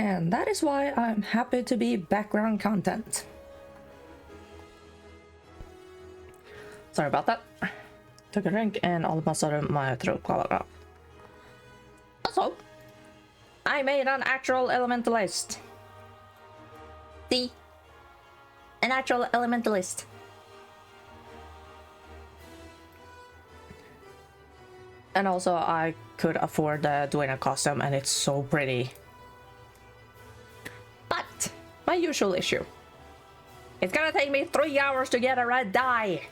And that is why I'm happy to be background content. Sorry about that. Took a drink and all of a sudden my throat clogged up. Also, I made an actual elementalist. See? An actual elementalist. And also I could afford the d20 costume and it's so pretty. But my usual issue. It's gonna take me 3 hours to get a red dye.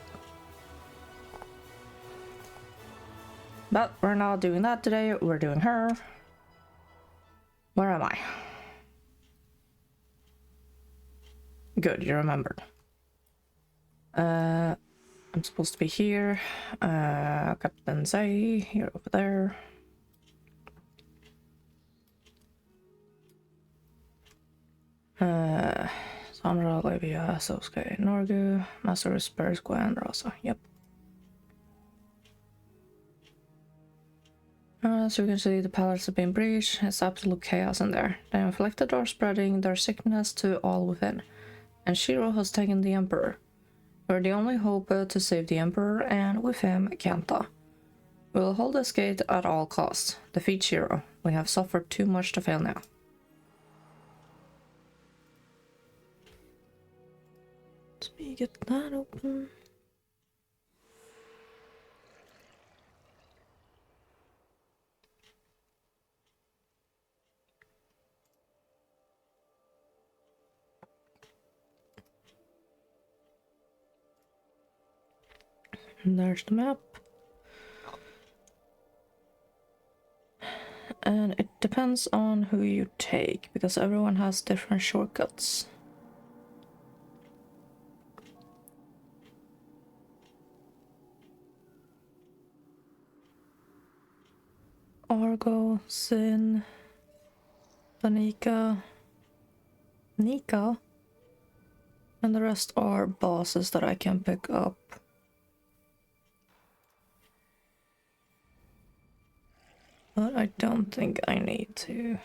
But we're not doing that today, we're doing her. Where am I? Good, you remembered. I'm supposed to be here. Captain Zay, you're over there. Sandra, Olivia, Sosuke, Norgu, Master Spurs, Gwen, Rosa. Yep. So you can see the palace has been breached. It's absolute chaos in there. The inflicted are spreading their sickness to all within. And Shiro has taken the Emperor. We're the only hope to save the Emperor, and with him, Kanta. We'll hold this gate at all costs. Defeat Shiro. We have suffered too much to fail now. Let me get that open. And there's the map. And it depends on who you take, because everyone has different shortcuts. Argo, Sin, Danica, Nika, and the rest are bosses that I can pick up. But I don't think I need to.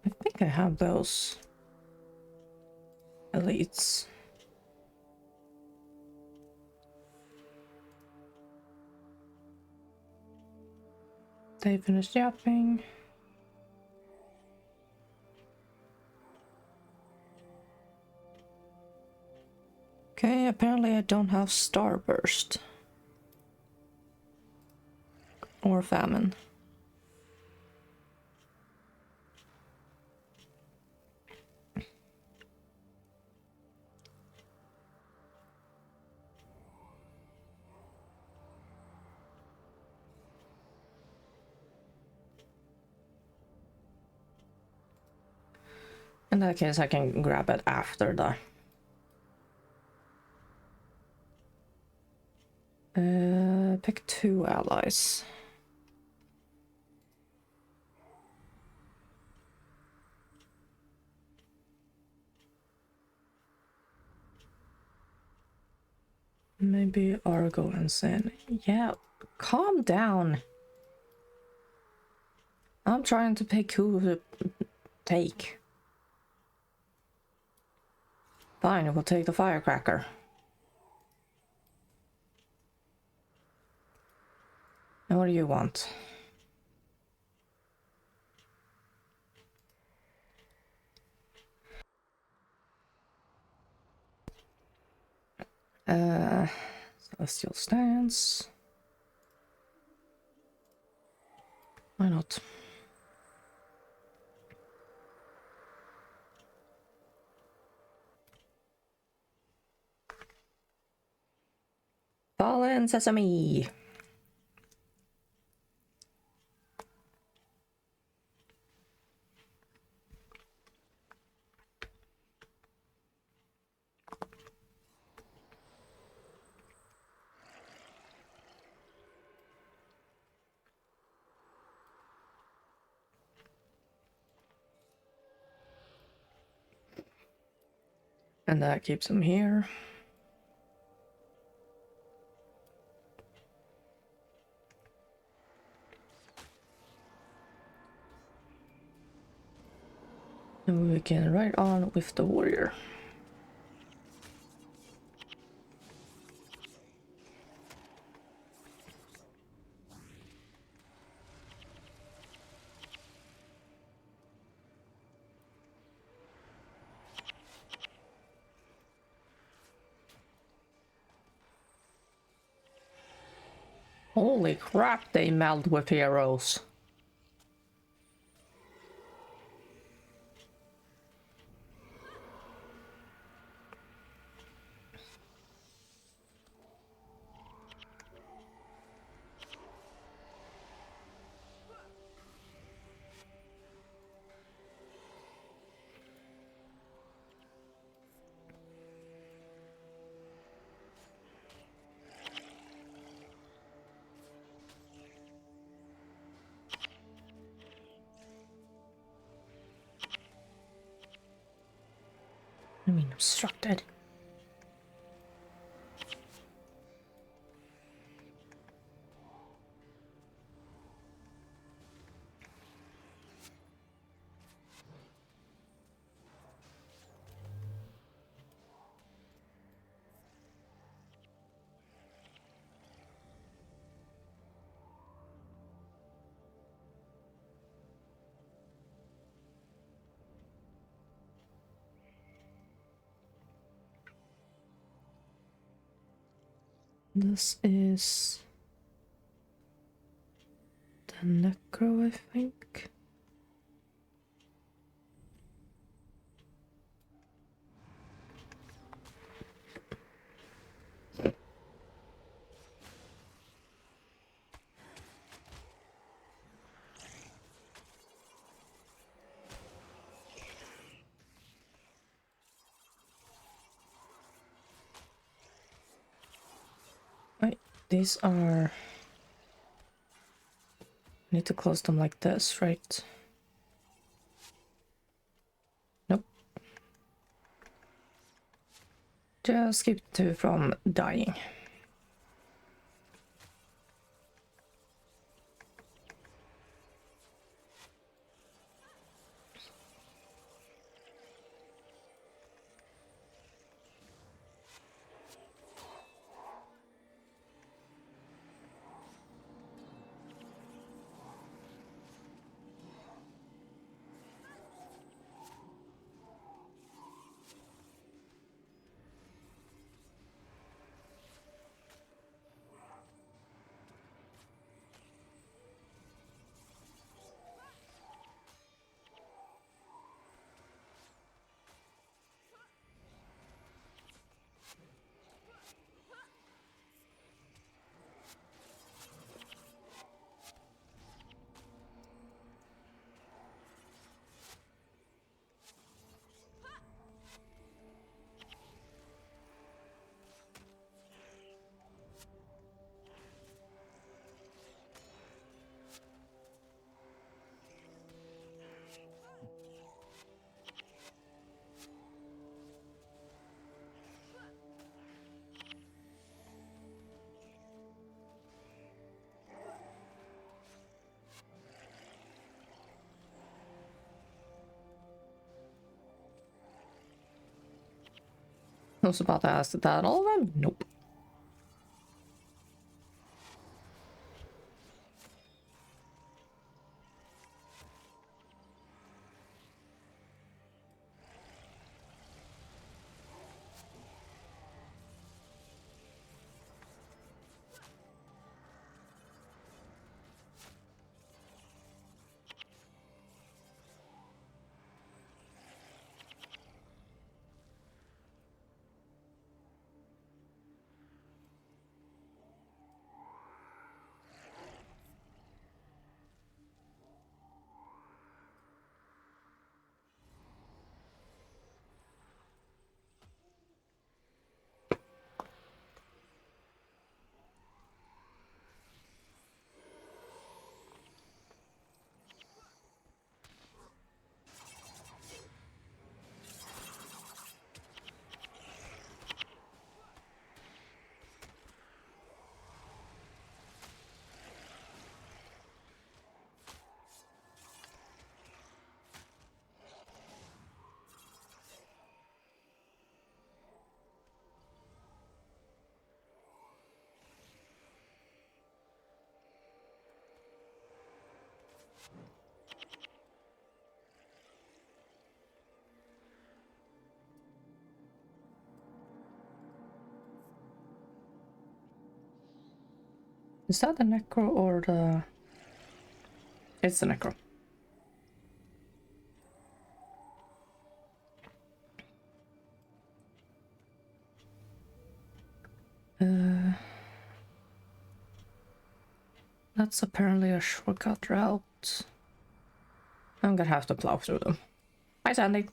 I think I have those elites. They finished yapping. Okay, apparently I don't have Starburst. Or Famine. In that case, I can grab it after the... pick 2 allies. Maybe Argo and Sin. Yeah, calm down. I'm trying to pick who to take. Fine, we'll take the firecracker. And what do you want? Celestial Stance. Why not? Fallen Sesame. And that keeps him here. And we can ride on with the warrior. Holy crap, they meld with heroes. I mean, obstructed. This is the necro, I think. Right, these are... I need to close them like this, right? Nope. Just keep the two from dying. I was about to ask, is that all of them? Nope. Is that the necro or the... It's the necro. That's apparently a shortcut route. I'm gonna have to plow through them. Hi, Sandy.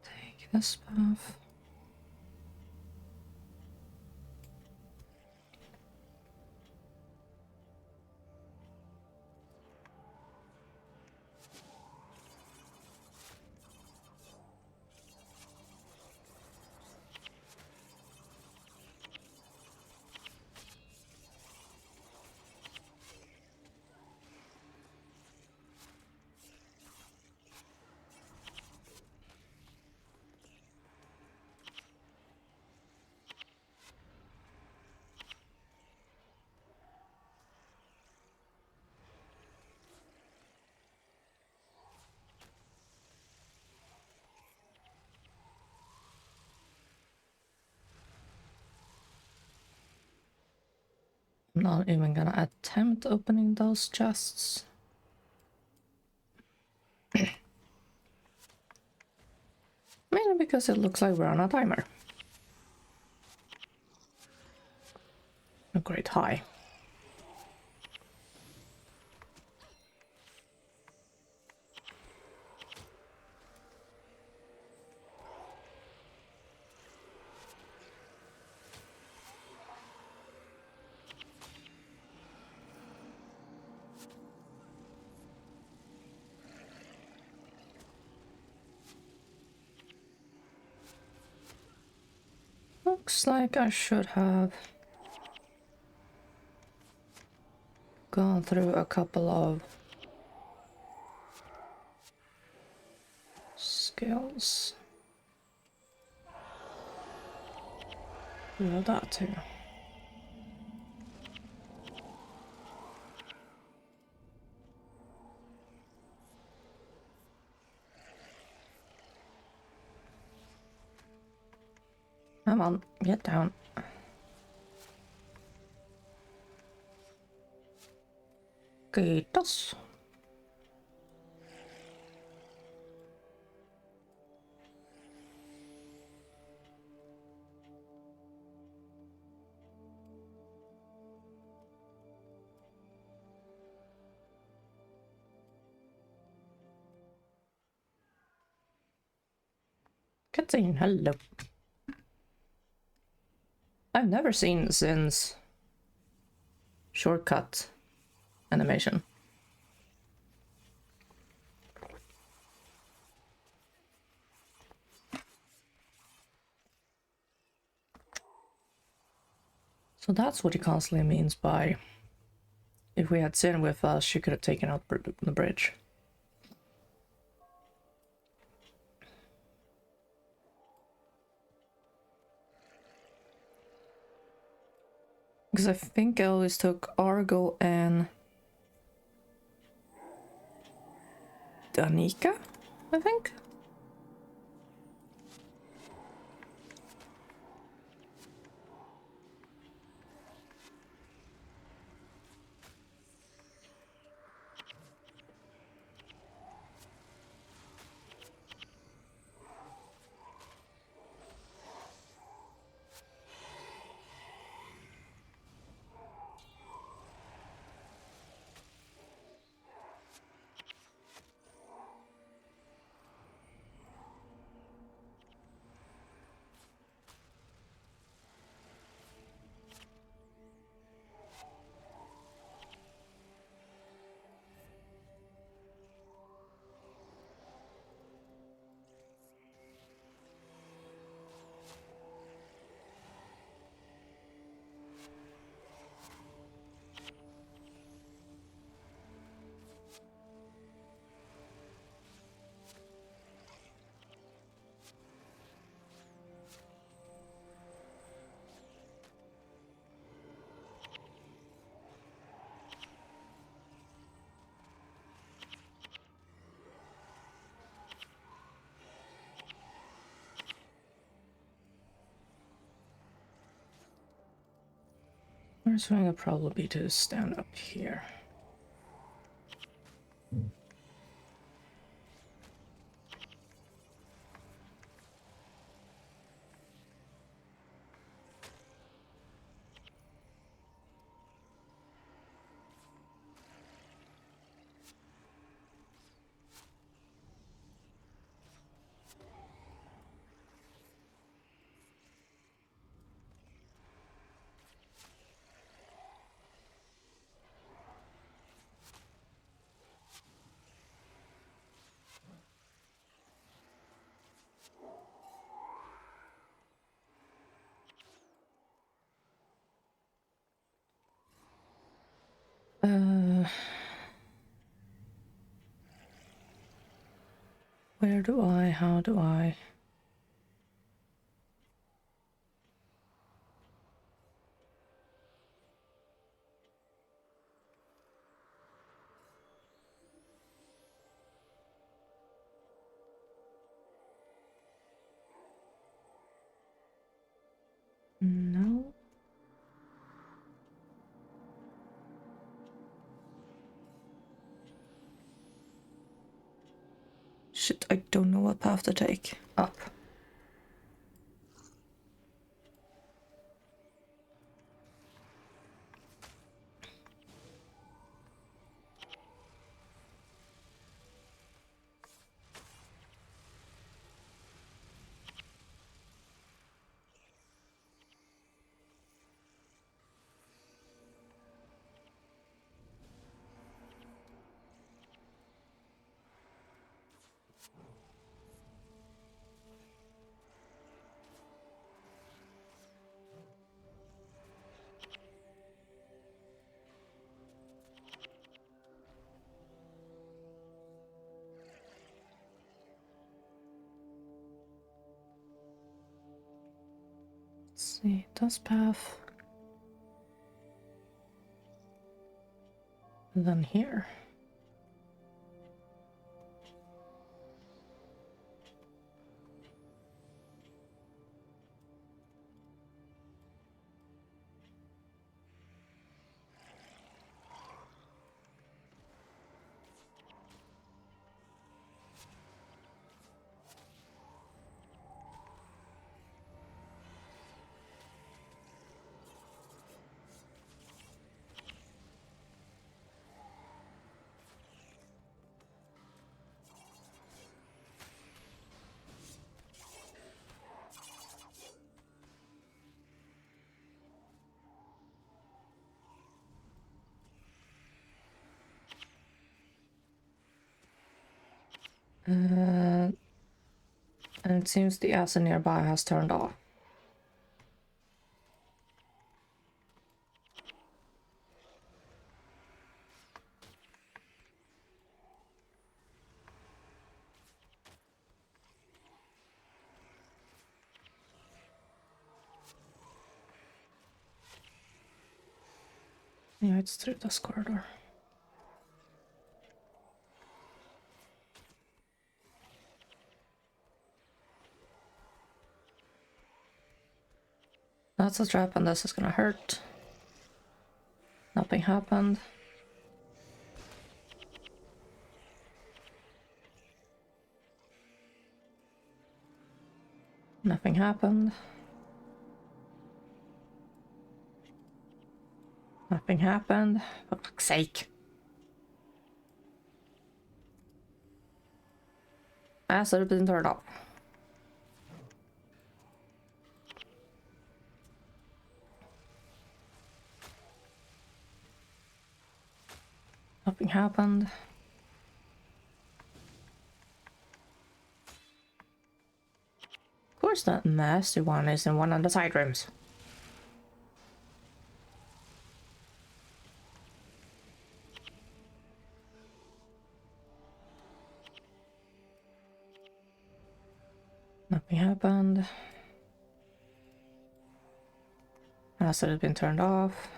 Take this path. I'm not even gonna attempt opening those chests. Mainly because it looks like we're on a timer. A great high. Looks like I should have gone through a couple of skills. Do that too. Come on, get down. Kiitos. Cutscene, hello. I've never seen Zin's shortcut animation. So that's what he constantly means by, if we had Zin with us, she could have taken out the bridge. Because I think I always took Argo and Danica, I think. First thing would probably be to stand up here. Where do I, how do I? No. Shit, I don't know what path to take. Up. Let's see, this path. And then here. And it seems the acid nearby has turned off. Yeah, it's through this corridor. That's a trap and this is gonna hurt. Nothing happened. Nothing happened. Nothing happened. For fuck's sake. Acid has been turned off. Nothing happened. Of course that nasty one is in one of the side rooms. Nothing happened. Acid has been turned off.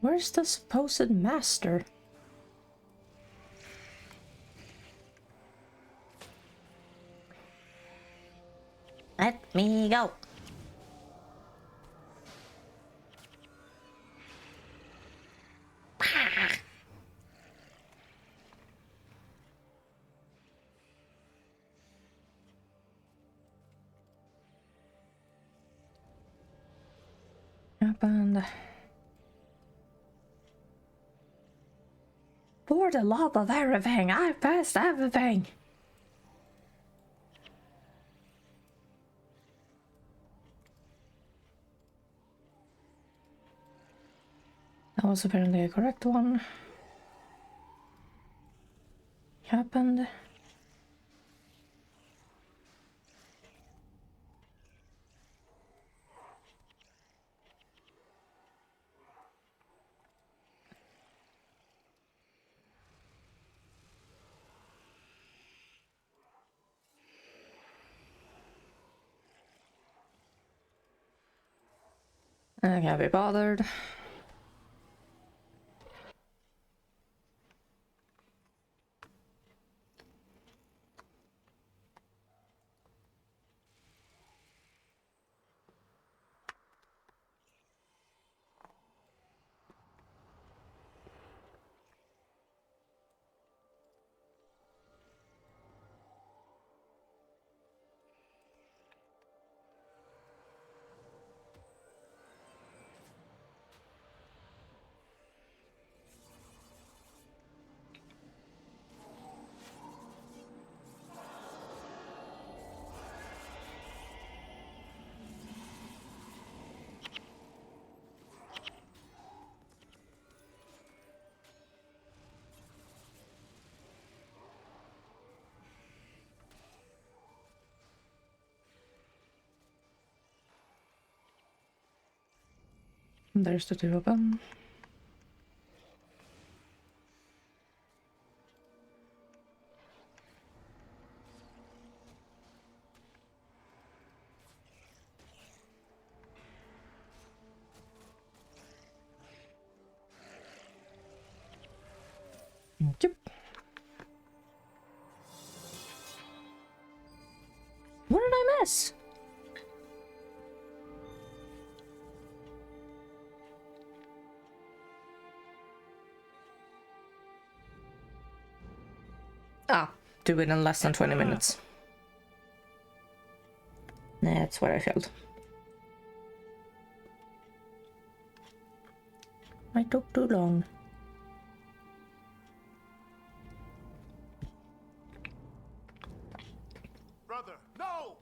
Where's the supposed master? Let me go. Happened. For the love of everything, I passed everything. That was apparently a correct one. Happened. I can't be bothered. There's the two of them. Yep. What did I miss? Ah, do it in less than 20 minutes. That's what I felt. I took too long. Brother, no!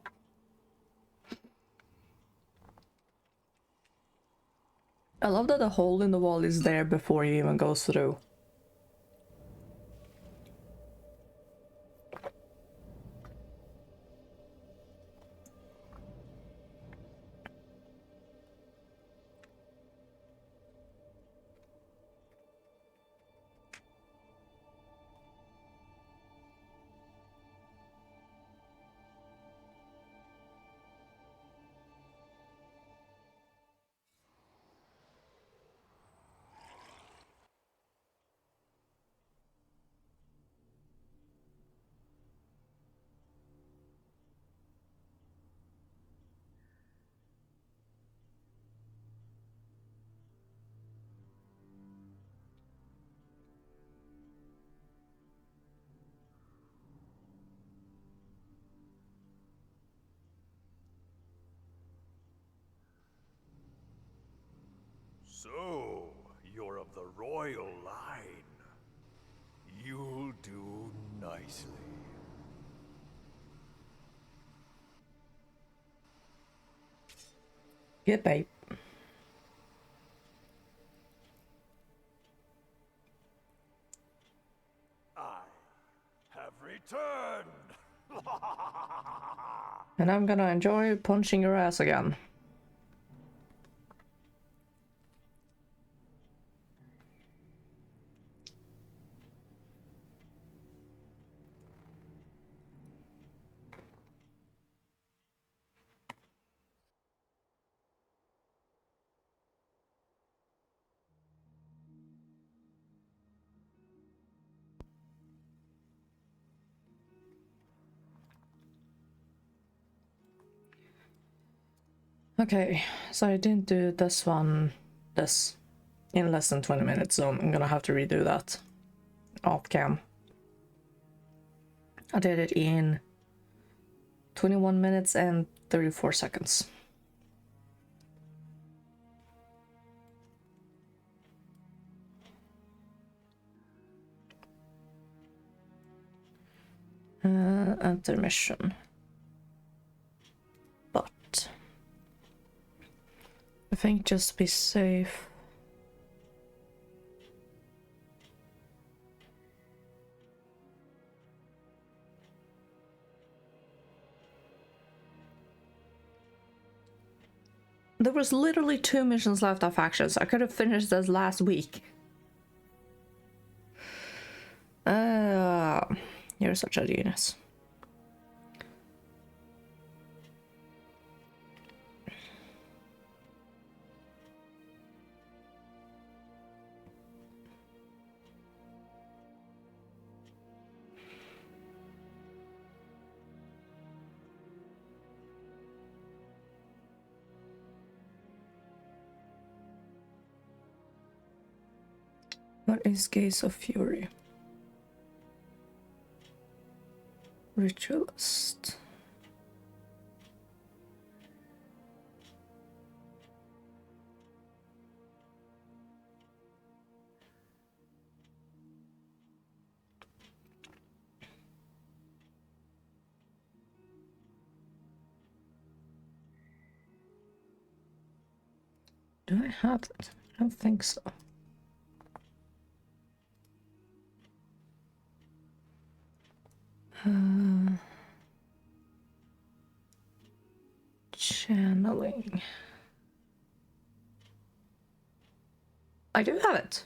I love that the hole in the wall is there before you even go through. So, you're of the royal line. You'll do nicely. Good babe. I have returned! And I'm gonna enjoy punching your ass again. Okay, so I didn't do this in less than 20 minutes, so I'm gonna have to redo that off cam. I did it in 21 minutes and 34 seconds. Intermission. But I think just to be safe. There was literally 2 missions left of factions. I could have finished this last week. You're such a genius. What is Gaze of Fury? Ritualist. Do I have it? I don't think so. Channeling. I do have it.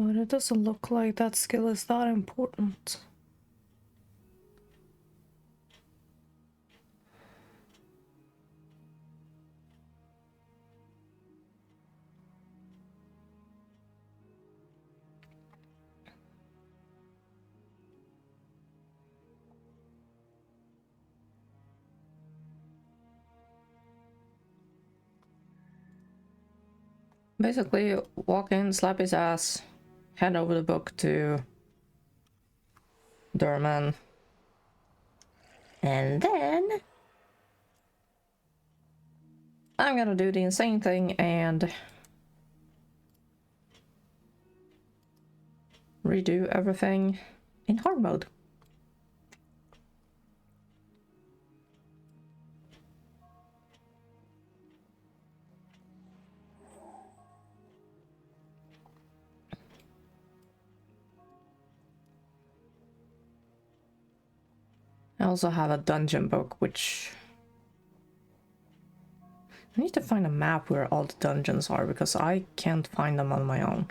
But it doesn't look like that skill is that important. Basically, walk in, slap his ass, hand over the book to Durman, and then I'm gonna do the insane thing and redo everything in hard mode. I also have a dungeon book, which I need to find a map where all the dungeons are because I can't find them on my own.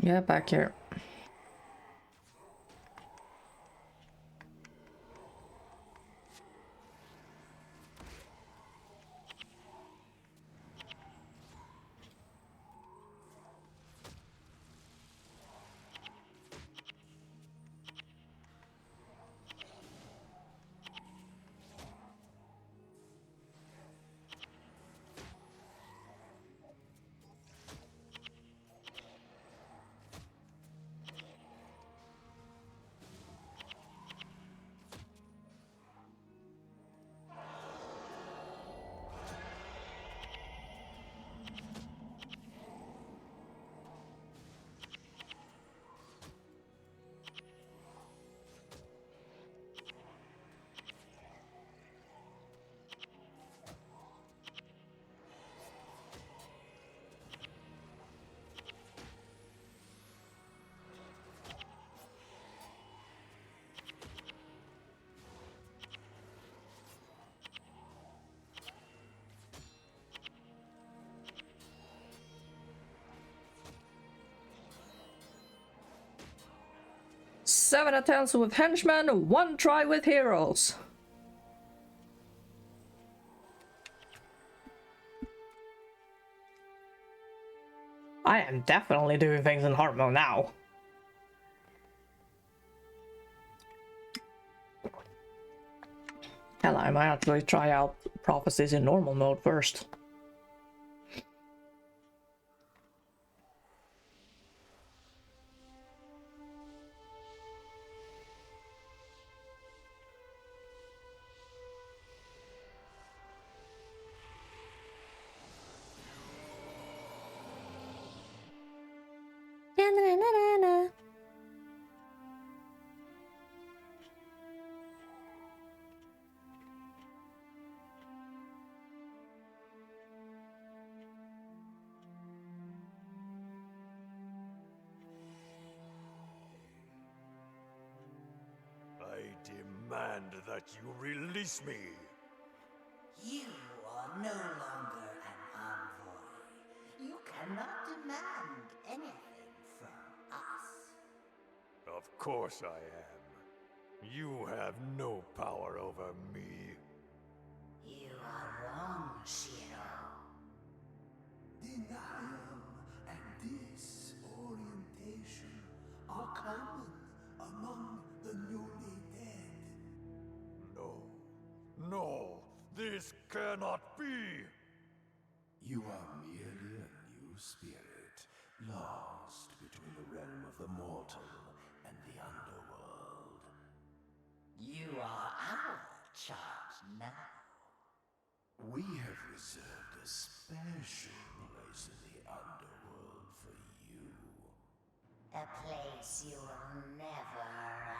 Yeah, back here. 7 attempts with henchmen, 1 try with heroes. I am definitely doing things in hard mode now. Hell, I might actually try out prophecies in normal mode first. I demand that you release me. You are no longer an envoy. You cannot demand anything from us. Of course I am. You have no power over me. You are wrong, Shiro. Denial and disorientation are common among the newly dead. No. No, this cannot be. You are merely a new spirit, lost between the realm of the mortal and the underworld. You are our charge now. We have reserved a special place in the underworld for you. A place you will never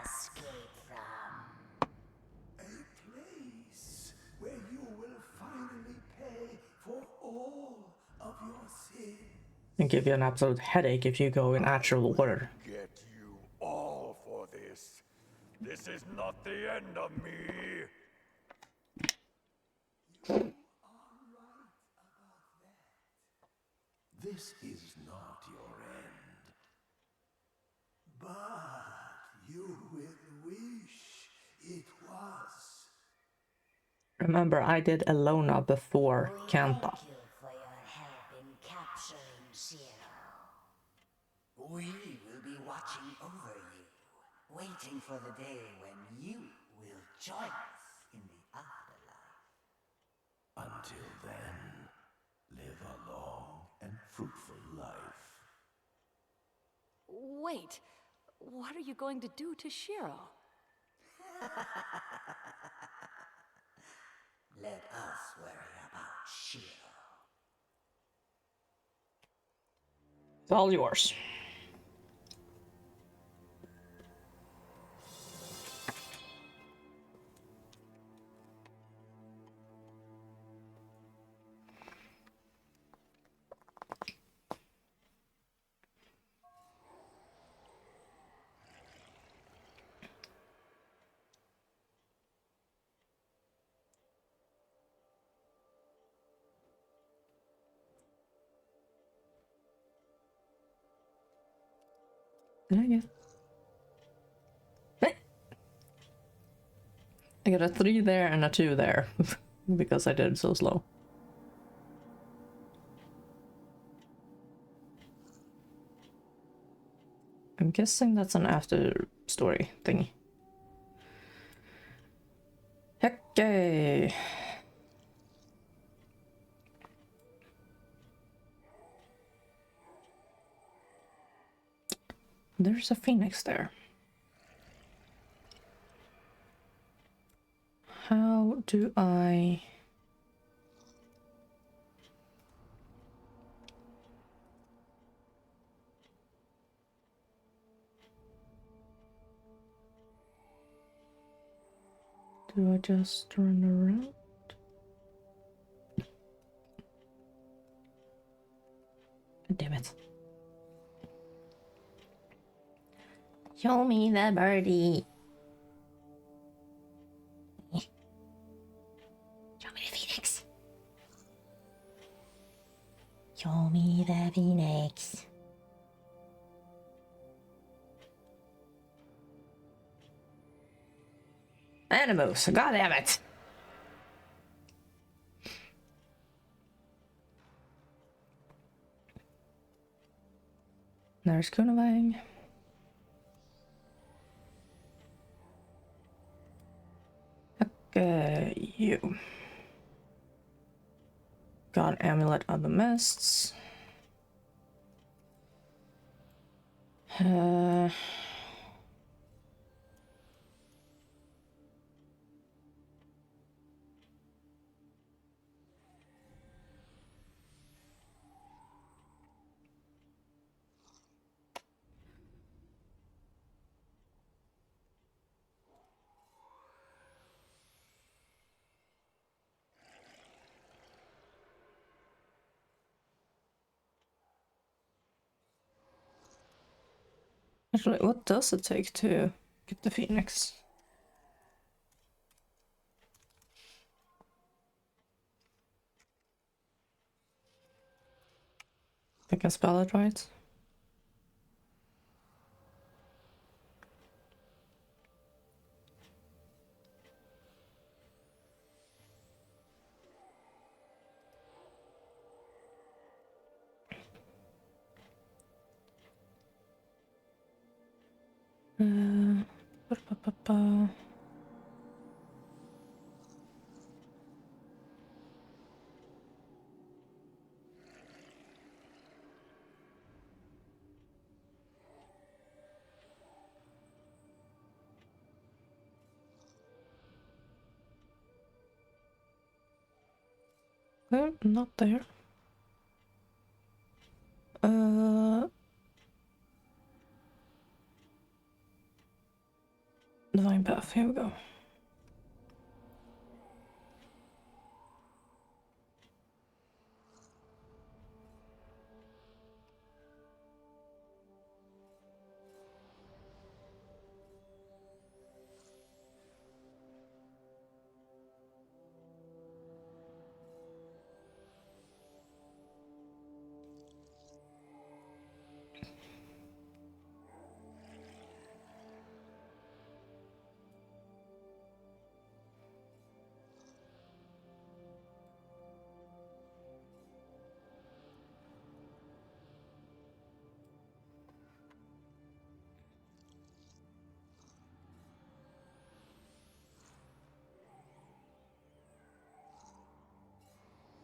escape from. A place where you will finally pay for all of your sins. And give you an absolute headache if you go in actual order. Get you all for this. This is not the end of me. You are right about that. This is not your end. But you will wish it was. Remember, I did Elona before Kanta. Thank you for your help in capturing Shiro. We will be watching over you, waiting for the day when you will join us in the afterlife. Until then, live a long and fruitful life. Wait, what are you going to do to Shiro? Let us worry about Shiro. It's all yours. Did I get? I got a 3 there and a 2 there because I did it so slow. I'm guessing that's an after story thingy. Okay. There's a phoenix there. How do I... Do I just turn around? God damn it. Show me the birdie. Show me the phoenix. Show me the phoenix. many moves. God damn it. There's Kunavang. Okay, you. Got Amulet of the Mists. Actually, what does it take to get the Phoenix? I can spell it right. Ba-ba-ba-ba. Well, not there. Divine Path, here we go.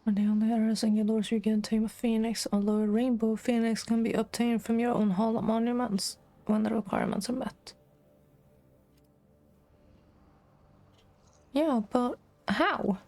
When the only areas and guilds you can tame a phoenix, although a rainbow phoenix can be obtained from your own hall of monuments when the requirements are met. Yeah, but how?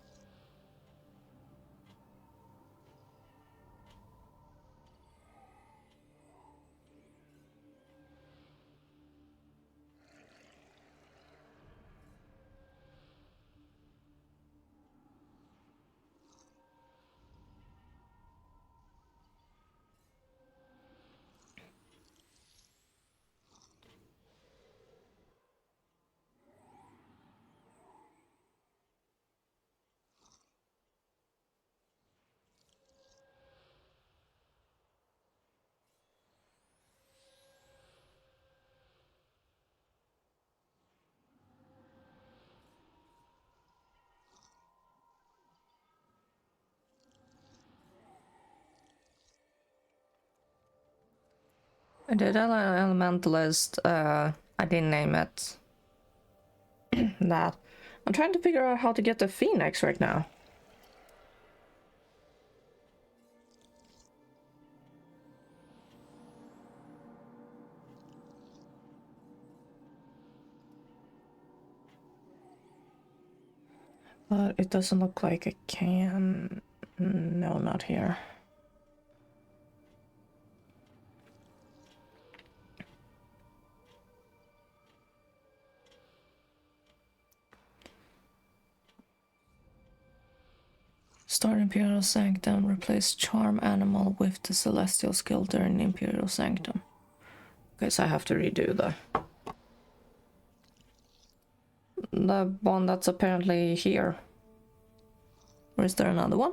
I did elementalist, I didn't name it that. I'm trying to figure out how to get the phoenix right now. But it doesn't look like I can. No, not here. Start Imperial Sanctum, replace Charm Animal with the Celestial skill during Imperial Sanctum. Okay, so I have to redo the one that's apparently here. Or is there another one?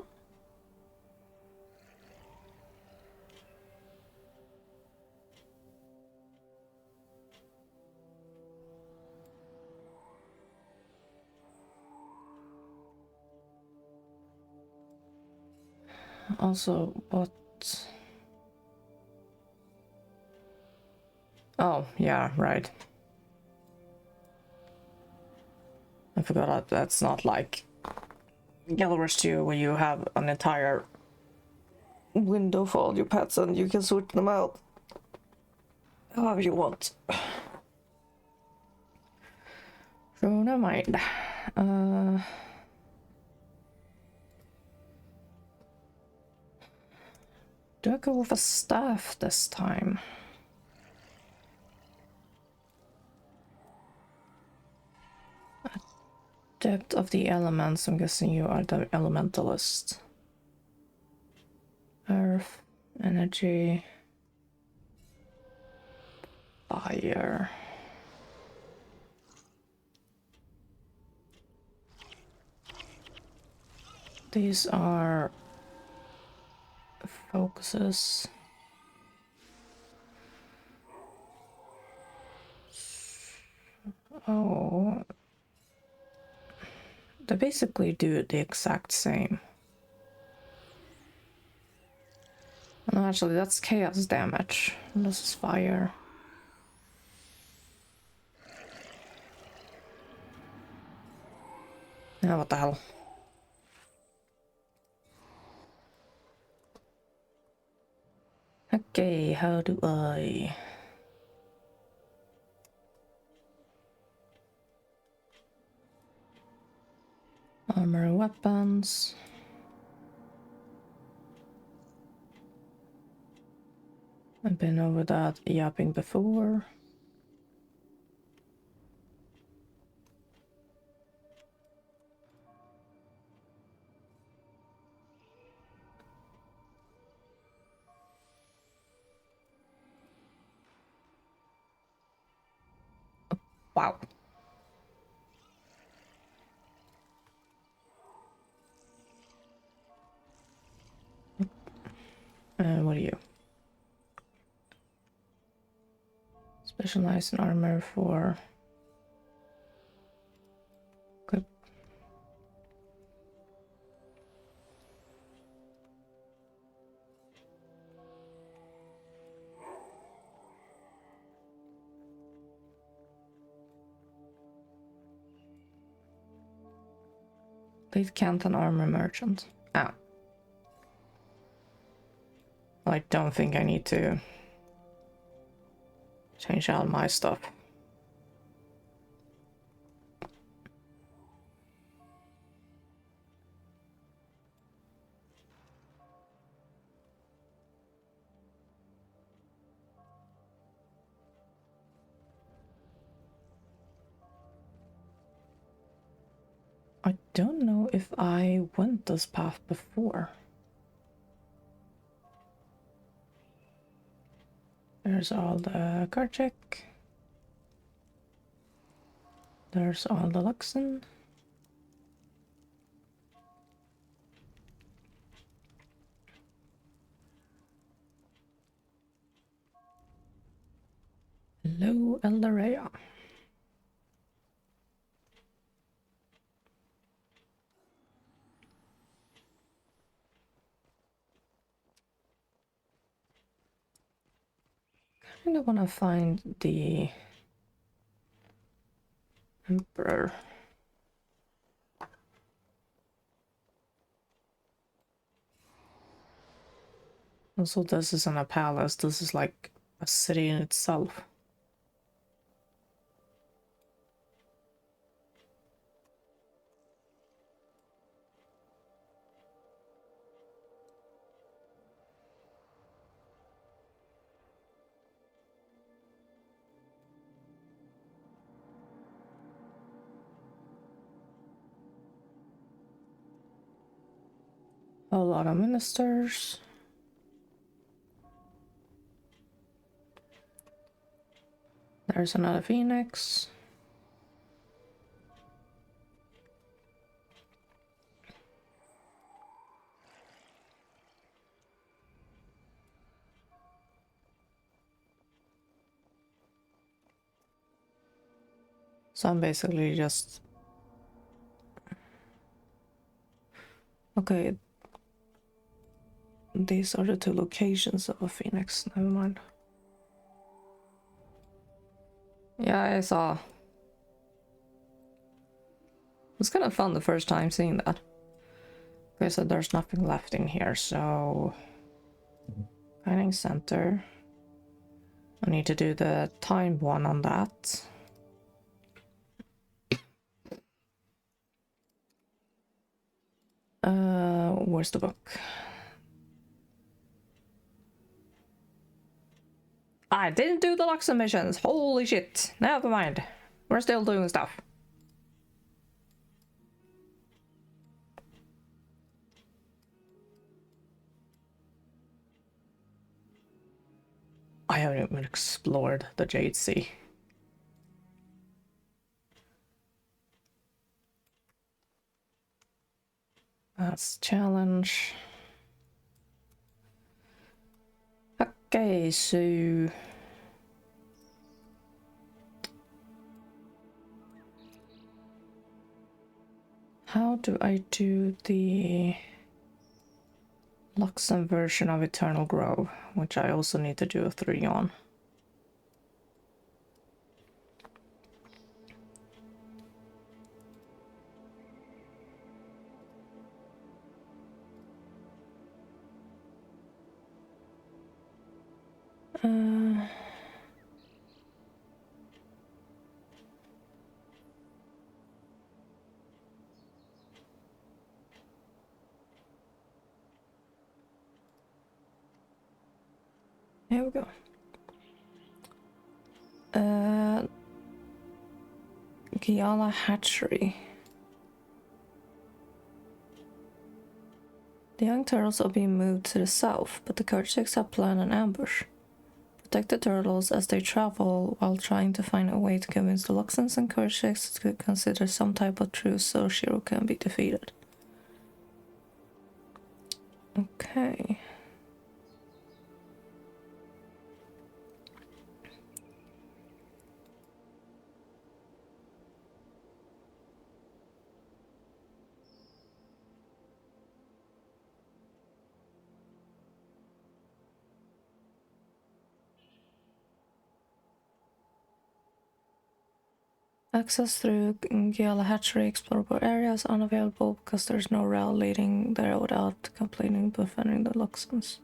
Also, what? Oh, yeah, right. I forgot that that's not like Gallery Studio where you have an entire window for all your pets and you can sort them out however you want. So never mind. Do I go with a staff this time? Depth of the elements, I'm guessing you are the elementalist. Earth, energy, fire. These are focuses. Oh, they basically do the exact same. No, actually, that's chaos damage. And this is fire. Yeah, what the hell? Okay, how do I... Armor weapons. I've been over that yapping before. Wow. What are you? Specialized in armor for... Good. Lead Canton armor merchant. Ah. I don't think I need to change out my stuff. I don't know if I went this path before. There's all the card check. There's all the Luxon. Hello, Eldorea. I kind of want to find the Emperor. Also, this isn't a palace, this is like a city in itself. A lot of ministers. There's another phoenix. So I'm basically just... Okay. these are the two locations of a phoenix. Never mind. Yeah, I saw. It was kind of fun the first time seeing that. Okay, so there's nothing left in here, so... Guiding center. I need to do the timed one on that. Where's the book? I didn't do the Luxon missions. Holy shit. Never mind. We're still doing stuff. I haven't even explored the Jade Sea. That's challenge. Okay, so... How do I do the Luxon version of Eternal Grove, which I also need to do a 3 on? Here we go. Giala Hatchery. The young turtles are being moved to the south, but the Kurtziks have planned an ambush. Protect the turtles as they travel while trying to find a way to convince the Luxons and Kurtziks to consider some type of truce so Shiro can be defeated. Okay. Access through Giala Hatchery explorable areas unavailable because there's no rail leading there without completing defending the Luxons.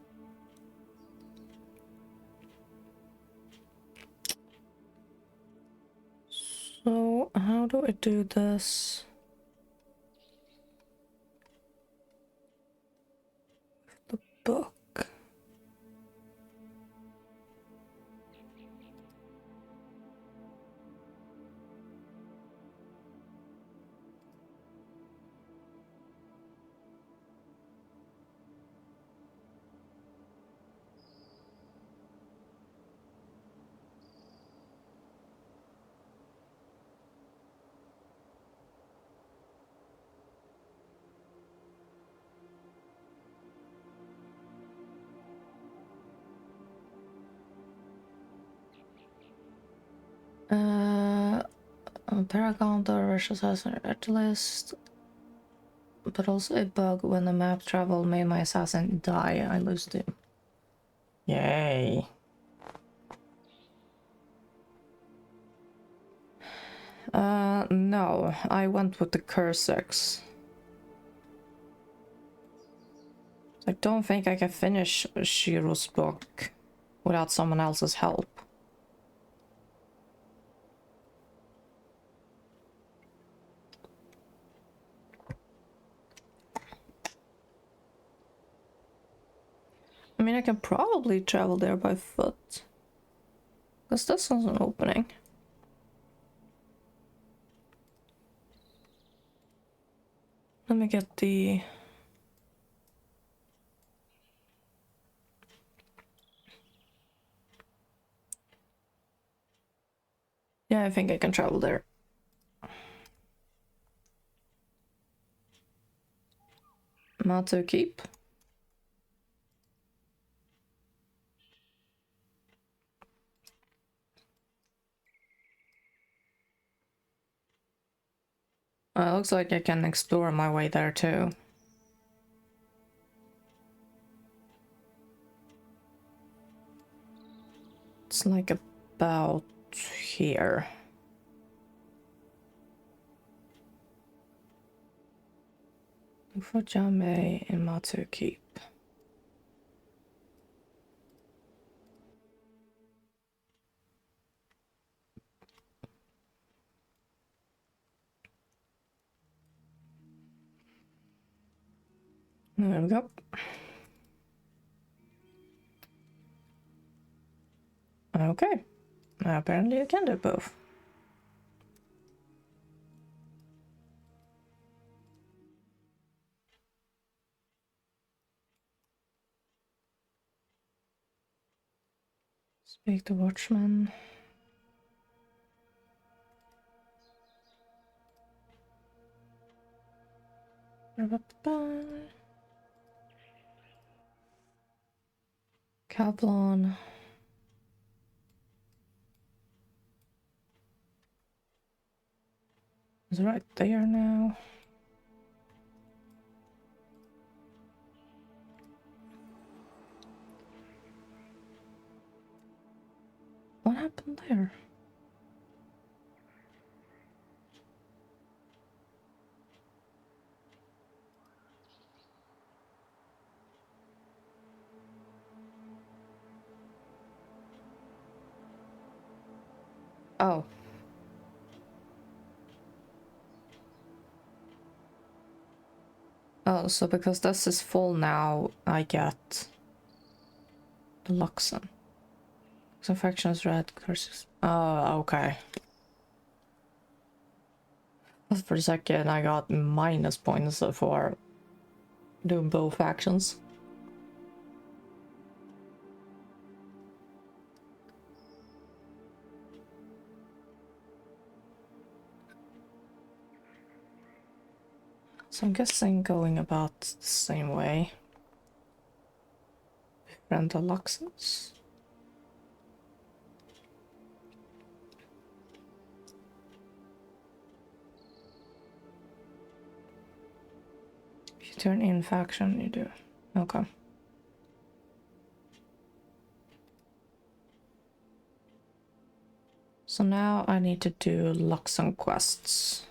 So how do I do this? The book. Paragon versus assassin red list, but also a bug when the map travel made my assassin die. I lost him. Yay. No, I went with the Kurtziks. I don't think I can finish Shiro's book without someone else's help. I mean, I can probably travel there by foot. Because this one's an opening. Let me get the... Yeah, I think I can travel there. Matsu Keep. Looks like I can explore my way there too. It's like about here. Look for Jamei in Matsu Keep. There we go. Okay. Apparently you can do both. Speak to Watchman. Kavlon. Is right there now. What happened there? Oh. Oh, so because this is full now, I get the Luxon. So factions red curses. Oh, okay. Just for a second, I got minus points for doing both factions. So I'm guessing going about the same way. Rental Luxons. If you turn in faction, you do. Okay. So now I need to do Luxon quests.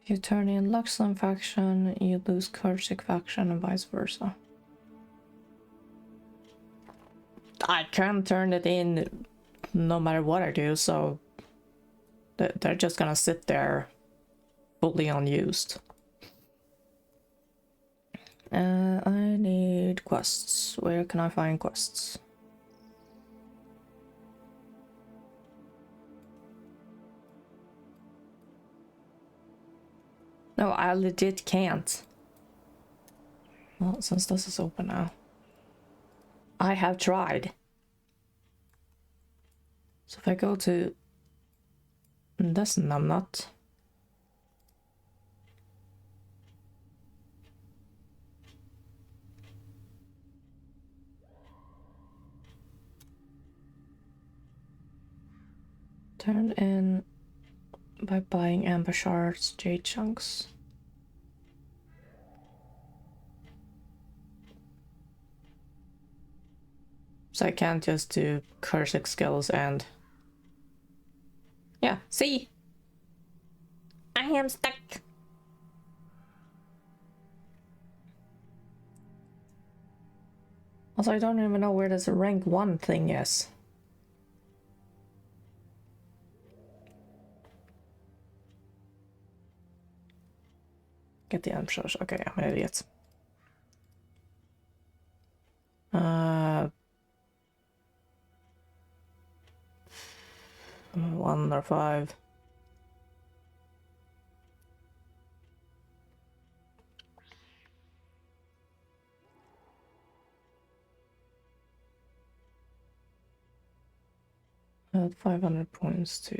If you turn in Luxon faction, you lose Kursic faction and vice versa. I can turn it in no matter what I do, so they're just gonna sit there fully unused. I need quests. Where can I find quests? No, I legit can't. Well, since this is open now. I have tried. So if I go to this numbnut. Turned in by buying amber shards, jade chunks. So I can't just do Kursic skills and... Yeah, see? I am stuck. Also, I don't even know where this rank 1 thing is. Get the answers. Okay, I'm an idiot. 1 or 5. Add 500 points to...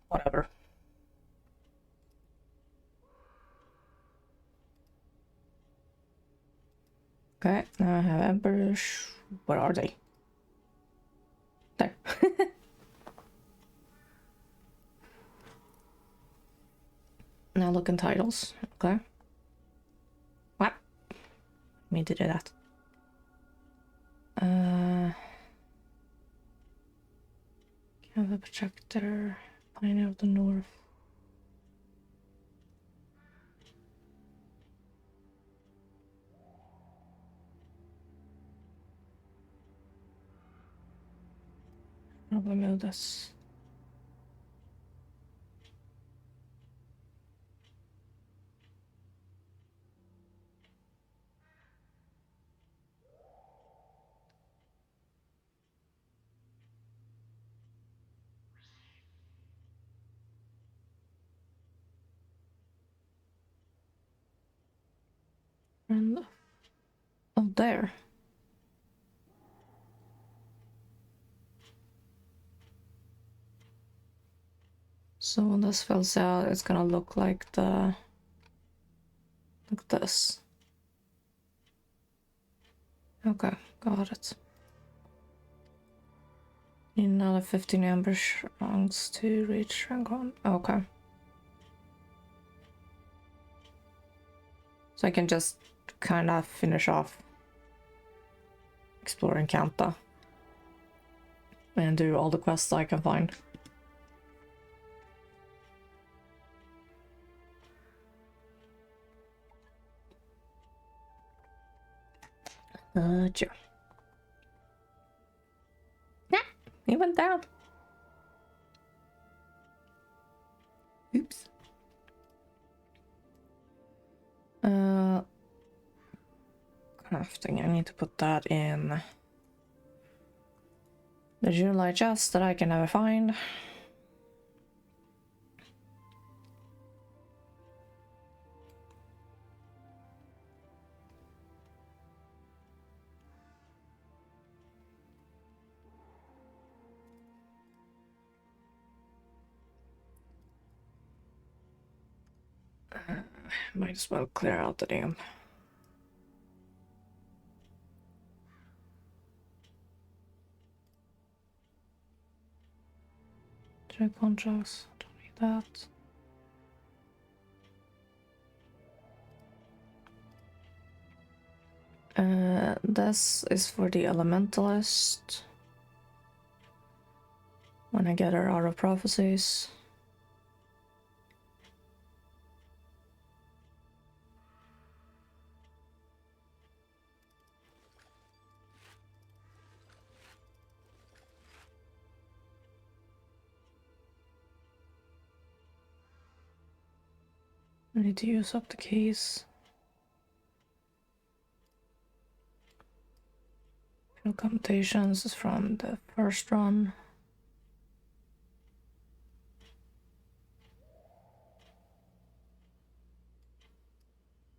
Whatever. Okay, now I have Emperors. Where are they? There. Now look in titles. Okay. What? Me to do that. Have a projector. Pioneer of the North. Probably move this. And oh, there. So when this fills out, it's gonna look like this. Okay, got it. Need another 15 amber shrunks to reach rank 1. Okay. So I can just kind of finish off exploring Kanta and do all the quests I can find. Sure. Yeah, he went down. Oops. Crafting. I need to put that in the July chest that I can never find. Might as well clear out the damn. Check contracts. Don't need that. This is for the elementalist. When I get her out of prophecies. I need to use up the keys. Field computations is from the first run.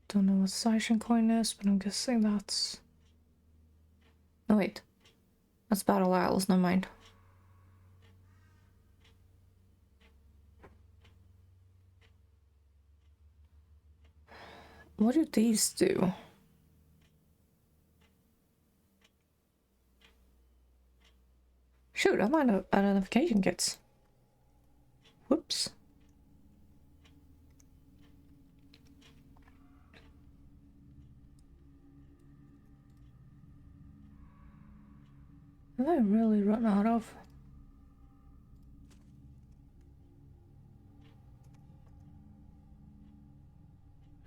Don't know what Scission coin is, but I'm guessing that's... Oh wait. That's Battle Isles, never mind. What do these do? Shoot, I'm out of identification kits. Whoops. Have I really run out of?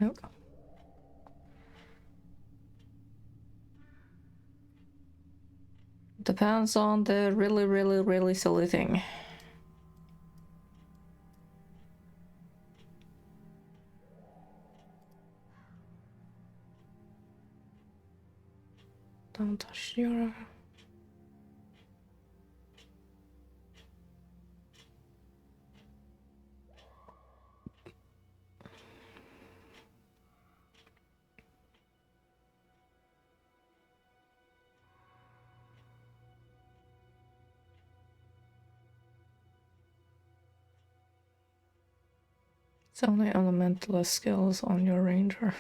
Nope. Depends on the really silly thing. Don't touch your... It's only elementalist skills on your ranger.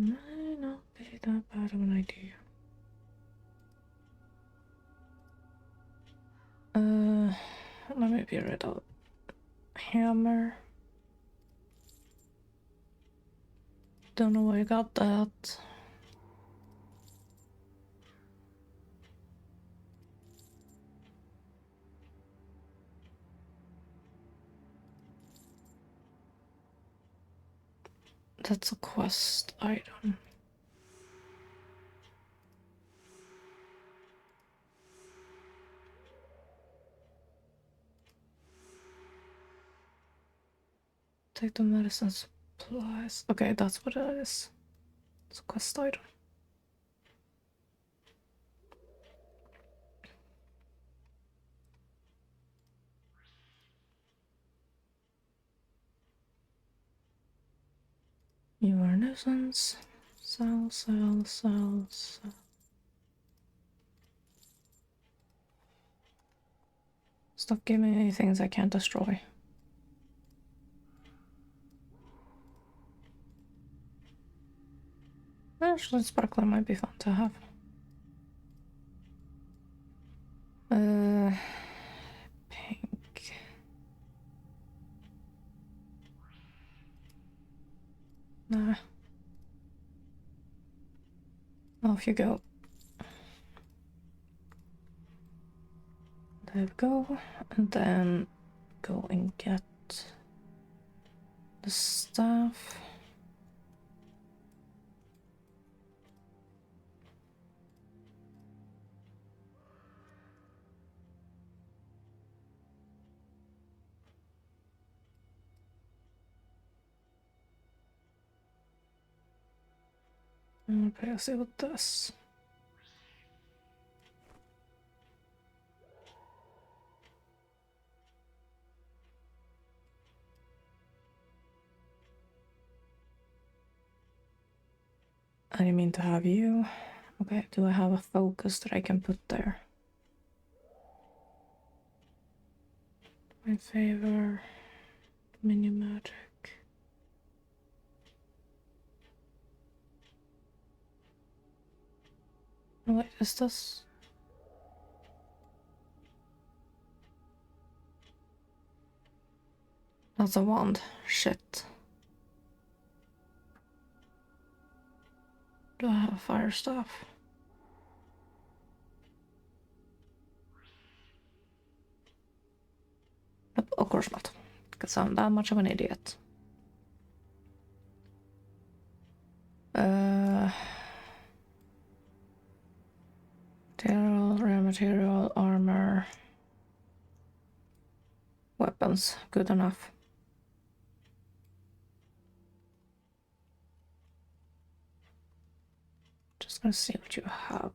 Might not be that bad of an idea. Let me be rid of hammer. Don't know where I got that. That's a quest item. Take the medicine supplies. Okay, that's what it is. It's a quest item. You are a nuisance. Sell. Stop giving me things I can't destroy. Actually, sparkler might be fun to have. Pink. Nah. Off you go. There we go. And then go and get the staff. And replace it with this. I didn't mean to have you. Okay, do I have a focus that I can put there? My favor. Mini magic. Wait, is this? That's a wand. Shit. Do I have a fire staff? Nope, of course not. Because I'm that much of an idiot. Material, rare material, armor. Weapons, good enough. Just gonna see what you have.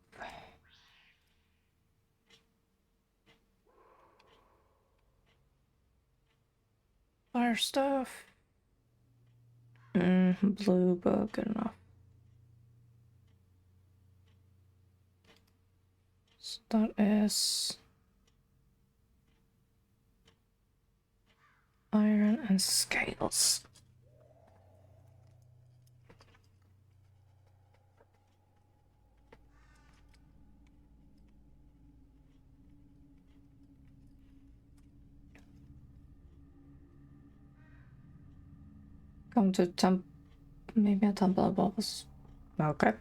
Fire stuff. Blue book, good enough. So that is iron and scales. Come to maybe a temple of bubbles. Okay.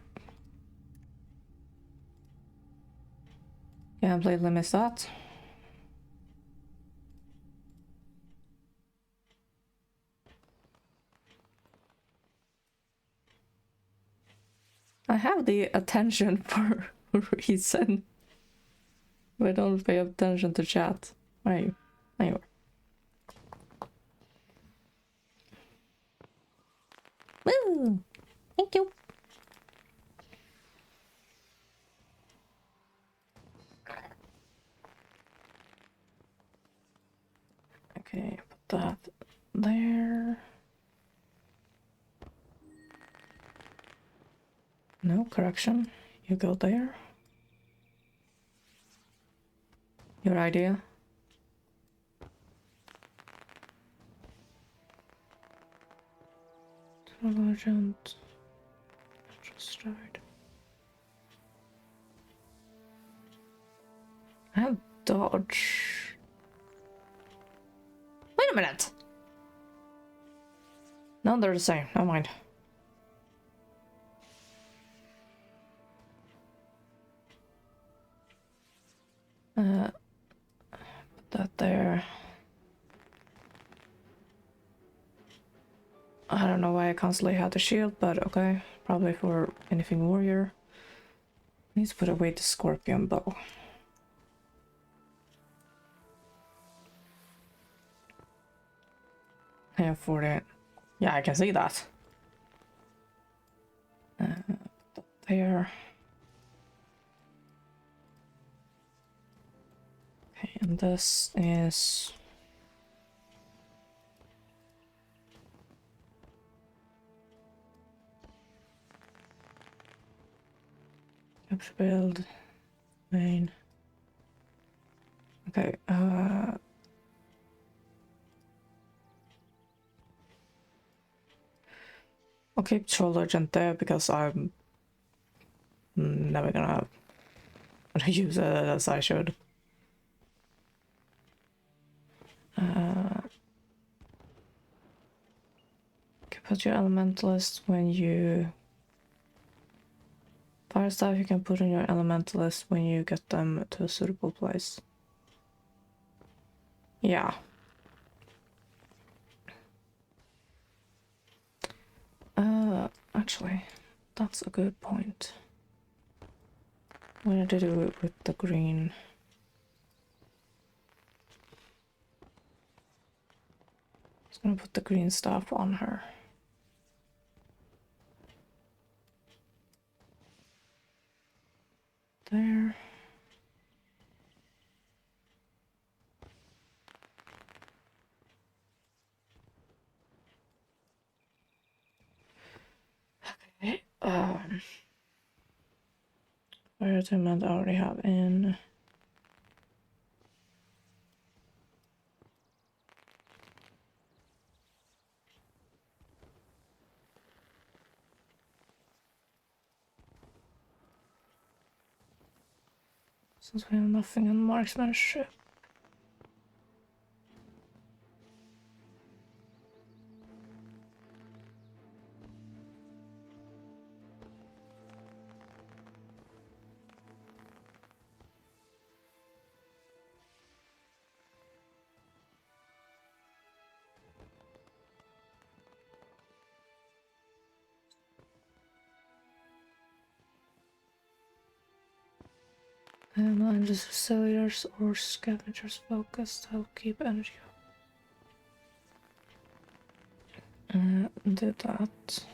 Completely missed that. I have the attention for a reason. But I don't pay attention to chat. Where are you? There you are. Woo! Thank you. Okay, put that there. No, correction. You go there. Your idea. Legend. Destroyed. I have dodge. Wait a minute! No, they're the same. Never mind. Put that there. I don't know why I constantly had the shield, but okay. Probably for anything warrior. Need to put away the scorpion bow. I have 40. Yeah, I can see that. Put that there. Okay, and this is... Capture build. Main. Okay, I'll keep Shoulder Agent there because I'm never gonna use it as I should. Okay, put your Elementalist when you... Fire Staff you can put in your Elementalist when you get them to a suitable place. Yeah. Actually, that's a good point. What did I do with the green? I was gonna put the green stuff on her. There. Okay. Fire Attunement I already have in. Since we have nothing on marksmanship. Mine just cellulars or scavengers focused. I'll keep energy up. Do that.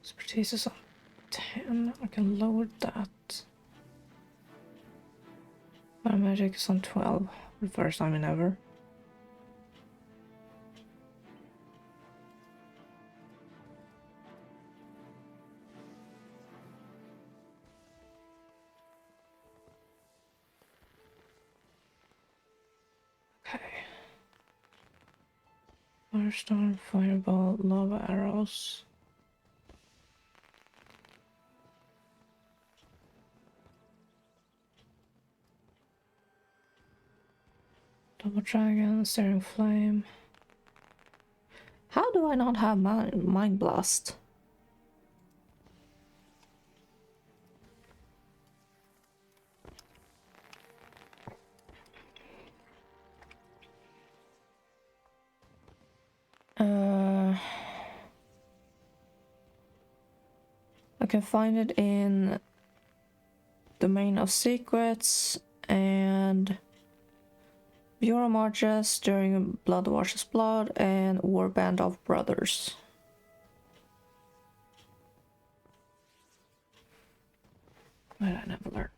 Expertise is on 10. I can lower that. My magic is on 12 for the first time in ever. Okay. Firestorm, fireball, lava arrows. Double dragon, searing flame. How do I not have mind blast? I can find it in Domain of Secrets and Bureau Marches during Blood Washes Blood and Warband of Brothers. But I never learned.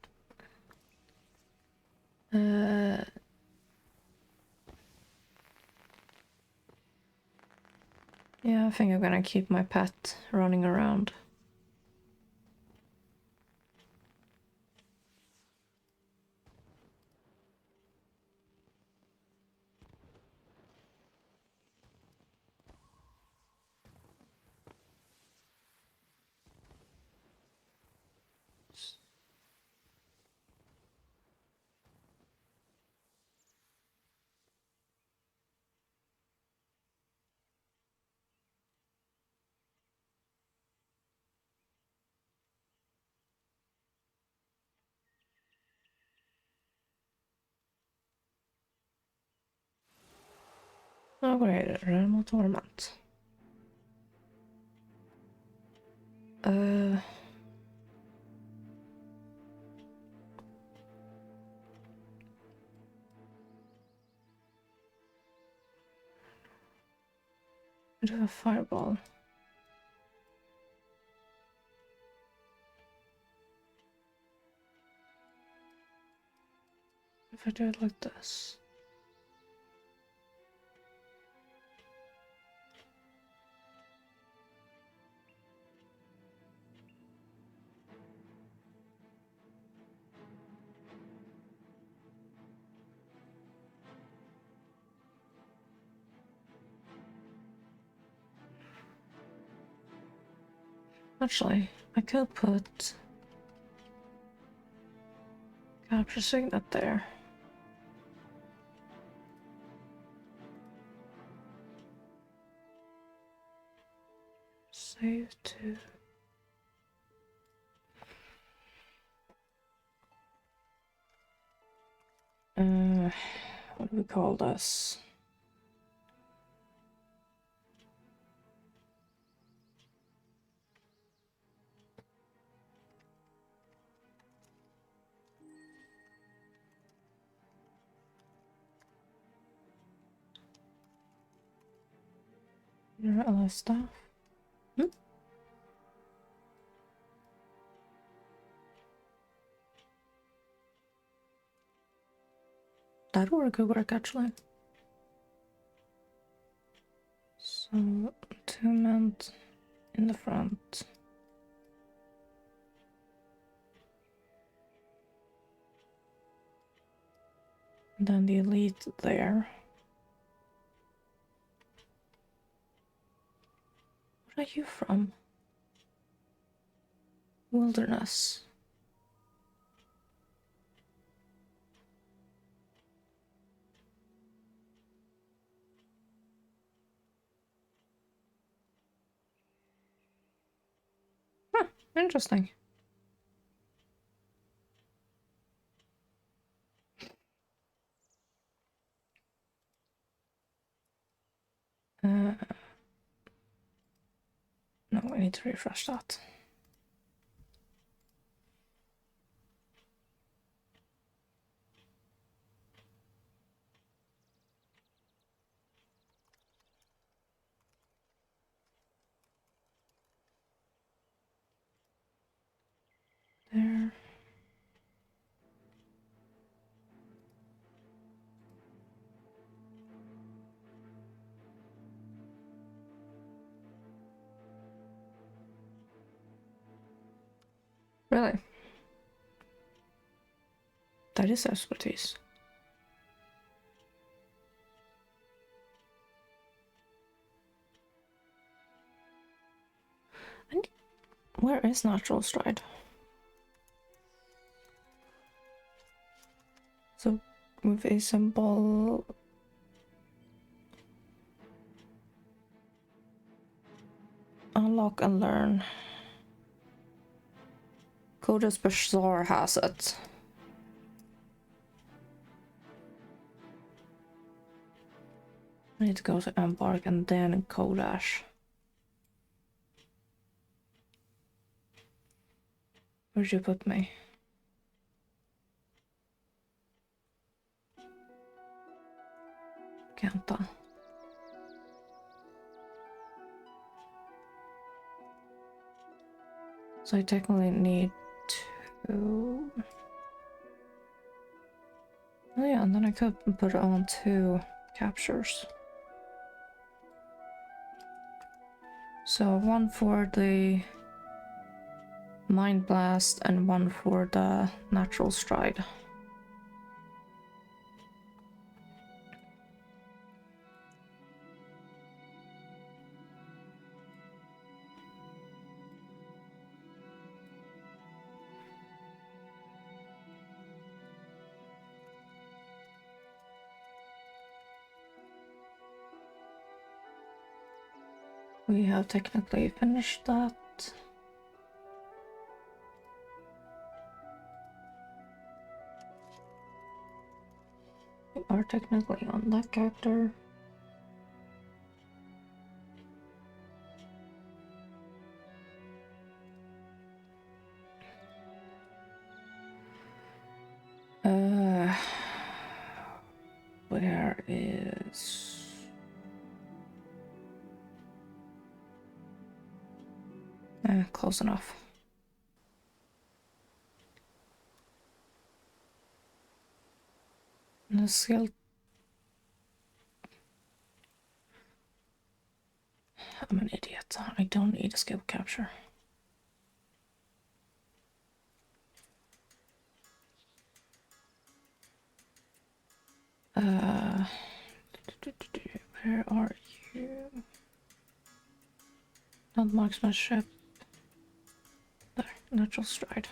Yeah, I think I'm gonna keep my pet running around. Okej, Realm of Torment. I do a fireball. If I do it like this. Actually, I could put capture signet there. Save to. What do we call this? Your other stuff. That could work actually. So 2 men in the front. And then the elite there. Where are you from? Wilderness. Huh, interesting. No, I need to refresh that. There. Really? That is expertise. And where is natural stride? So with a symbol. Unlock and learn. Codex Bazaar has it. I need to go to Embark and then Kodash. Where'd you put me? Kenta. So I technically need to. Oh yeah, and then I could put it on 2 captures. So 1 for the Mind Blast and 1 for the Natural Stride. We have technically finished that. We are technically on that character. Where is... close enough. The skill... I'm an idiot. I don't need a skill capture. Where are you? Not marksmanship. There, natural stride.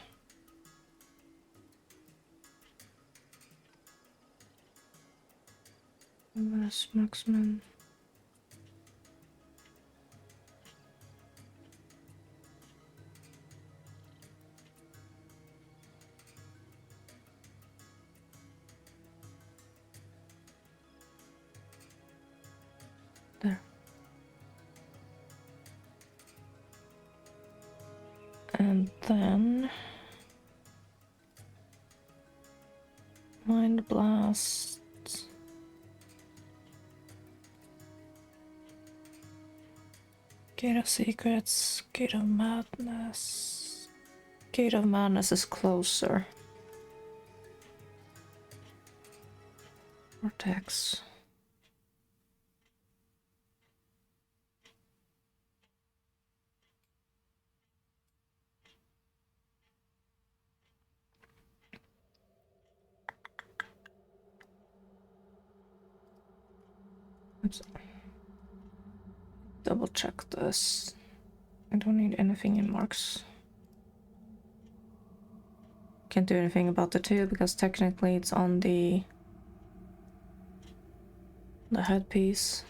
Where's marksman? There. And then mind blast. Gate of secrets, gate of madness. Gate of madness is closer. Vortex. Let's double check this. I don't need anything in marks. Can't do anything about the 2 because technically it's on the headpiece.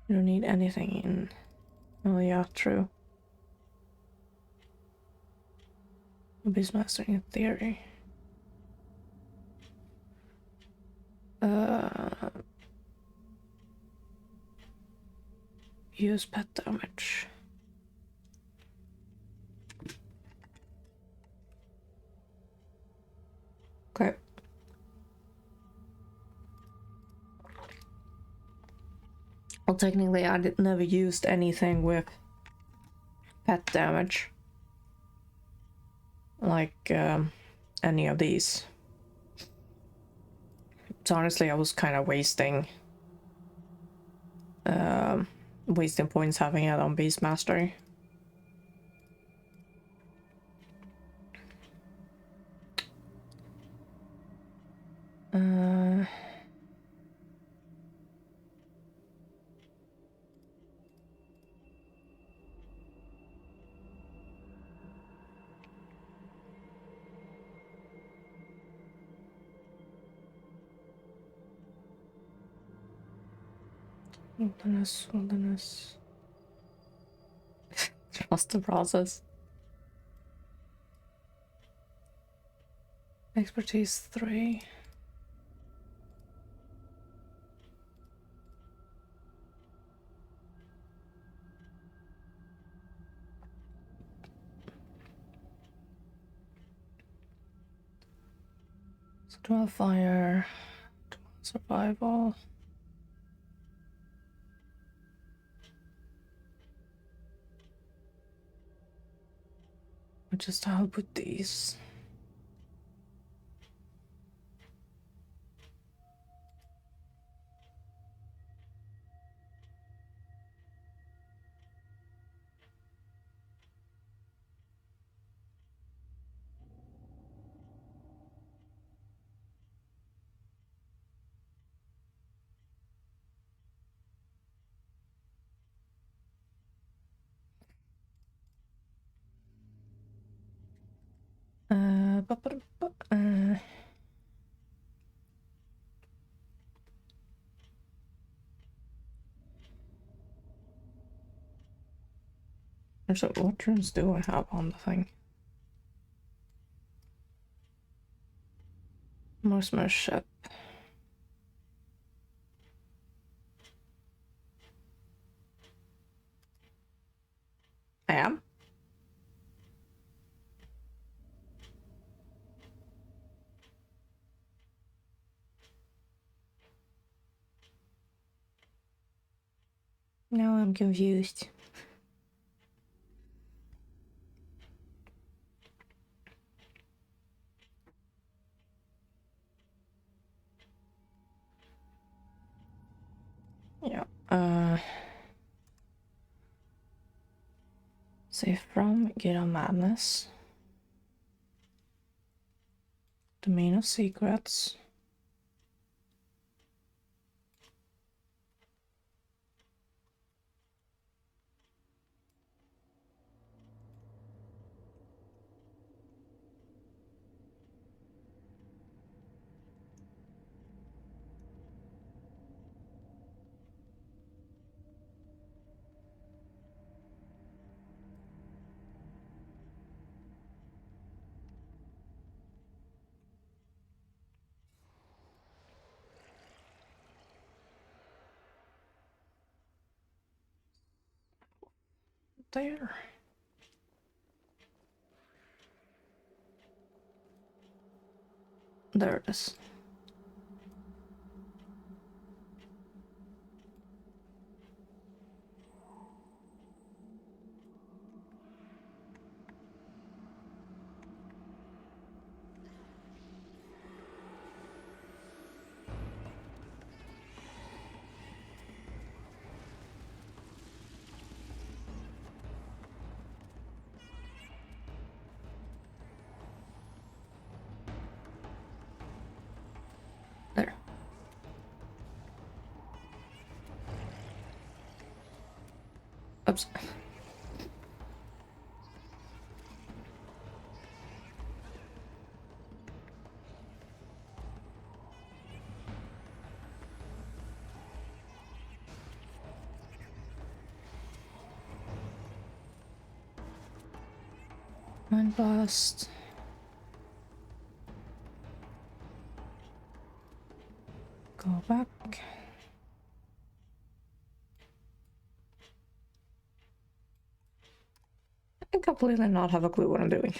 You don't need anything in. Oh yeah, true. Beastmaster in theory. Use pet damage. Okay. Well, technically, I never used anything with pet damage. Like, any of these. So honestly, I was kind of wasting points having it on Beastmaster. Wilderness. Trust the process. Expertise 3. So 12 fire, 12 survival. Just how put these. So what runes do I have on the thing? Marksmanship. I am? Now I'm confused. Yeah. Save from Gate of Madness. Domain of Secrets. There. There it is. There. Oops. Mind Blast. Go back. I completely not have a clue what I'm doing.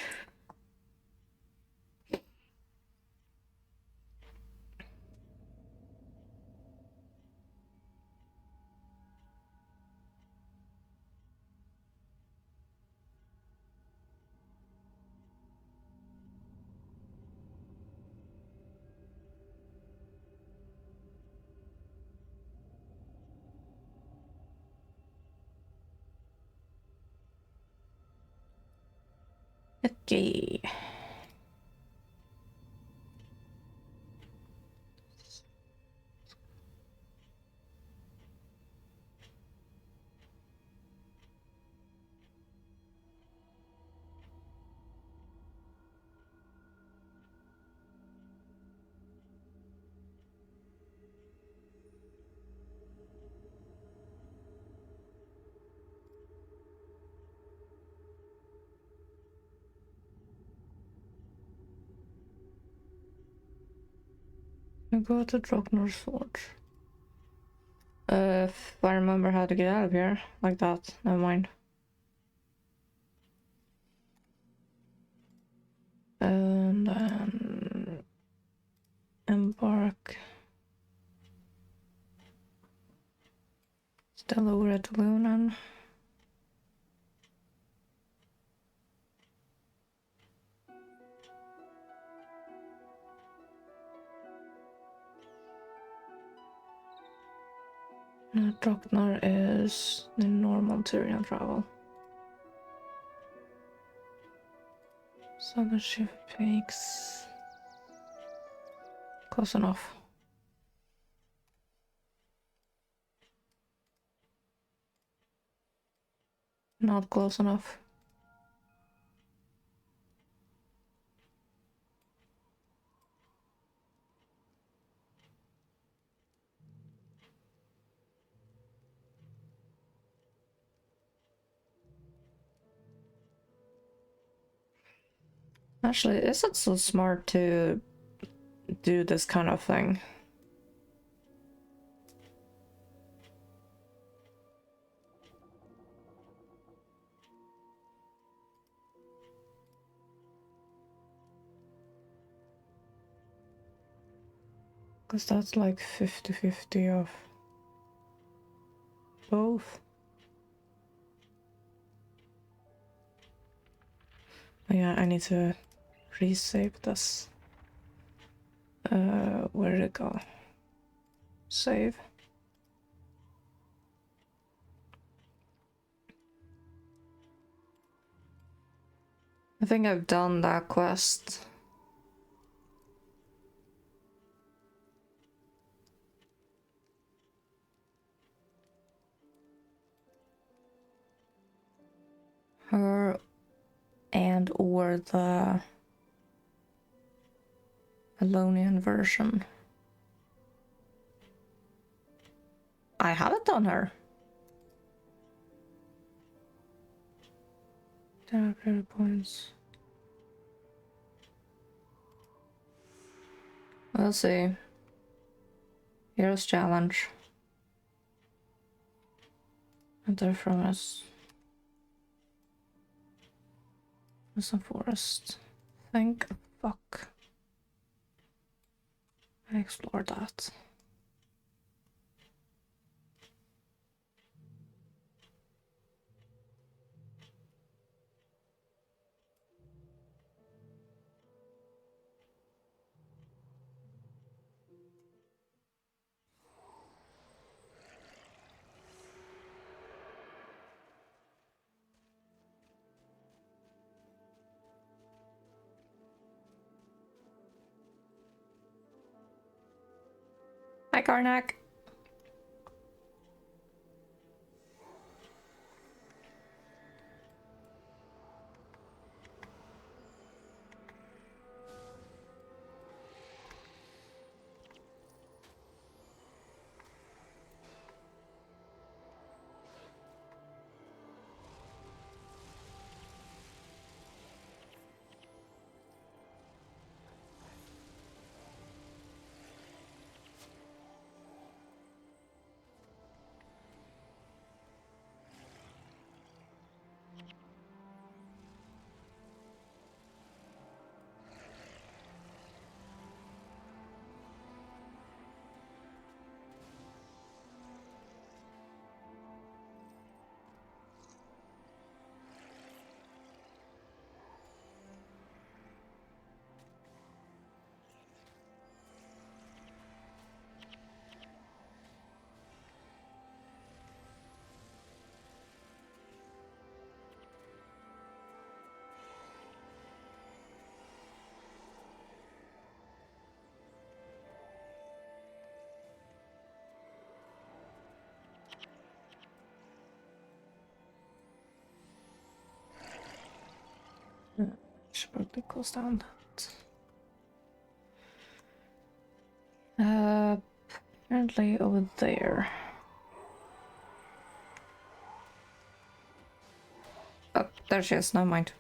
Okay. I go to Wars Reforge. If I remember how to get out of here, like that, never mind. And then embark. Still over at Lunan. Draknar is the normal Tyrian travel. Southern Shift Peaks. Close enough. Not close enough. Actually, is it so smart to do this kind of thing? Because that's like 50-50 of both. Oh yeah, I need to resave this. Where did it go? Save. I think I've done that quest. Her and or the Alonian version. I haven't done her. Upgraded points. We'll see. Hero's challenge. Enter from us. There's a forest. Thank fuck. I explored that. Hi, Karnak. Should probably close down that. Apparently over there. Oh, there she is. Never mind.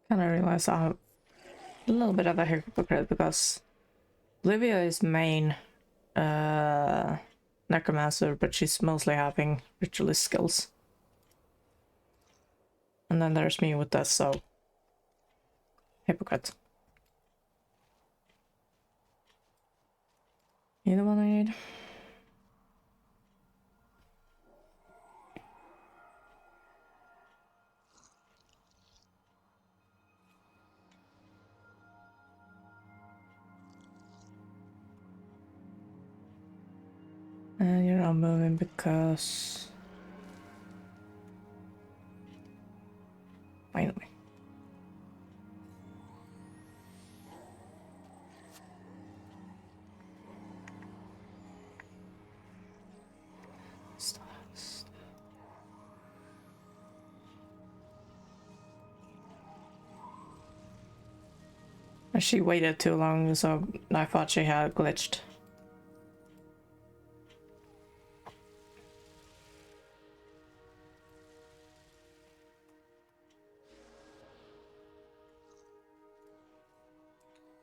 Kind of realized I have a little bit of a hypocrite because Livia is main necromancer, but she's mostly having ritualist skills. And then there's me with this, so hypocrite. You the one I need? not moving because... Finally. She waited too long, so I thought she had glitched.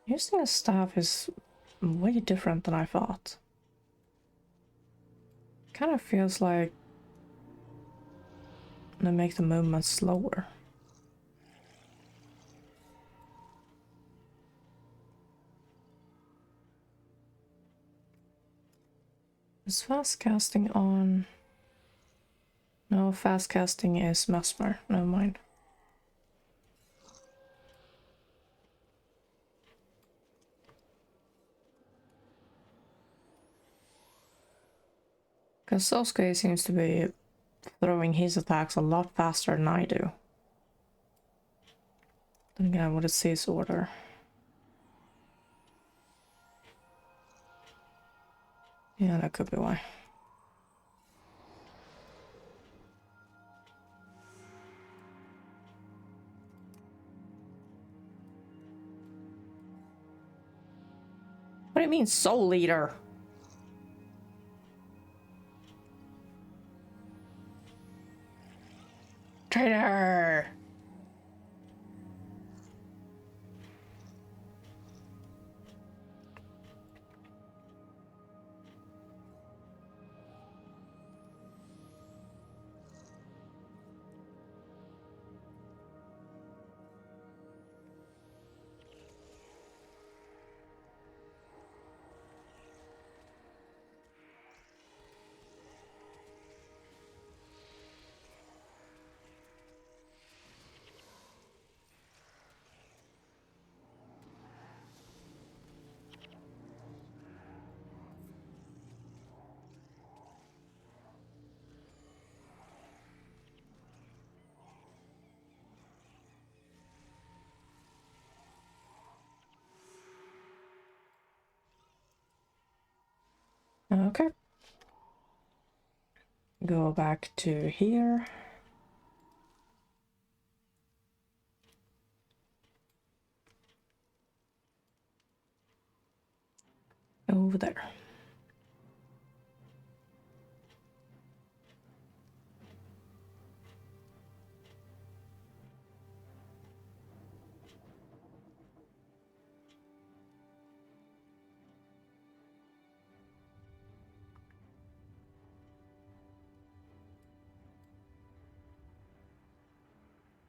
Using a staff is way different than I thought. Kind of feels like they make the movement slower. Is fast casting on? No, fast casting is mesmer. Never mind. Because Sosuke seems to be throwing his attacks a lot faster than I do. Then again, what is his order? Yeah, that could be why. What do you mean, Soul Eater? Traitor! Okay. Go back to here. Over there.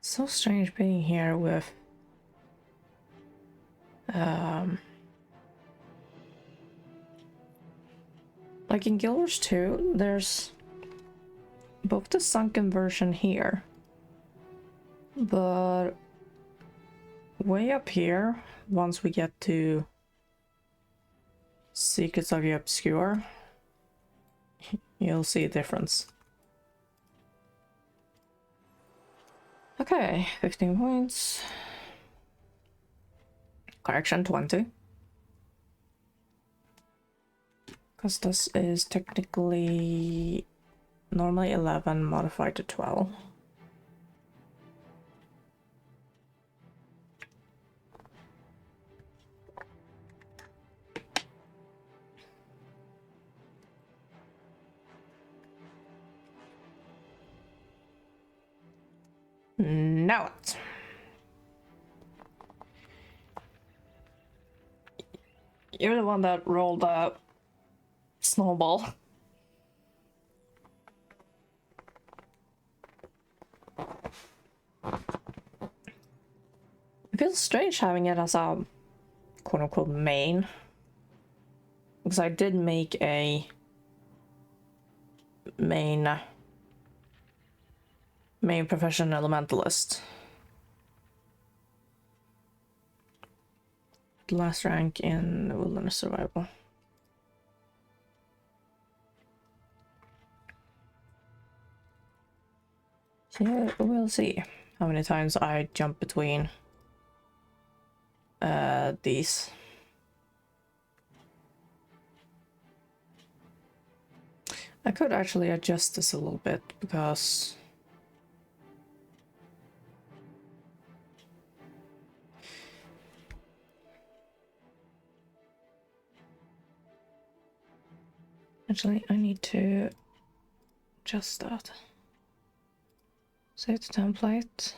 So strange being here with like in Guild Wars 2, there's both the sunken version here, but way up here, once we get to Secrets of the Obscure, you'll see a difference. Okay, 15 points. Correction, 20. Because this is technically normally 11 modified to 12. Now it. You're the one that rolled a snowball. It feels strange having it as a quote-unquote main, because I did make a main profession elementalist. The last rank in wilderness survival. So we'll see how many times I jump between these. I could actually adjust this a little bit because actually I need to adjust that. Save the template.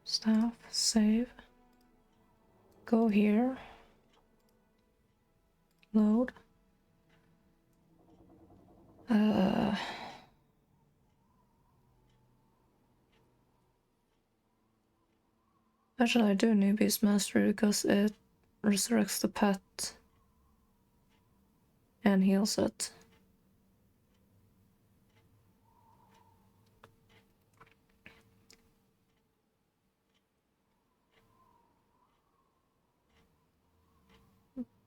Staff, save. Go here. Load. Actually, I do need Beast Mastery because it resurrects the pet and heals it.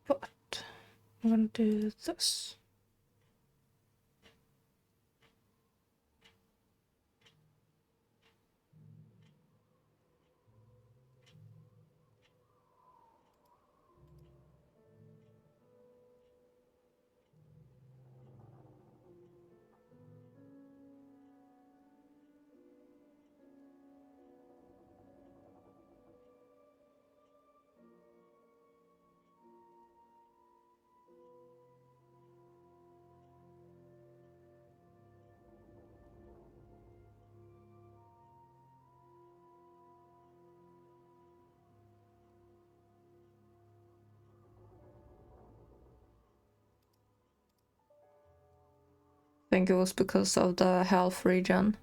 But I'm gonna do this. I think it was because of the health regen.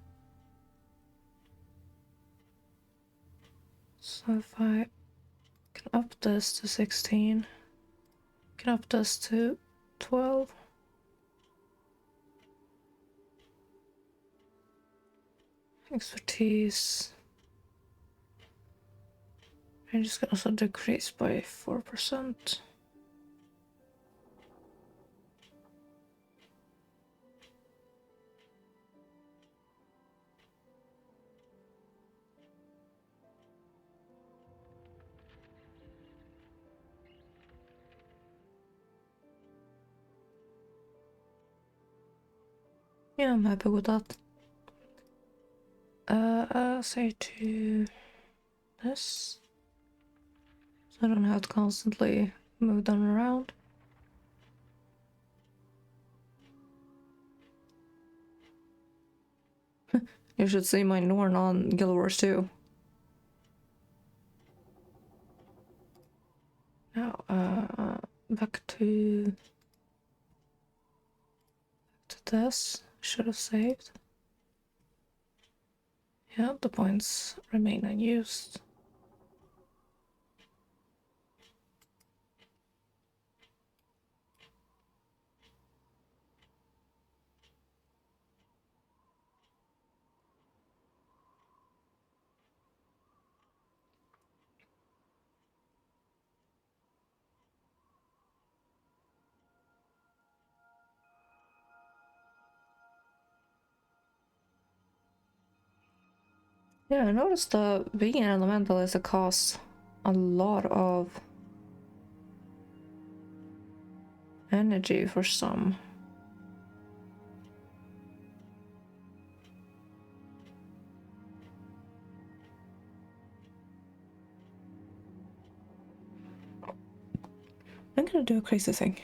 So if I can up this to 16, can up this to 12. Expertise. I'm just gonna also decrease by 4%. Yeah, I'm happy with that. Say to this. So I don't have to constantly move them around. You should see my Norn on Guild Wars 2. Now, back to this. Should have saved. Yeah, the points remain unused. Yeah, I noticed being an elemental is a cost a lot of energy for some. I'm gonna do a crazy thing.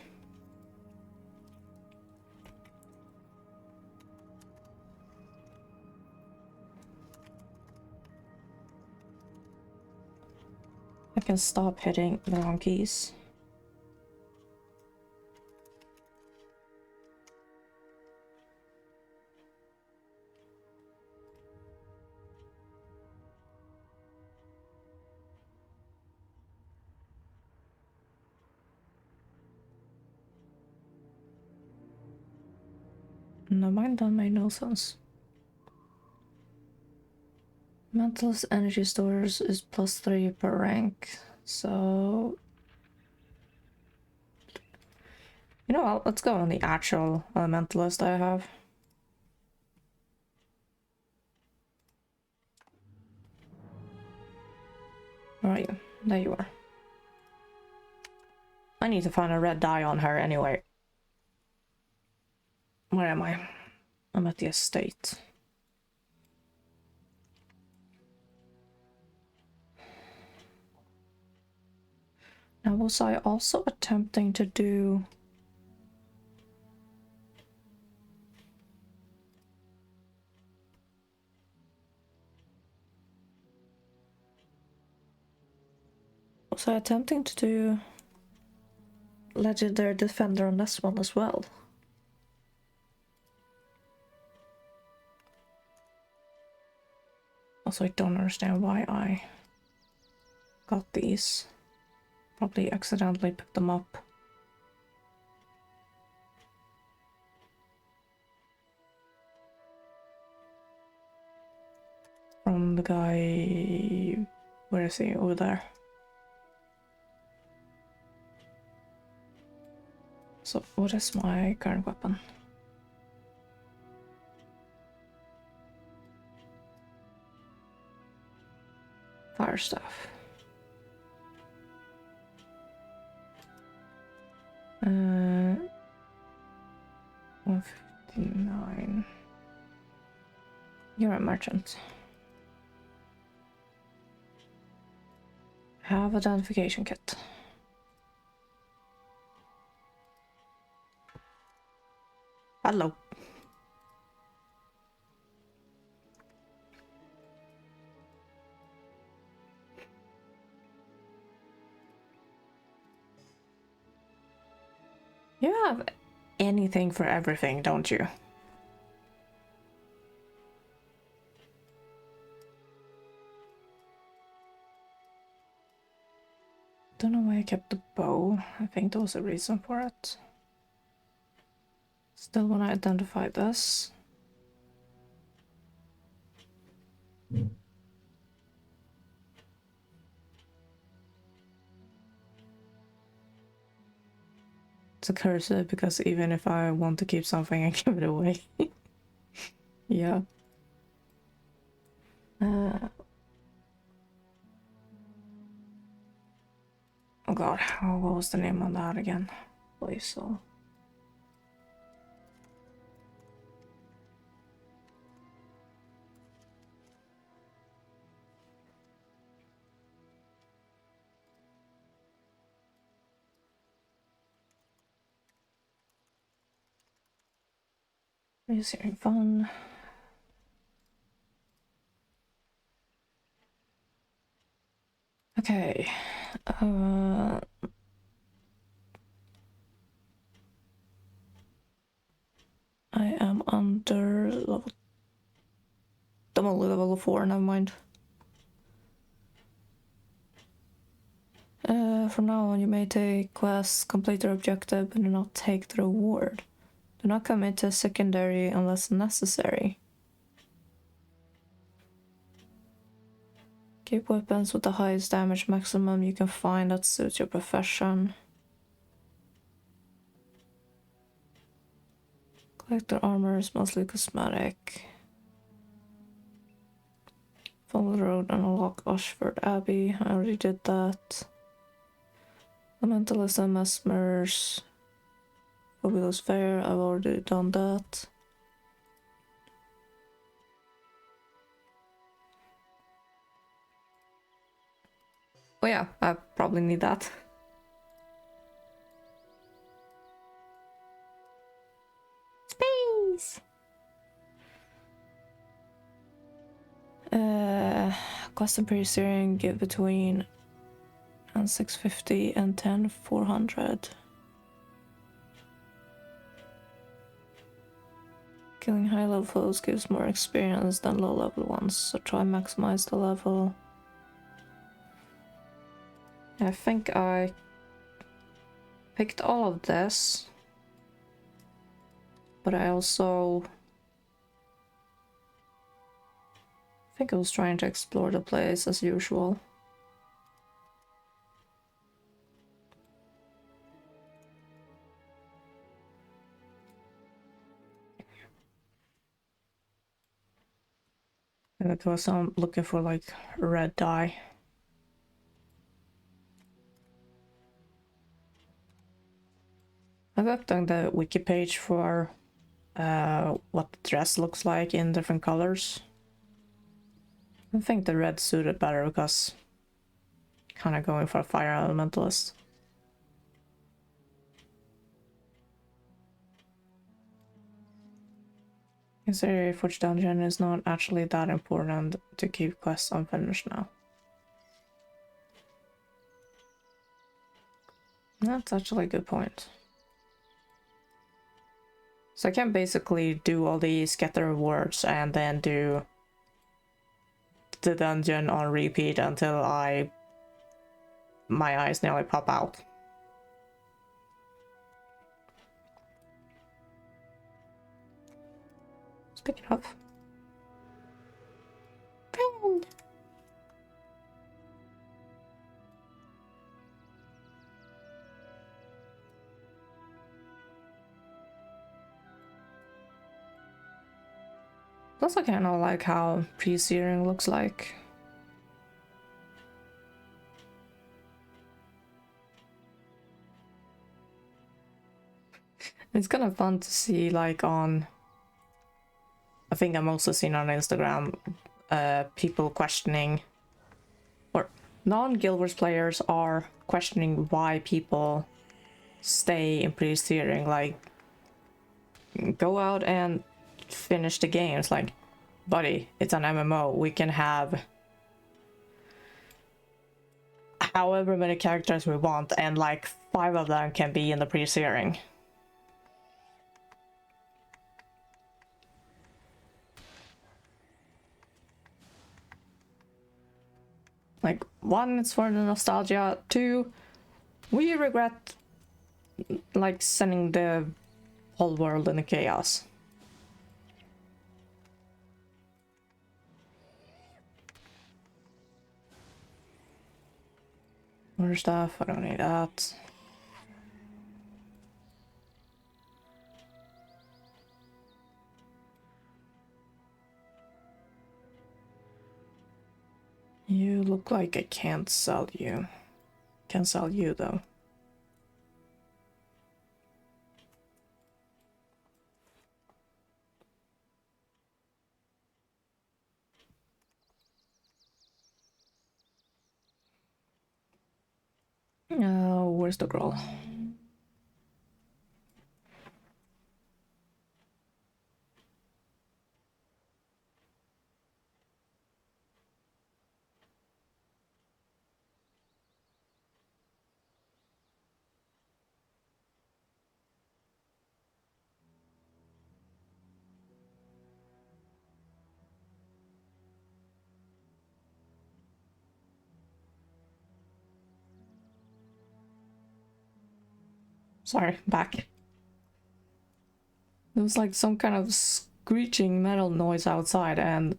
I can stop hitting the wrong keys. No, mine that made no sense. Mentalist energy stores is +3 per rank, so you know what, let's go on the actual elementalist I have. Where are you? There you are. I need to find a red dye on her anyway. Where am I? I'm at the estate. Now, was I also attempting to do... Was I attempting to do Legendary Defender on this one as well? Also, I don't understand why I got these. Probably accidentally picked them up. From the guy... Where is he? Over there. So, what is my current weapon? Fire staff. 159. You're a merchant. Have identification kit. Hello. You have anything for everything, don't you? Don't know why I kept the bow. I think there was a reason for it. Still want to identify this. It's a cursor because even if I want to keep something, I give it away. Yeah. Oh god, what was the name on that again? Please, so. Is hearing fun. Okay. I am under level... I'm only level 4, never mind. From now on, you may take quests, complete their objective, but do not take the reward. Do not commit to a secondary unless necessary. Keep weapons with the highest damage maximum you can find that suits your profession. Collector armor is mostly cosmetic. Follow the road and unlock Oshford Abbey. I already did that. Elementalist and Mesmers. Fabulous Fair, I've already done that. Oh yeah, I probably need that. Space! Custom Pre-Searing give between 650 and 10,400. Killing high level foes gives more experience than low level ones, so try maximize the level. I think I picked all of this, but I also think I was trying to explore the place as usual. And because I'm looking for like red dye. I've updated the wiki page for what the dress looks like in different colors. I think the red suited better because kind of going for a fire elementalist. Consider Forge Dungeon is not actually that important to keep quests unfinished now. That's actually a good point. So I can basically do all these, get the rewards, and then do the dungeon on repeat until my eyes nearly pop out. Speaking of. Friend. Plus I kinda like how pre-searing looks like. It's kind of fun to see, like, on... I think I'm also seen on Instagram, people questioning, or non-Guild Wars players are questioning why people stay in pre-searing. Like, go out and finish the games. Like, buddy, it's an MMO. We can have however many characters we want, and like 5 of them can be in the pre-searing. Like, 1, it's for the nostalgia. 2, we regret like sending the whole world into chaos. More stuff, I don't need that. You look like I can't sell you. Can sell you though. Oh, where's the girl? Sorry, back. There was like some kind of screeching metal noise outside, and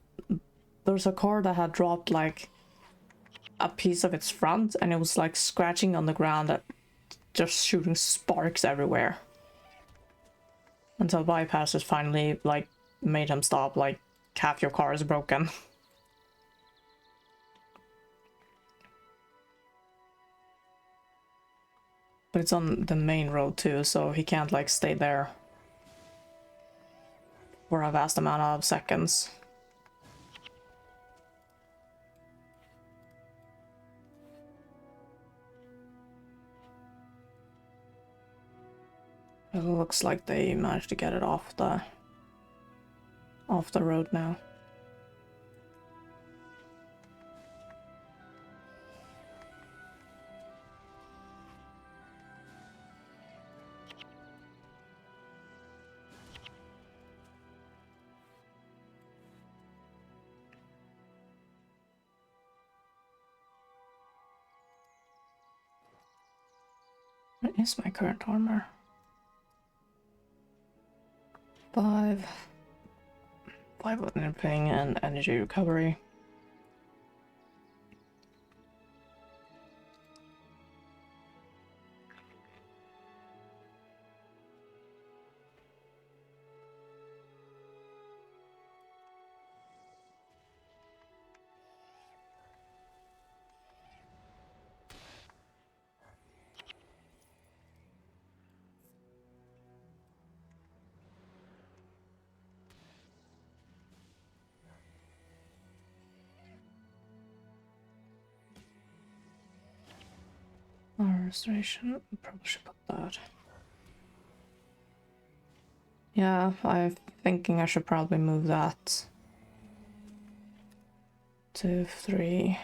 there's a car that had dropped like a piece of its front, and it was like scratching on the ground, just shooting sparks everywhere. Until bypassers finally like made him stop, like half your car is broken. But it's on the main road too, so he can't like stay there for a vast amount of seconds. It looks like they managed to get it off the road now. What is my current armor? 5 with nipping and energy recovery. restoration. Probably should put that. Yeah, I'm thinking I should probably move that to 3.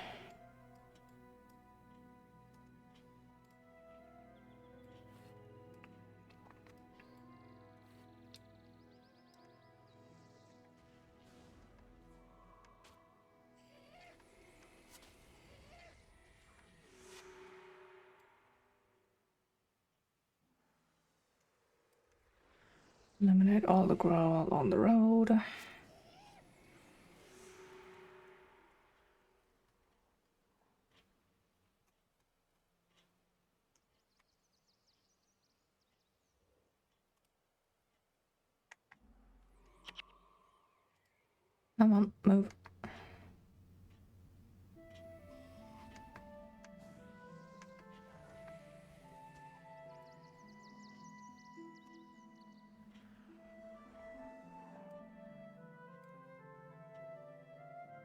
Eliminate all the gravel on the road. Come on, move.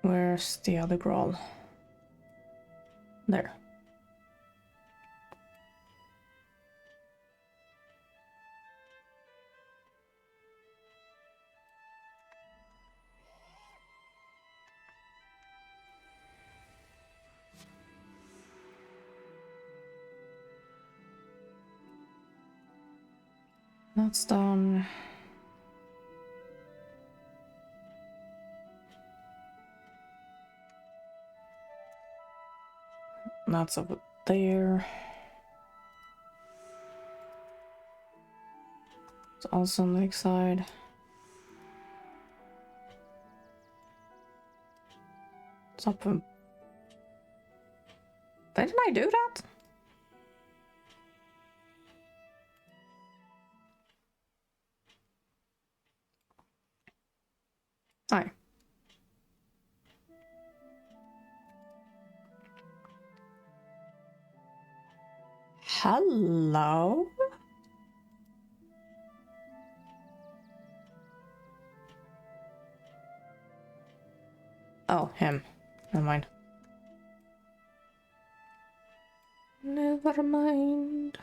Where's the other gravel? There. That's done. That's over there. It's also on the next side. It's up. Didn't I do that? Hi. Hello? Oh, him. Never mind. Never mind.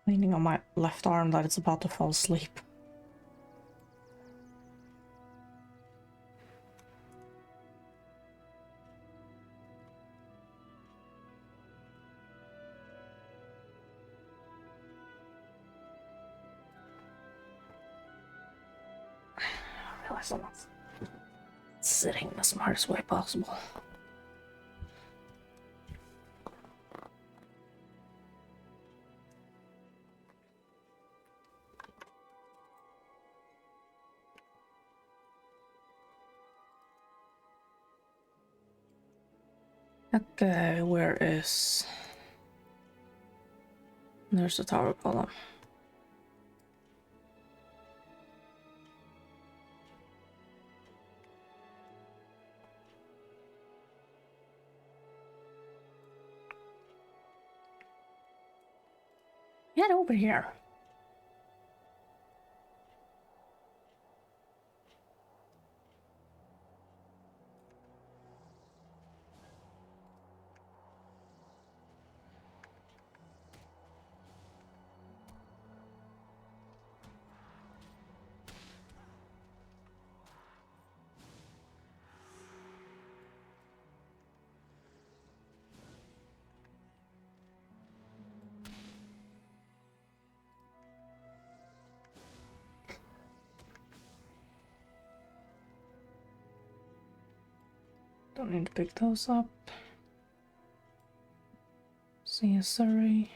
Leaning on my left arm that it's about to fall asleep. I realize I'm not sitting the smartest way possible. Okay, where is... There's the tower column. Get over here. Don't need to pick those up. See a Surrey.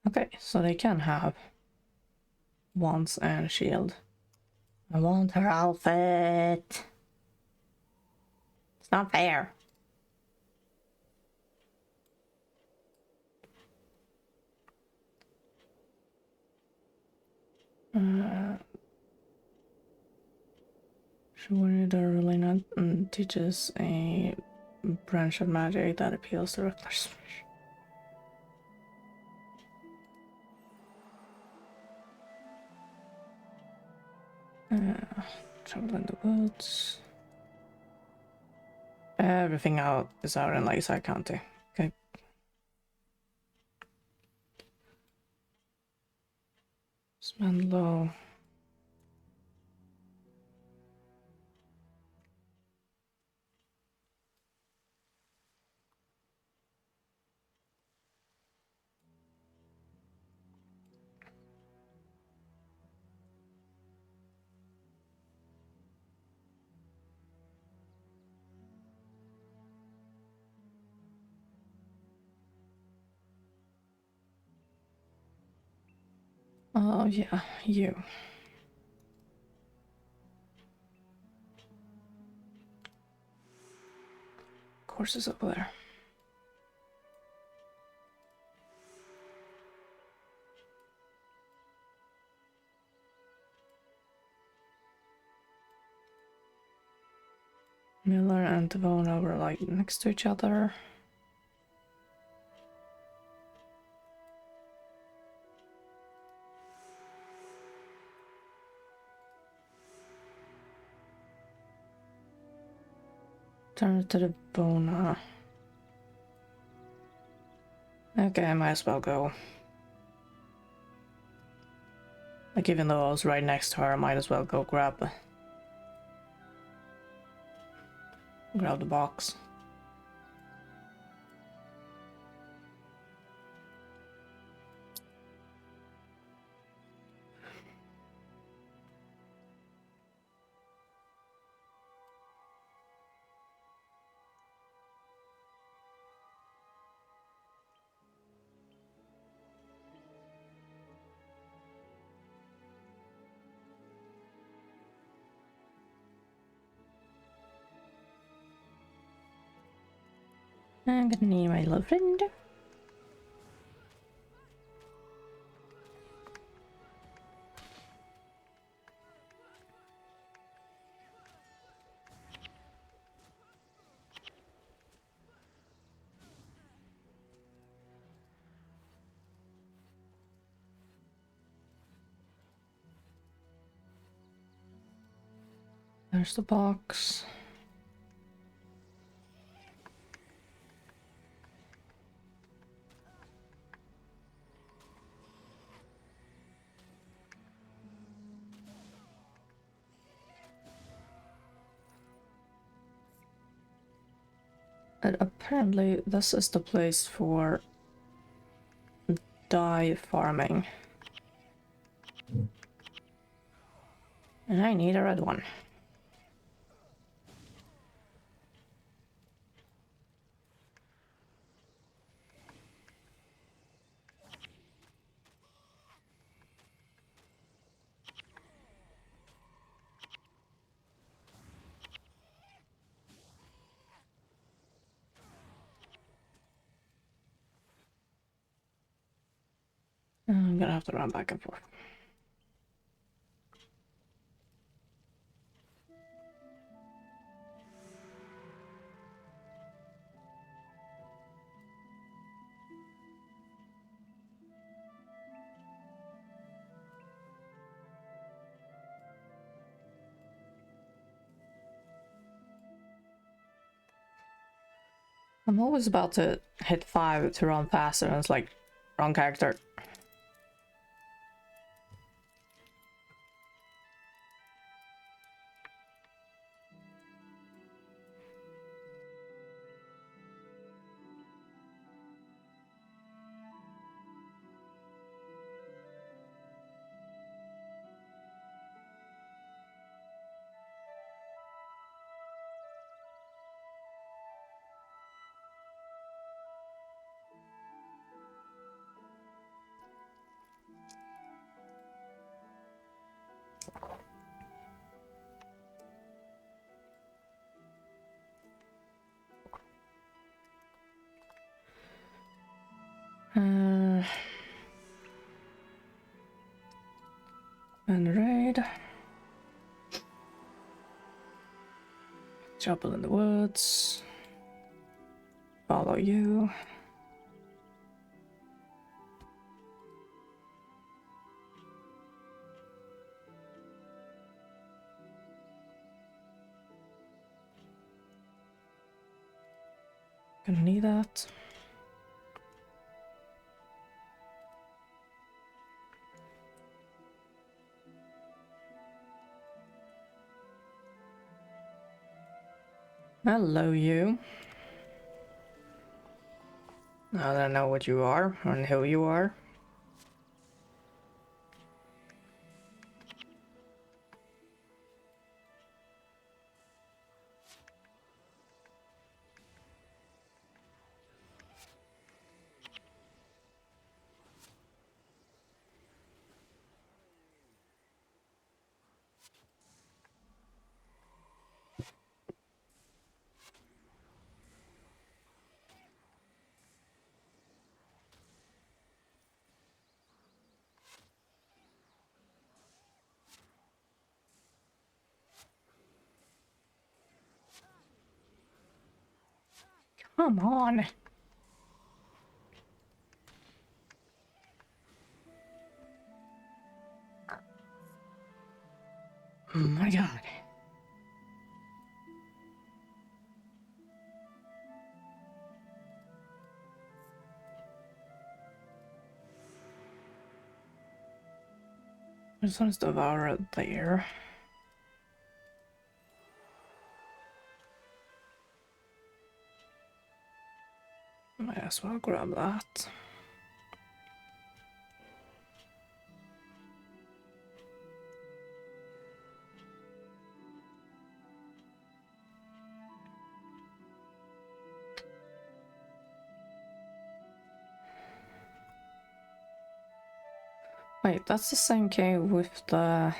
Okay, so they can have wands and shield. I want her outfit. It's not fair. Shurida really not teaches a branch of magic that appeals to reckless. Travel in the woods. Everything out is out in Lakeside County. Okay. Spend low. Oh yeah, you. Course is over there. Miller and Devona were like next to each other. Turn to the Devona. Okay, I might as well go. Like, even though I was right next to her, I might as well go grab the box. I'm gonna need my little friend. There's the box. And apparently this is the place for dye farming. And I need a red one. I'm gonna have to run back and forth. I'm always about to hit 5 to run faster and it's like, wrong character. And raid. Trouble in the woods. Follow you. Gonna need that. Hello, you. I don't know what you are and who you are. Come on. Oh my god. This one's devoured there. Might as well grab that. Wait, that's the same cave with the...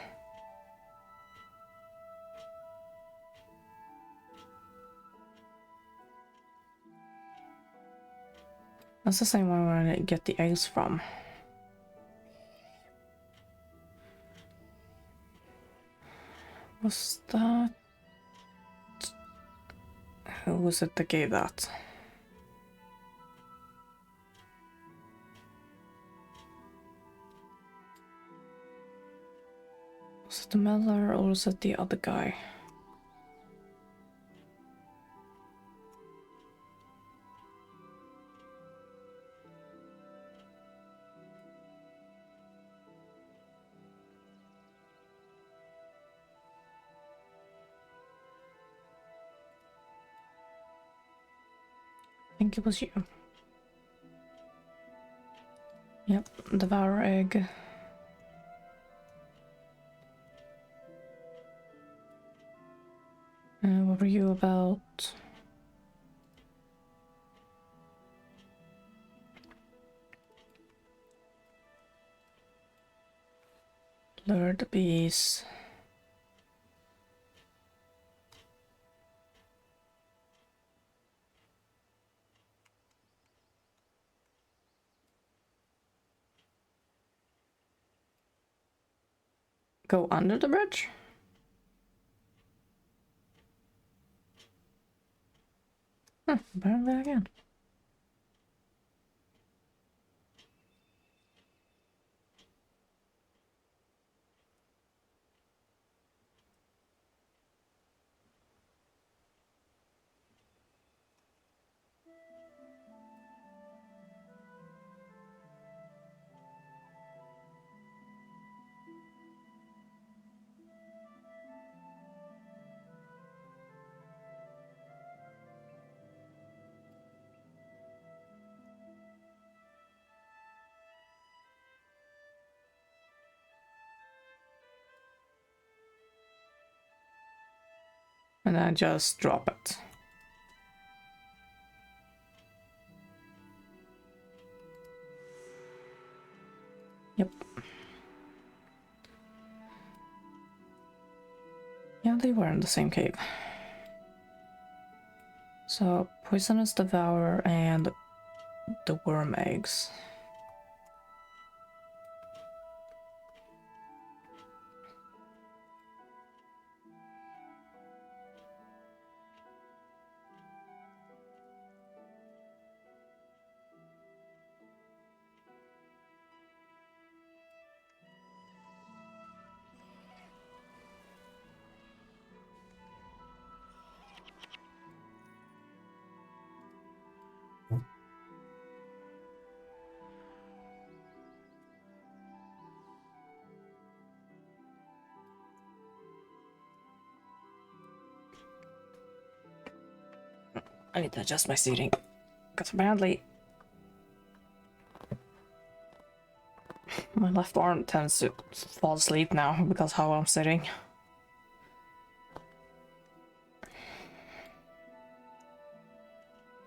That's the same one where I get the eggs from. Was that... Who was it that gave that? Was it the miller or was it the other guy? I think it was you. Yep, devour egg. What were you about? Lure the bees. Go under the bridge? Huh, apparently I can. And then just drop it. Yep. Yeah, they were in the same cave. So, poisonous devour and the worm eggs. I need to adjust my seating. Because apparently my left arm tends to fall asleep now because how I'm sitting.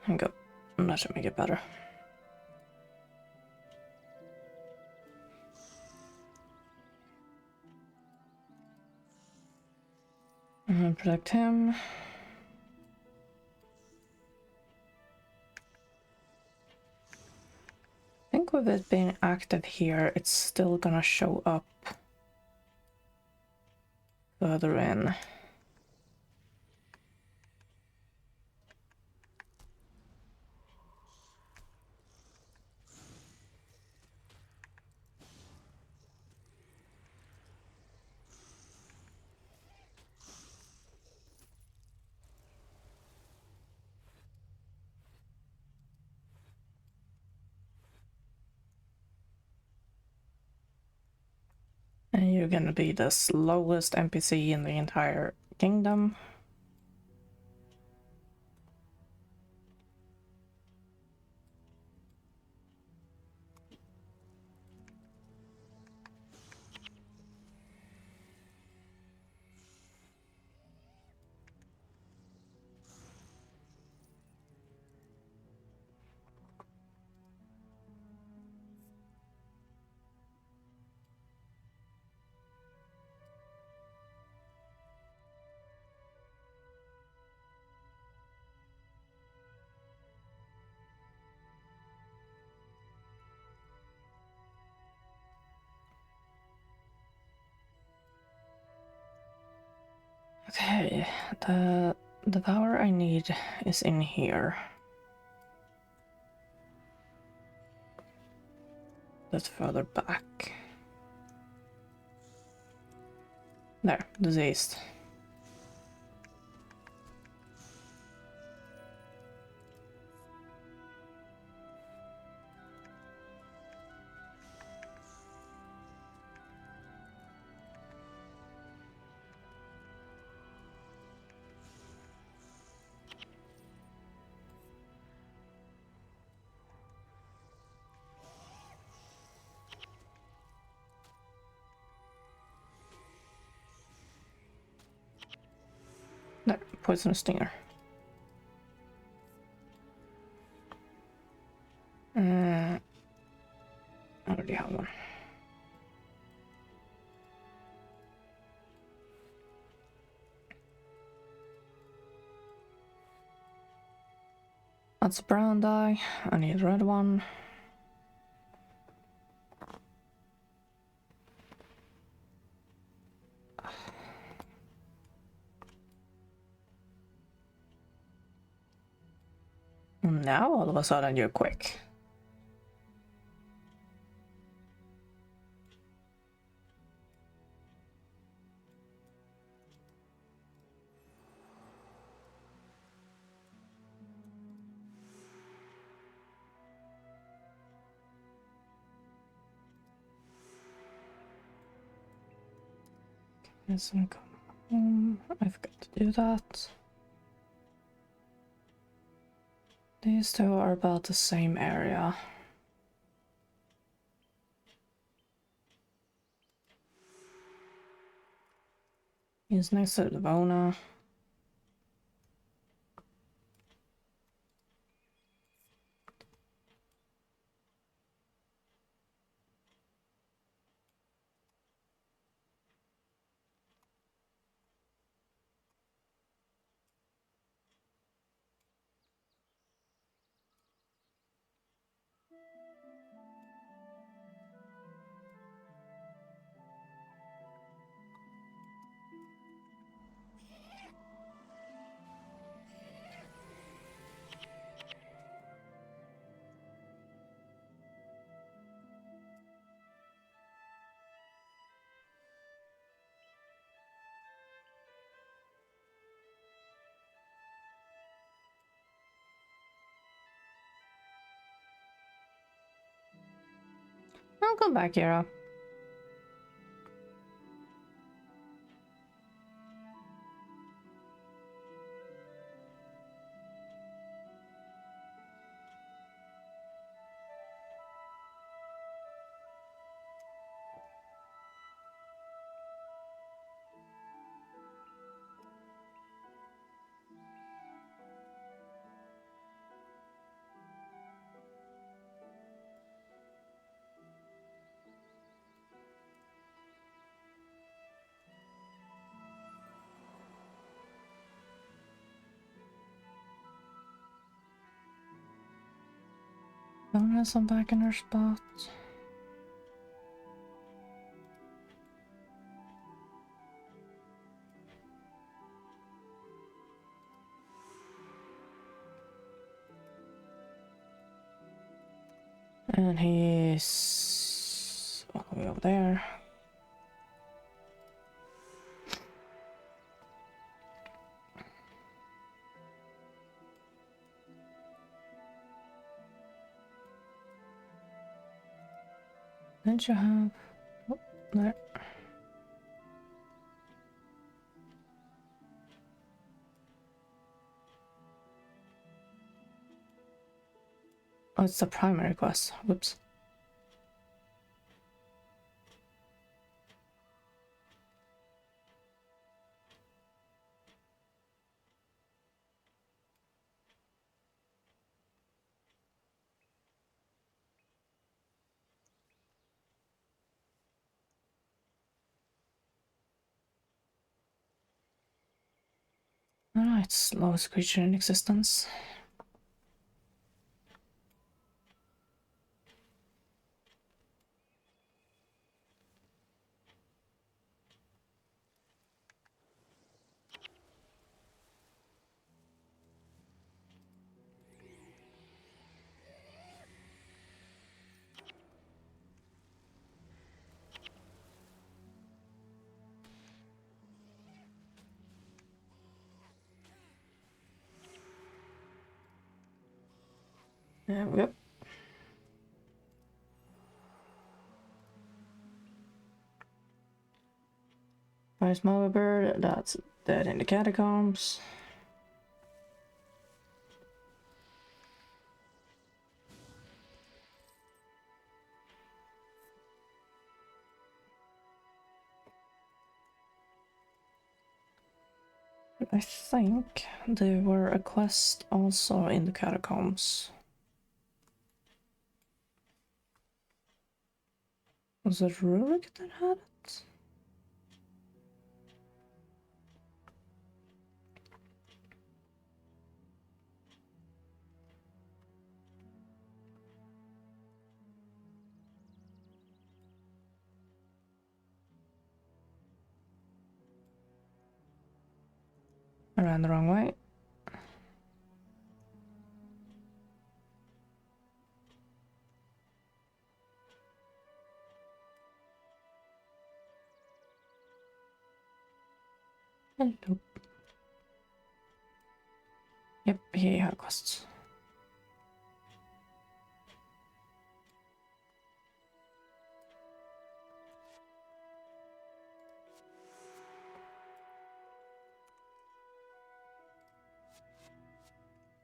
And go. That should make it better. And protect him. I think with it being active here, it's still gonna show up further in. And you're gonna be the slowest NPC in the entire kingdom. Okay, the power I need is in here. That's further back. There, diseased. There, poisonous stinger. I already have one. That's a brown dye. I need a red one. Now all of a sudden you're quick. Yes, I'm coming home. I forgot to do that. These two are about the same area. He's next to the Bona. I'll come back, Yara. Bonus, I'm back in her spot. And he's all the way over there. Didn't you have... Oh, there. Oh, it's the primary quest. Whoops. Alright, slowest creature in existence. Yep. Nice mother bird, that's dead in the catacombs. I think there were a quest also in the catacombs. Was it Rurik that had it? I ran the wrong way. Hello. Yep, he had quests.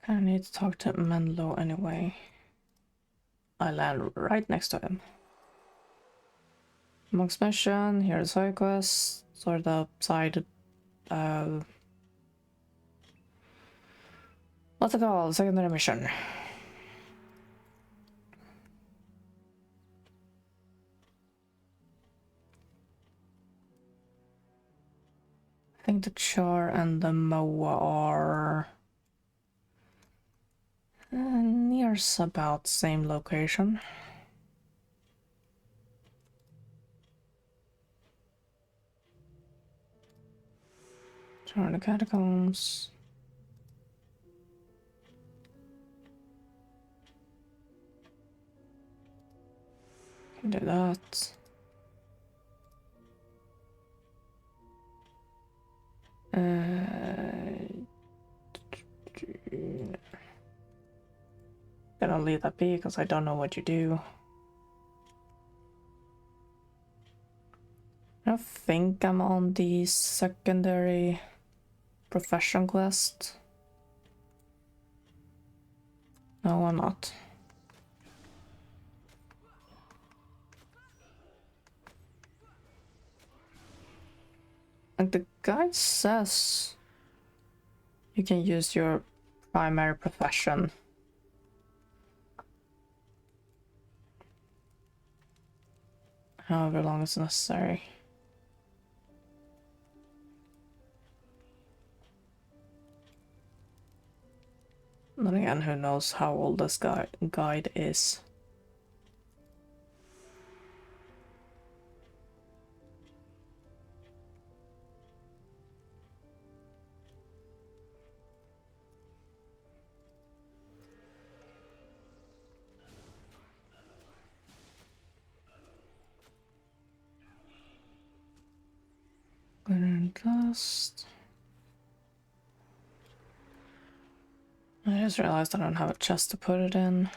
Kinda need to talk to Menlo anyway. I land right next to him. Monk's mission, here's side quest, sort of side, what's it called? Secondary mission. I think the Char and the Moa are near about same location. Turn the catacombs. Can do that. Gonna leave that be because I don't know what you do. I don't think I'm on the secondary profession quest. No, I'm not. And the guide says you can use your primary profession. However long is necessary. Then again, who knows how old this guide is. Glitter and dust. I just realized I don't have a chest to put it in.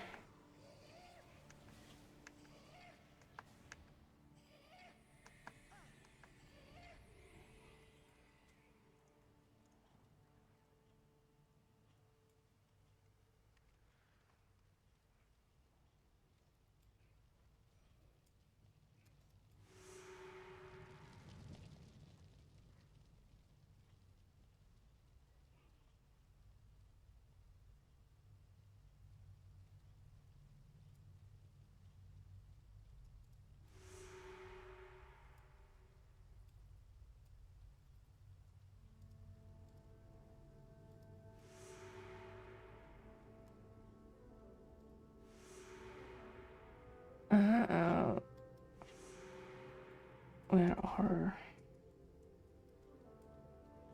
Where are...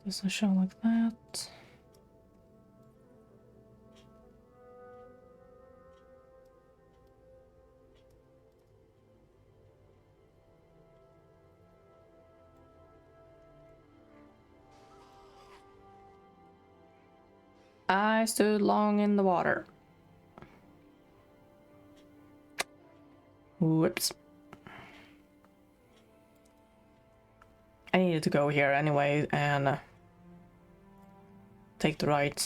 Does it show like that? I stood long in the water. Whoops. I needed to go here anyway and take the right.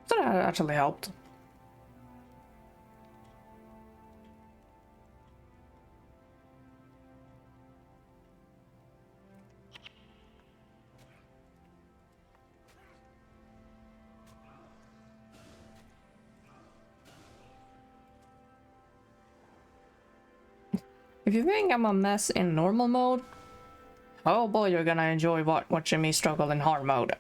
So that actually helped. If you think I'm a mess in normal mode, oh boy, you're gonna enjoy watching me struggle in hard mode.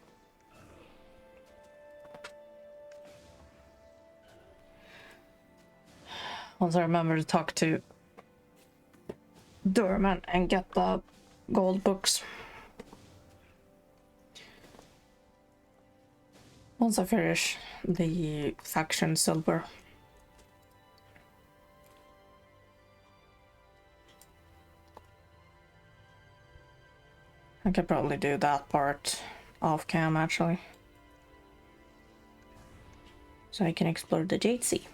Once I remember to talk to Durman and get the gold books. Once I finish the faction silver. I could probably do that part off cam actually. So I can explore the Jade Sea.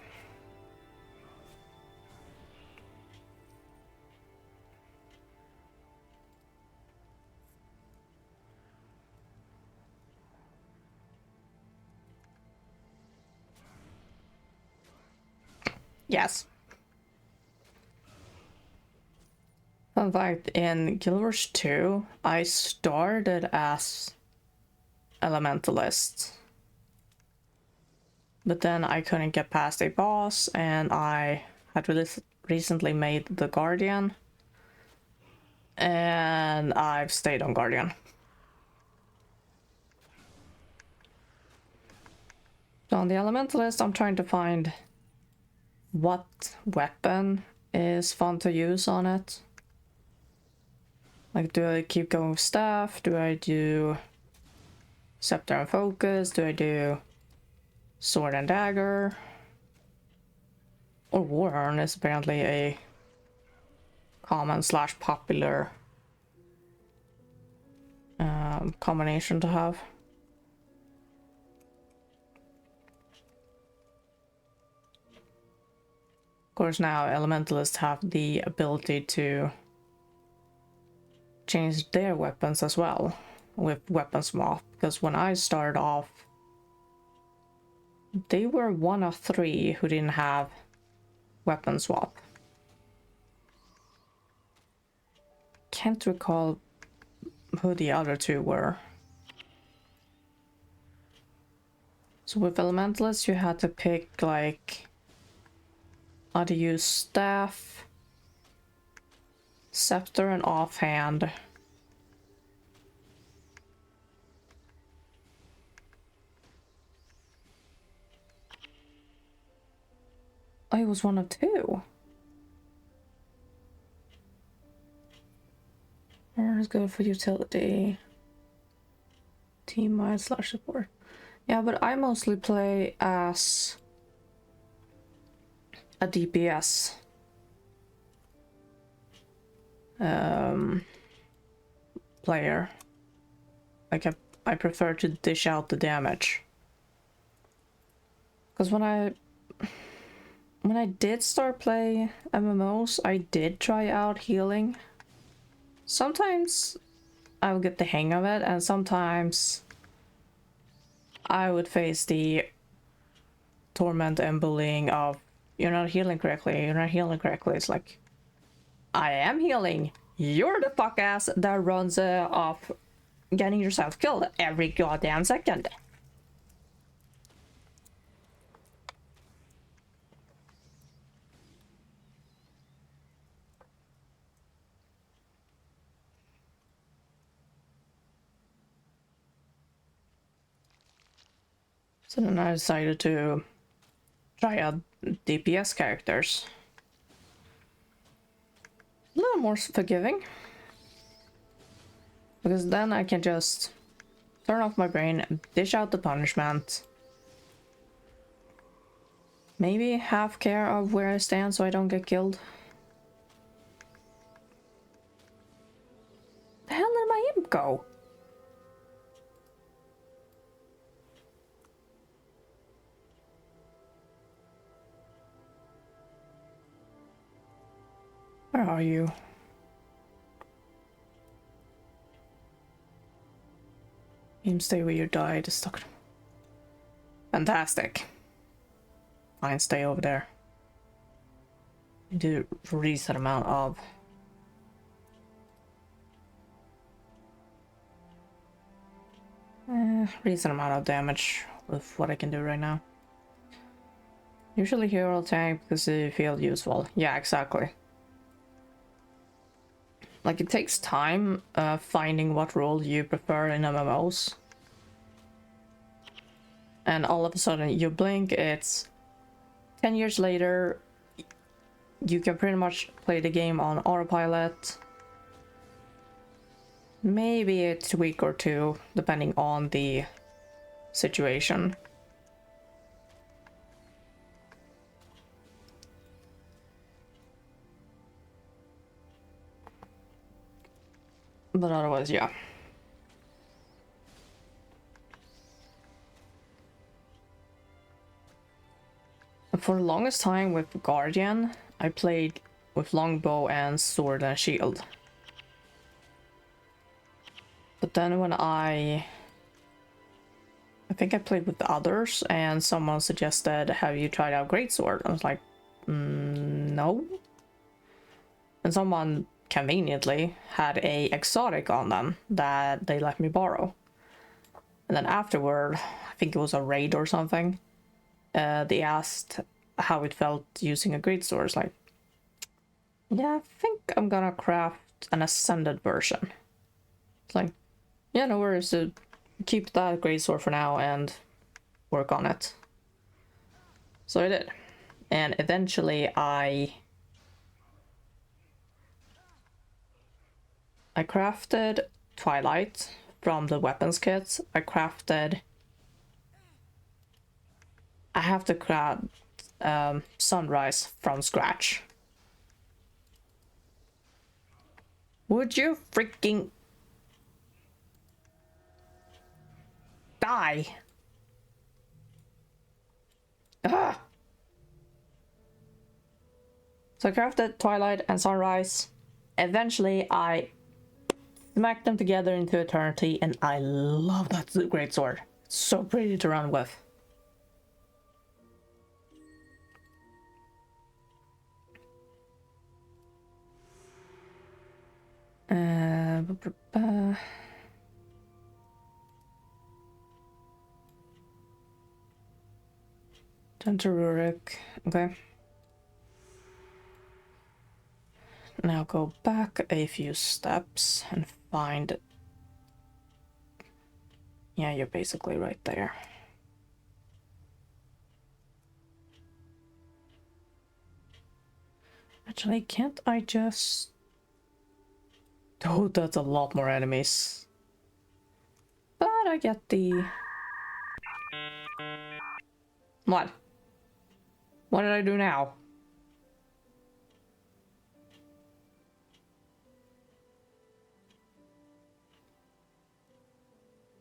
Yes. Fun fact, in Guild Wars 2, I started as Elementalist. But then I couldn't get past a boss, and I had recently made the Guardian. And I've stayed on Guardian. So on the Elementalist, I'm trying to find what weapon is fun to use on it. Like, do I keep going with staff? Do I do scepter and focus? Do I do sword and dagger? Or warhorn is apparently a common / popular combination to have. Of course, now elementalists have the ability to change their weapons as well with weapon swap, because when I started off, they were one of 3 who didn't have weapon swap. Can't recall who the other 2 were. So with elementalists, you had to pick like how to use staff, scepter, and offhand. Oh, he was one of two. Or is good for utility. Team mind slash support. Yeah, but I mostly play as a DPS. Player. Like I prefer to dish out the damage. Because when I did start playing MMOs, I did try out healing. Sometimes I would get the hang of it, and sometimes I would face the torment and bullying of you're not healing correctly, you're not healing correctly. It's like, I am healing. You're the fuck ass that runs off getting yourself killed every goddamn second. So then I decided to try out DPS characters. A little more forgiving. Because then I can just turn off my brain, dish out the punishment. Maybe half care of where I stand so I don't get killed. The hell did my imp go? Where are you? Imp, stay where you died. Stuck. Fantastic. Fine, stay over there. You do a reasonable amount of reasonable amount of damage with what I can do right now. Usually hero tank because they feel useful. Yeah, exactly. Like, it takes time finding what role you prefer in MMOs. And all of a sudden you blink, it's 10 years later, you can pretty much play the game on autopilot. Maybe a week or two, depending on the situation. But otherwise, yeah. For the longest time with Guardian, I played with longbow and sword and shield. But then when I think I played with the others and someone suggested, have you tried out greatsword? I was like, no. And someone conveniently had a exotic on them that they let me borrow. And then afterward, I think it was a raid or something, they asked how it felt using a greatsword. It's like, yeah, I think I'm gonna craft an ascended version. It's like, yeah, no worries, to keep that greatsword for now and work on it. So I did. And eventually I crafted Twilight from the weapons kit. I have to craft Sunrise from scratch. Would you freaking die? Ugh. So I crafted Twilight and Sunrise. Eventually I smacked them together into eternity, and I love that greatsword. It's so pretty to run with. Turn to Rurik. Okay. Now go back a few steps and find... Yeah, you're basically right there. Actually, can't I just... Oh, that's a lot more enemies. But I get the... What? What did I do now?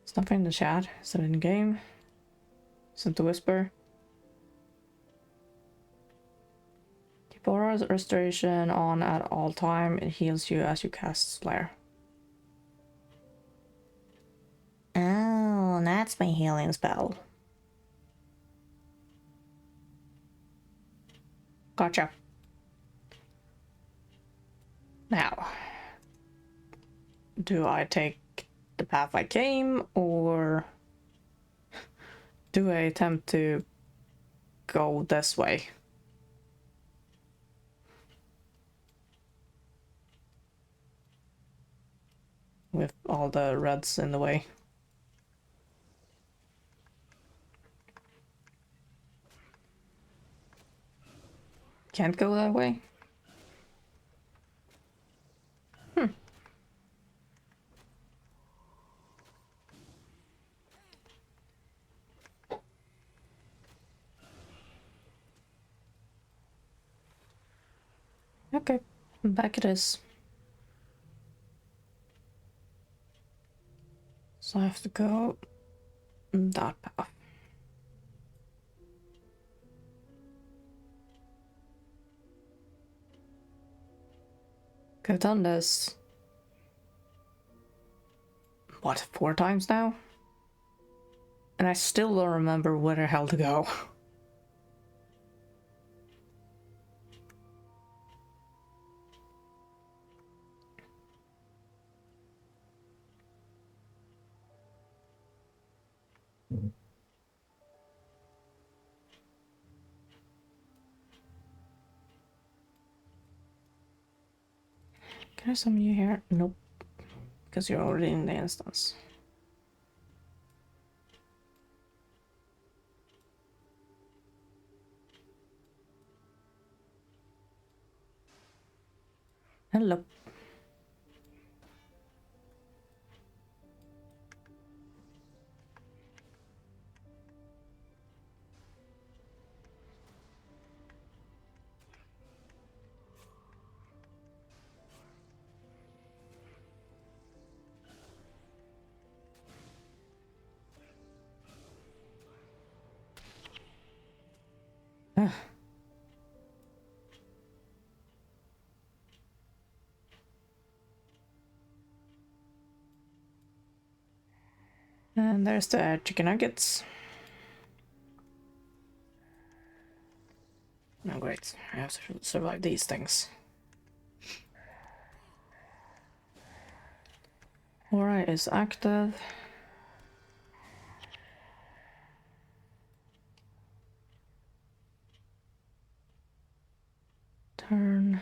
It's nothing in the chat. Is it in the game? Is it the whisper? Keep aura restoration on at all time. It heals you as you cast Slayer. Oh, that's my healing spell. Gotcha. Now, do I take the path I came, or do I attempt to go this way? With all the reds in the way. Can't go that way? Okay, back it is. So I have to go that path. I've done this, what, 4 times now? And I still don't remember where the hell to go. Can I summon you here? Nope. Because you're already in the instance. Hello. And there's the chicken nuggets. Oh great, I have to survive these things. Aura is active. Turn.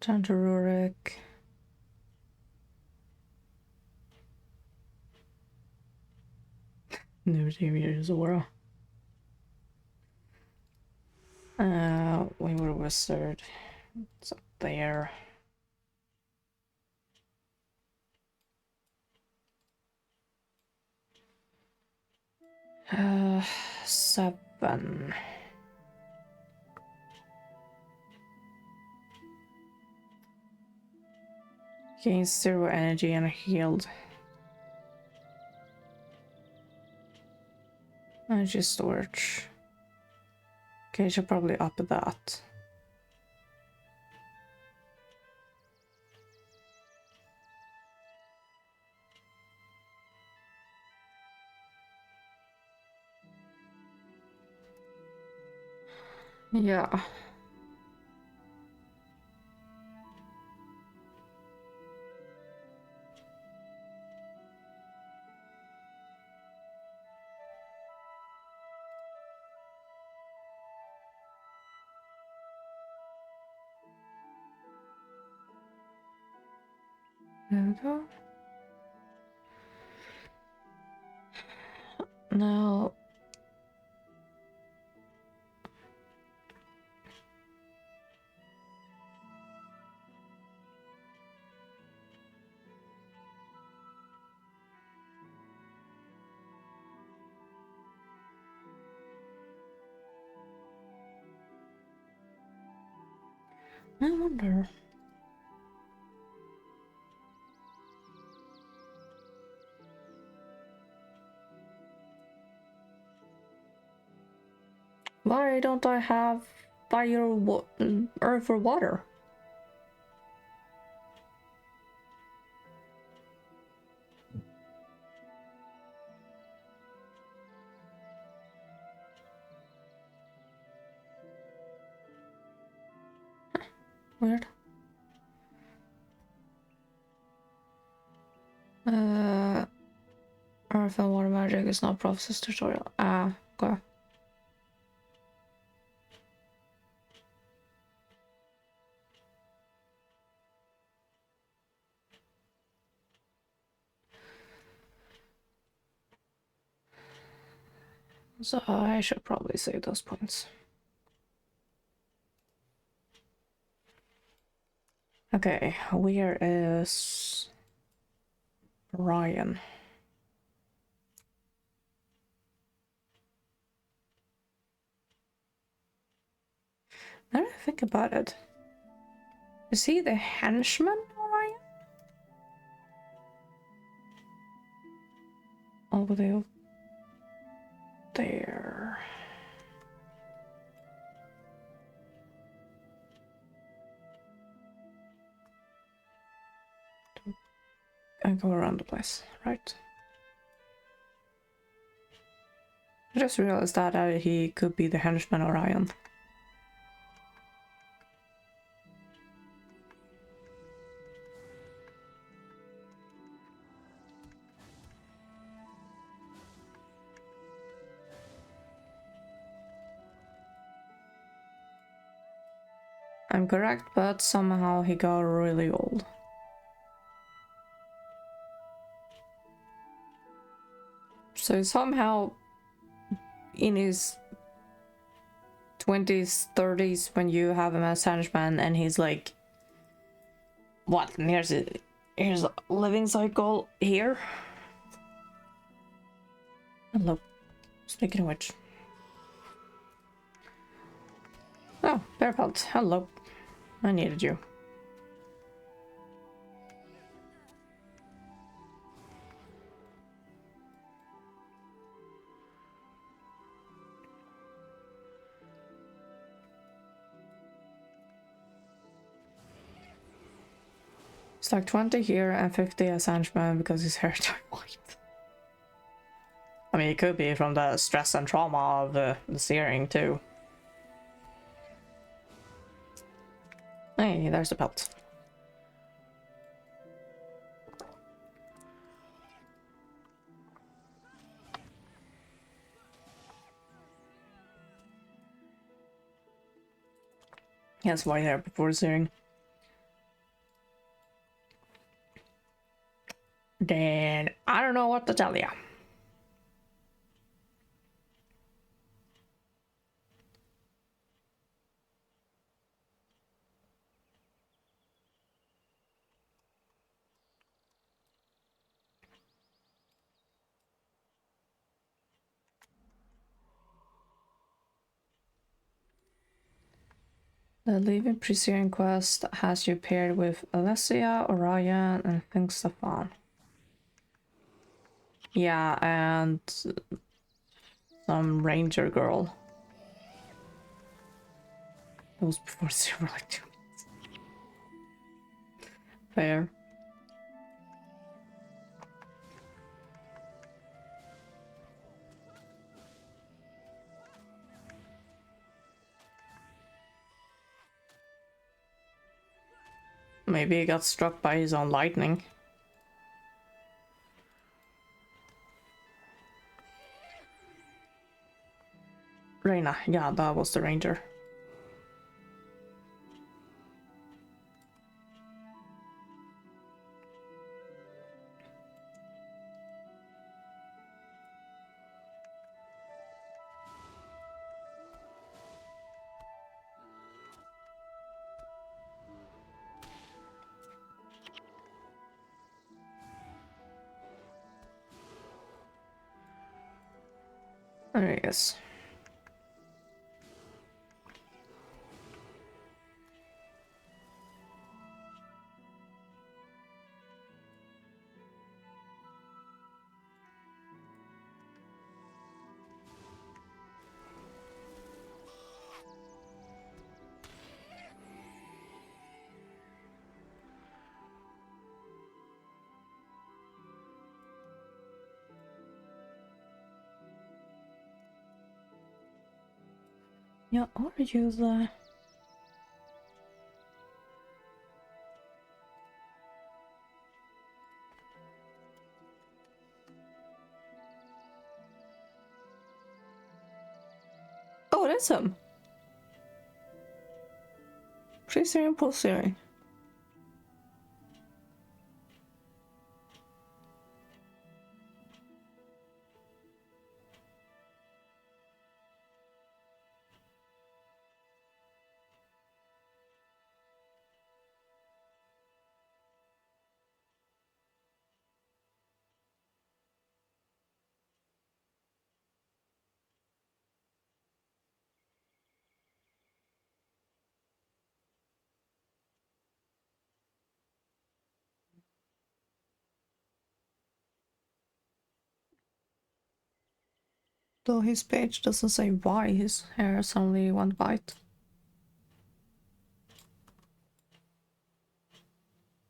Turn to Rurik. New TV Aura. We were wizard. It's up there. Uh, 7. Gains 0 energy and healed. Energy storage. Okay, I should probably up that. Yeah. There we go. Now I wonder. Why don't I have fire, earth, or water? Weird. Earth and water magic is not Prophecy's tutorial. Ah, okay. So I should probably save those points. Okay, where is Ryan? Now that I think about it, is he the henchman, Ryan? Over there. There. I go around the place, right? I just realized that he could be the henchman Orion. I'm correct, but somehow he got really old. So somehow in his 20s, 30s, when you have him as henchman and he's like, what? And here's a living cycle here. Hello. Speaking of which. Oh, Bearpelt. Hello. I needed you. It's like 20 here and 50 as henchman because his hair turned white. I mean, it could be from the stress and trauma of the searing too. Hey, there's the pelt. He has white hair before searing. Then I don't know what to tell you. The Leaving Pre-Searing quest has you paired with Alessia, Orion, and I think Stefan. Yeah, and some ranger girl. That was before Silver like 2 minutes. Fair. Maybe he got struck by his own lightning. Reina, yeah, that was the ranger. There he is. Yeah, are you the... Oh, that's him! Pre-steering, pull-steering. Though his page doesn't say why his hair suddenly went white.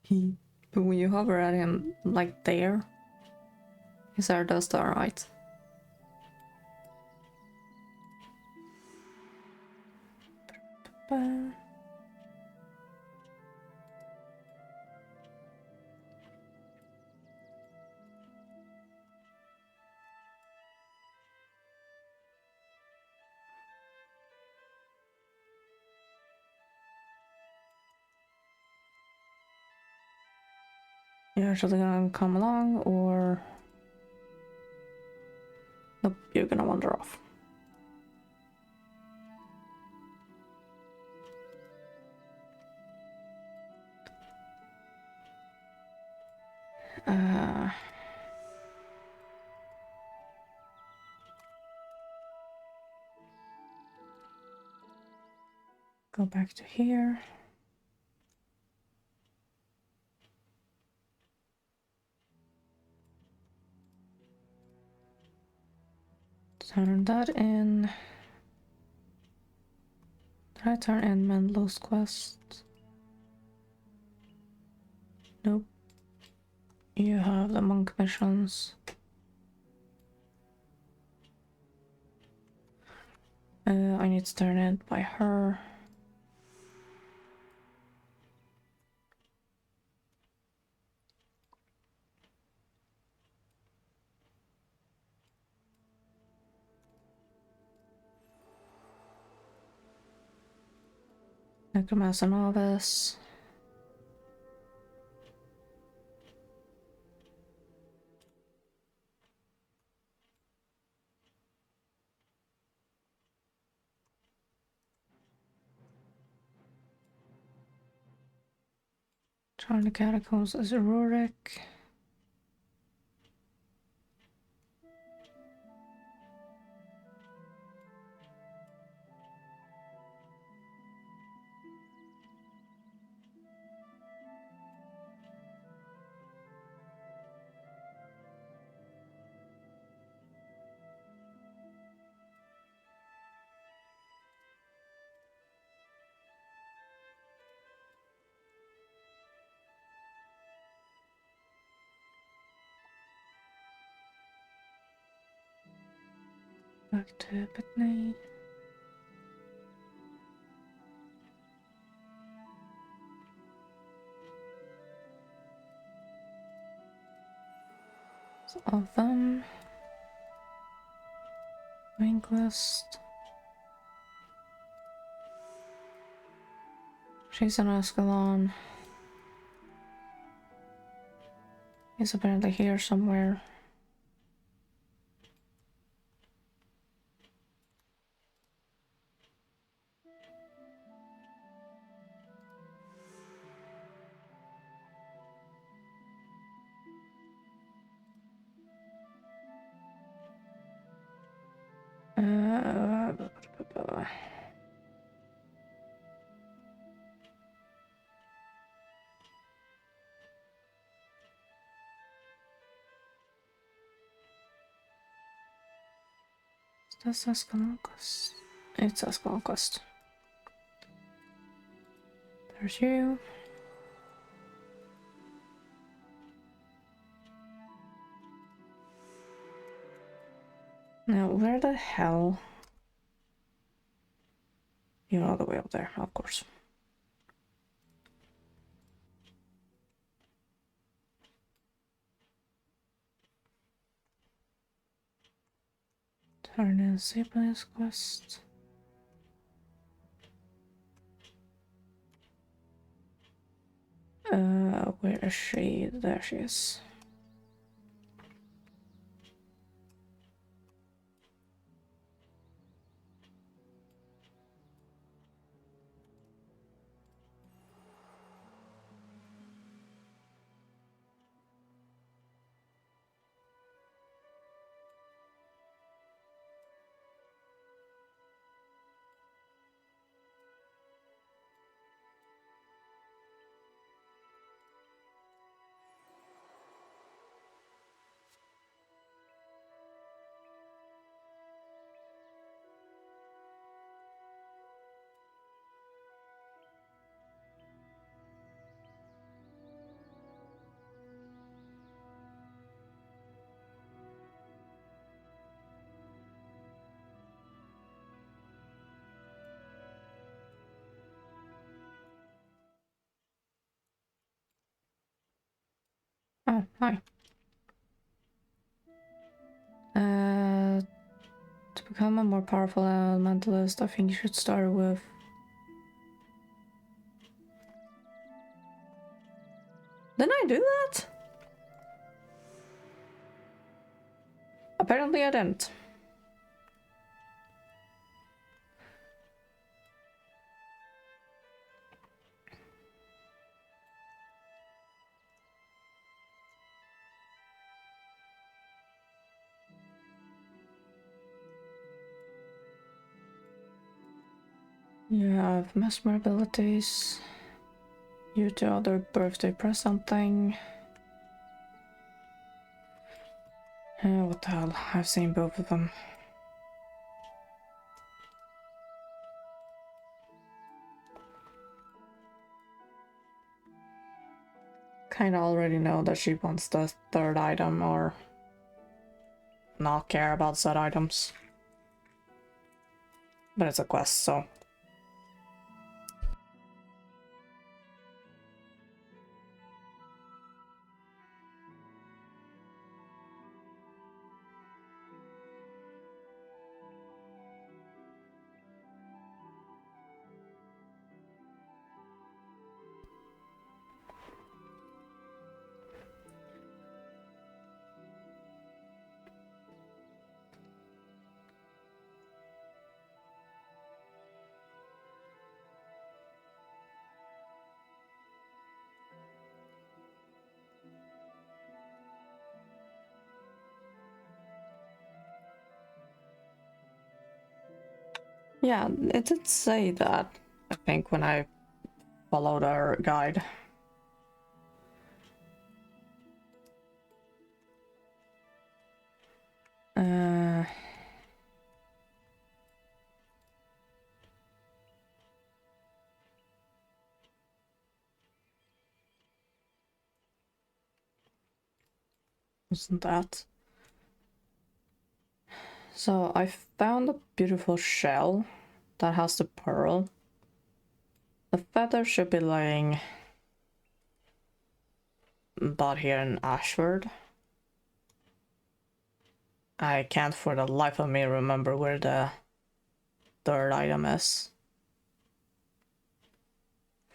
But when you hover at him, like there, his hair does turn white. You're actually gonna come along, or... Nope, you're gonna wander off. Go back to here. Turn that in. Did I turn in Menlo's quest? Nope. You have the monk missions. I need to turn it by her. Necromancer Novice. Trying the catacombs as a Rurik. Back to Bethany. Of them. Main quest. She's an Ascalon. He's apparently here somewhere. Uh, That's Ascalon quest. It's Ascalon quest. There's you. Now, where the hell? You're all the way up there, of course. Turn in siblings quest. Where is she? There she is. Oh, hi. To become a more powerful elementalist, I think you should start with... Didn't I do that? Apparently I didn't. You have mesmer abilities. You to other birthday press something. What the hell? I've seen both of them. Kinda already know that she wants the third item or not care about said items. But it's a quest, so. Yeah, it did say that, I think, when I followed our guide. Wasn't that? So I found a beautiful shell that has the pearl. The feather should be laying about here in Ashford. I can't for the life of me remember where the third item is.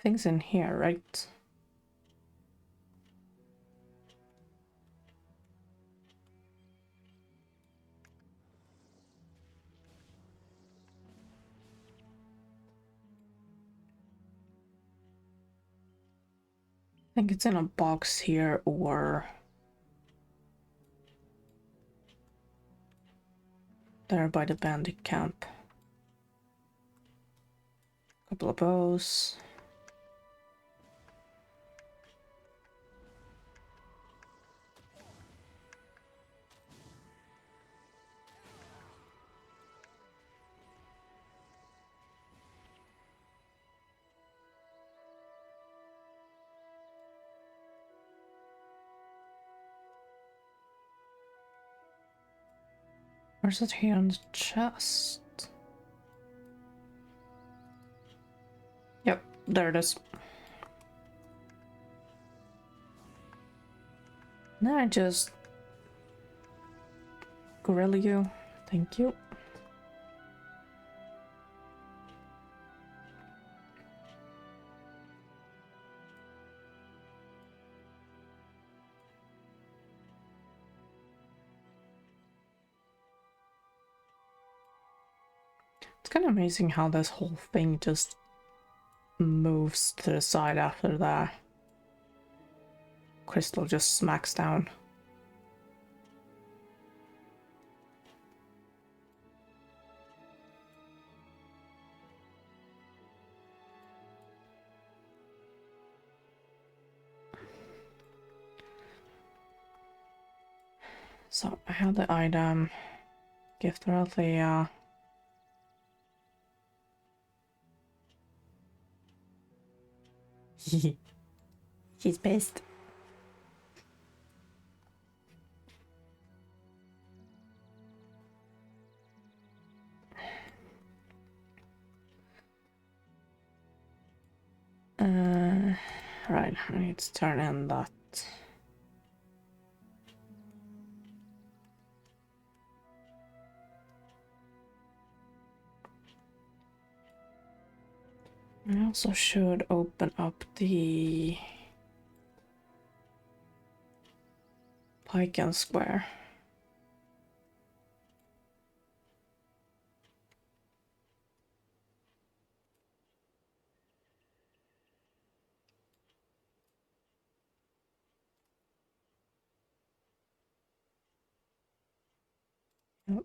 Things in here, right? I think it's in a box here or there by the bandit camp. Couple of bows. Or is it here on the chest? there it is. Now I just grill you. Thank you. It's kind of amazing how this whole thing just moves to the side after the crystal just smacks down. So I have the item, gift for Althea. She's pissed. Right, I need to turn in that. I also should open up the pike and square.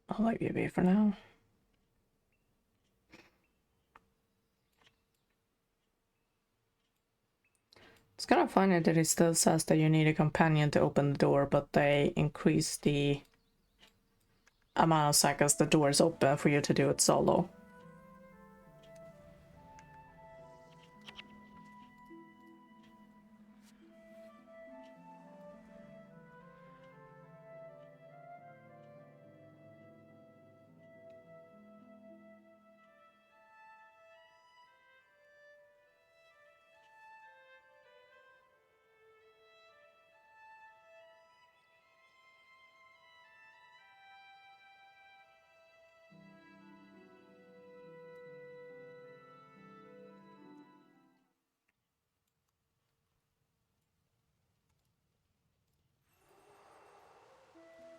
I'll let you be for now. It's kind of funny that it still says that you need a companion to open the door, but they increase the amount of seconds the door is open for you to do it solo.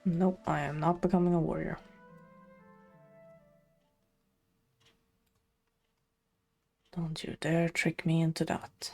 Nope, I am not becoming a warrior. Don't you dare trick me into that.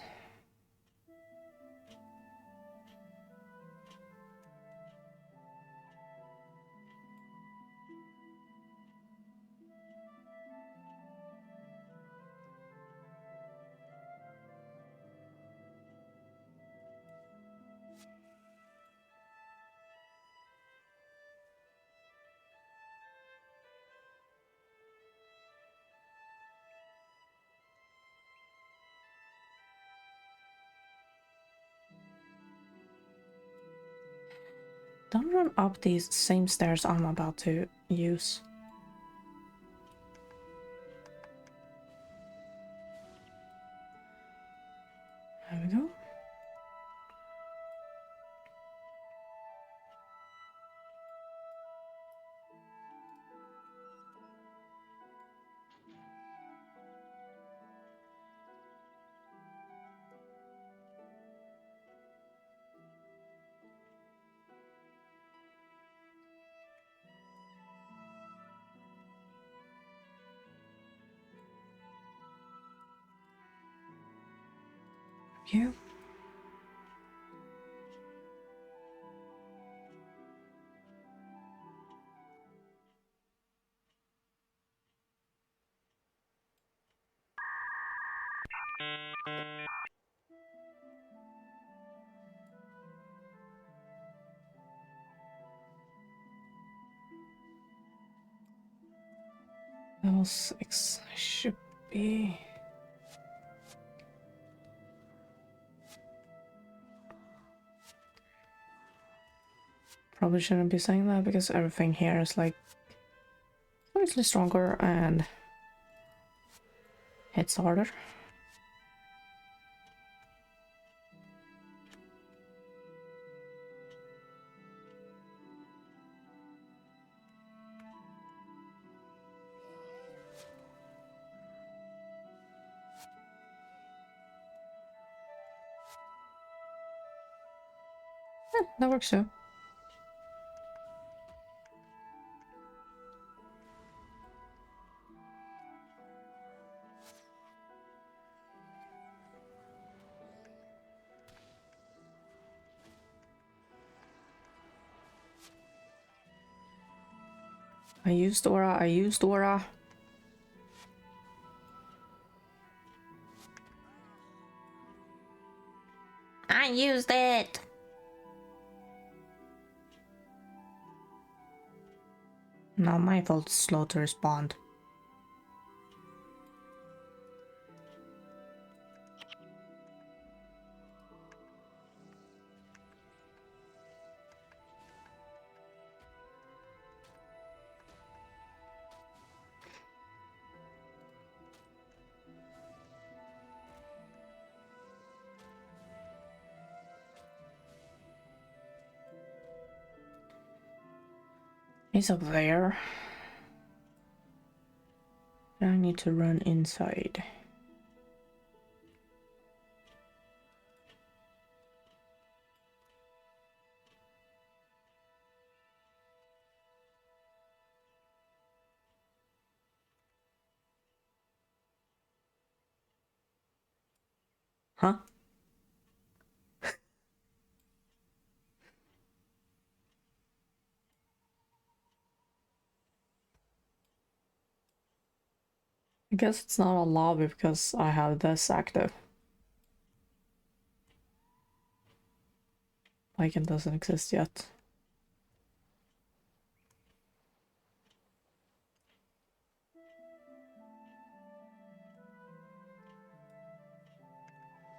Don't run up these same stairs I'm about to use. There we go. You. Level 6 should be. Probably shouldn't be saying that because everything here is like slightly stronger and hits harder. That works too. I used aura, I used aura. I used it! Now my fault it's slow to respond. He's up there. I need to run inside. Huh? I guess it's not a lobby because I have this active. Icon doesn't exist yet.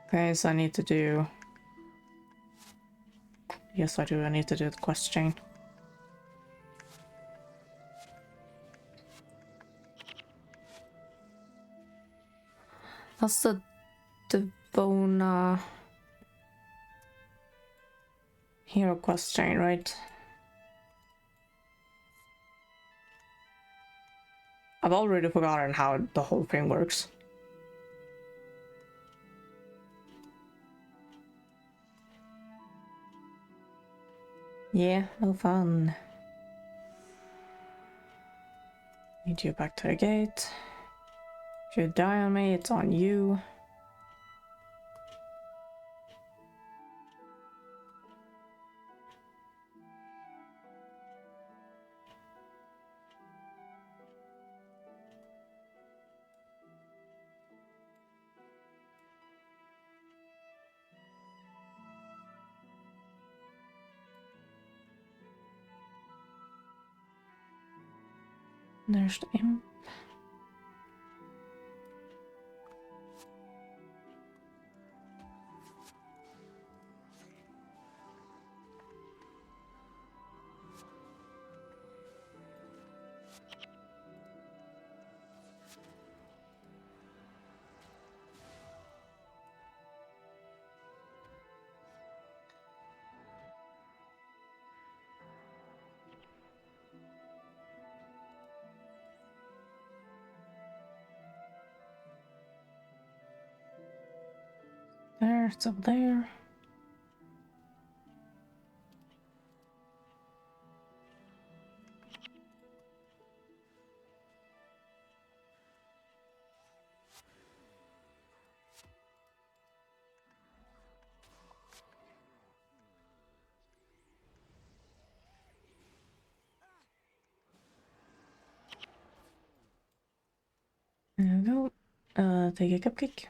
Okay, so I need to do... Yes, I do. I need to do the quest chain. That's the Devona hero quest chain, right? I've already forgotten how the whole thing works. Yeah, no fun. Need you back to the gate. If you die on me, it's on you. There's the imp. There, it's up there. There we go. Take a cupcake.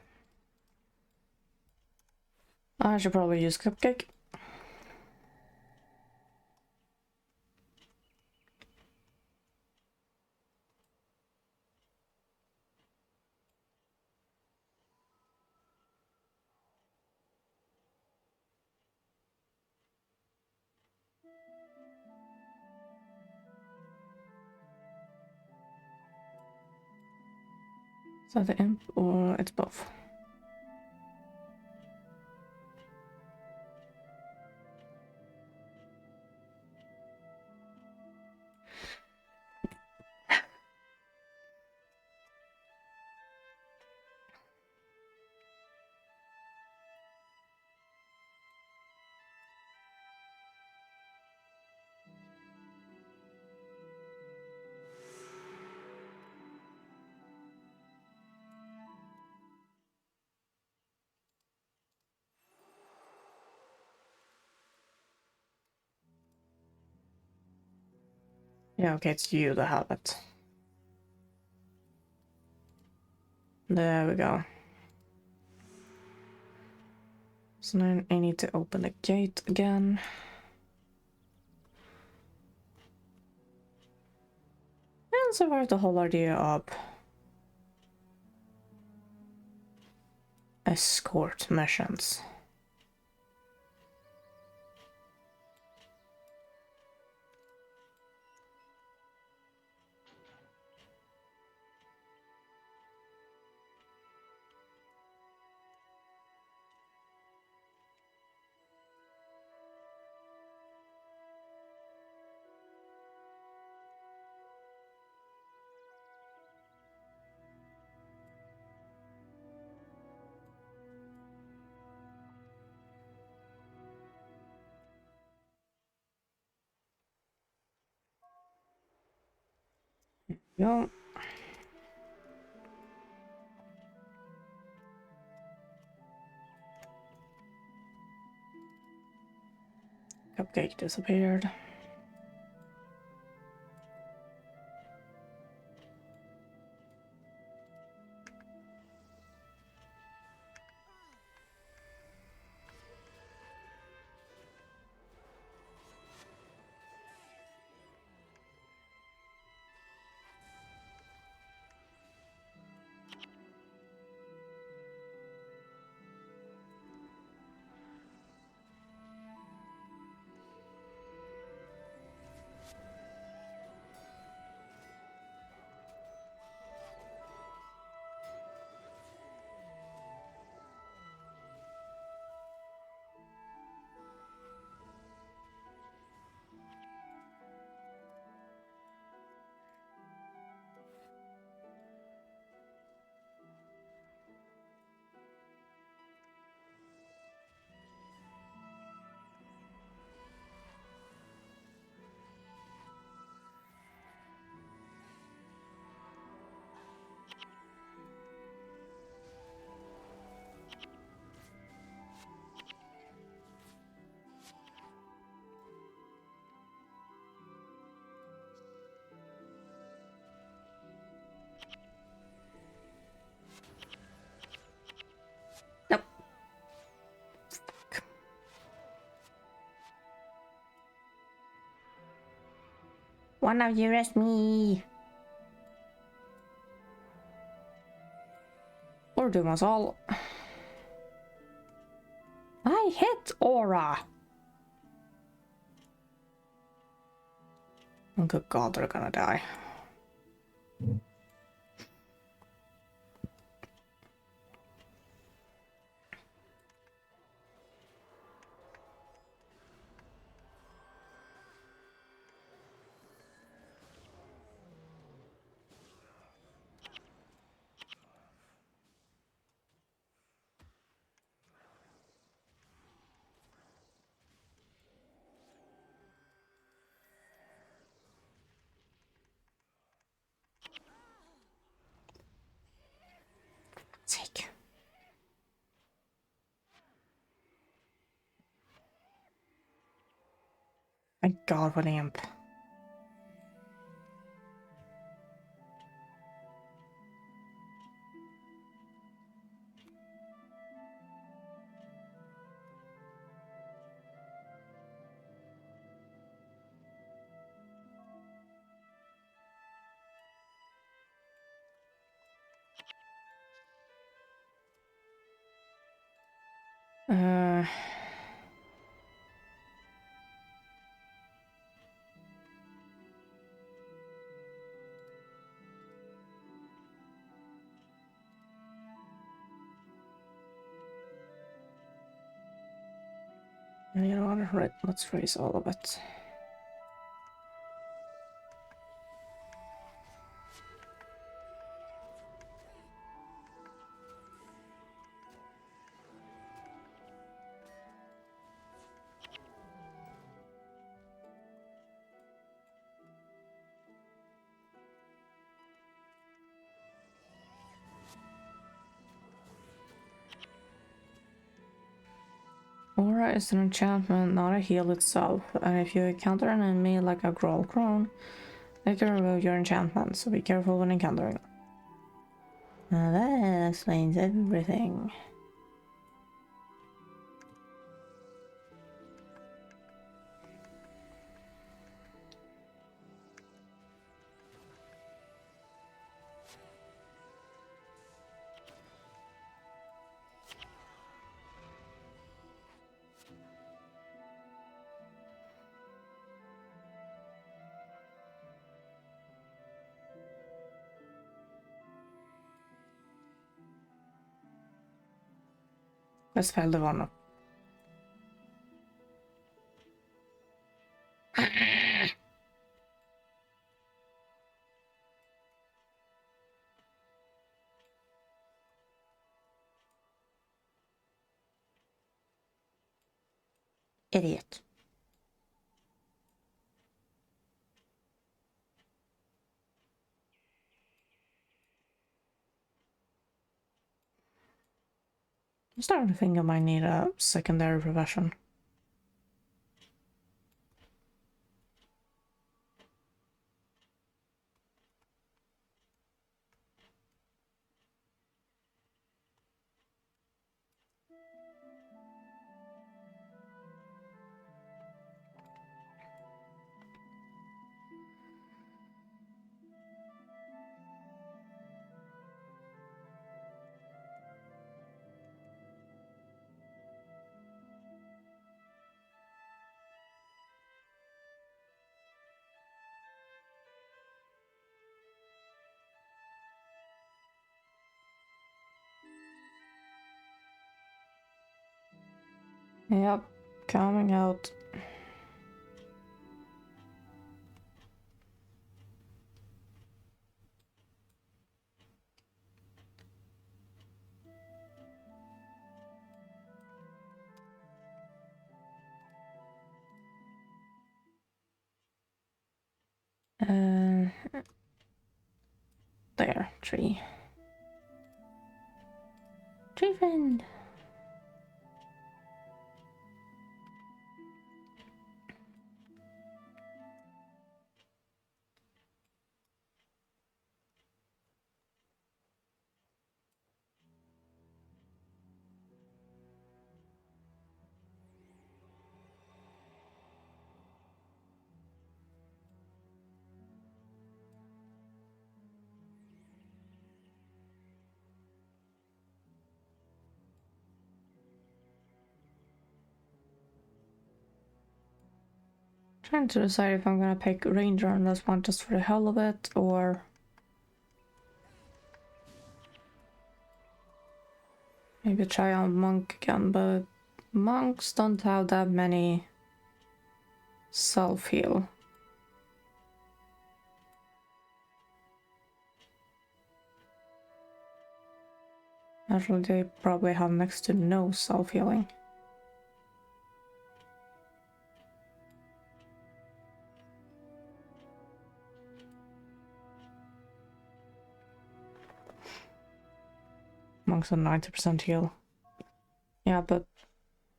I should probably use cupcake. Is that the imp or it's both? Yeah, okay, it's you that have it. There we go. So now I need to open the gate again. And survive the whole idea of escort missions. Yo. Cupcake disappeared. Nope. One of you arrest me. Or doom us all. I hit Aura. Oh, good God, they're gonna die. Take. Thank God for the imp. Uh, you know what? Right, let's freeze all of it. Aura is an enchantment, not a heal itself, and if you encounter an enemy like a Growl Crone, They can remove your enchantments, so be careful when encountering them. Now that explains everything. Let's fail the one up. Idiot. I'm starting to think I might need a secondary profession. Yep, coming out. There, tree. Tree friend. Trying to decide if I'm gonna pick ranger on this one just for the hell of it, or maybe try out monk again, but monks don't have that many self-heal. Actually, they probably have next to no self-healing. Monks are 90% heal. Yeah, but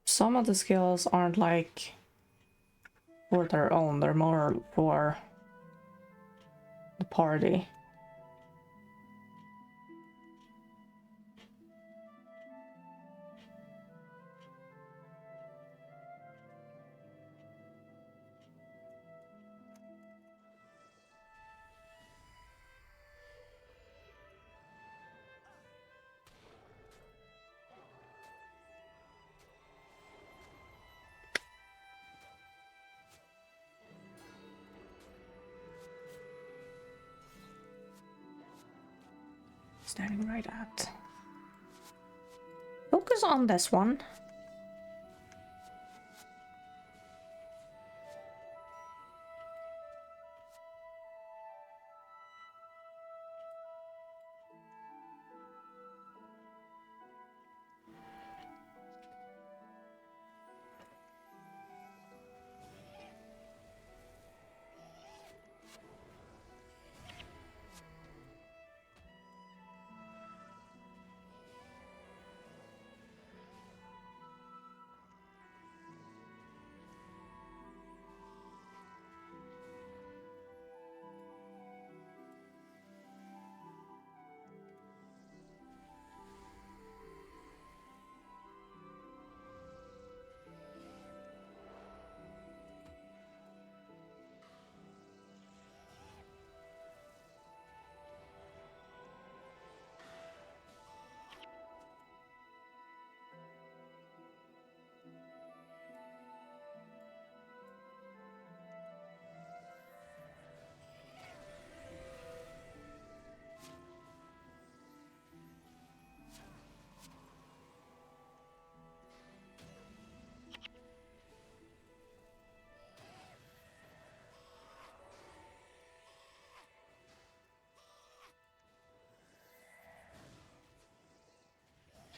some of the skills aren't like for their own, they're more for the party. Standing right at. Focus on this one.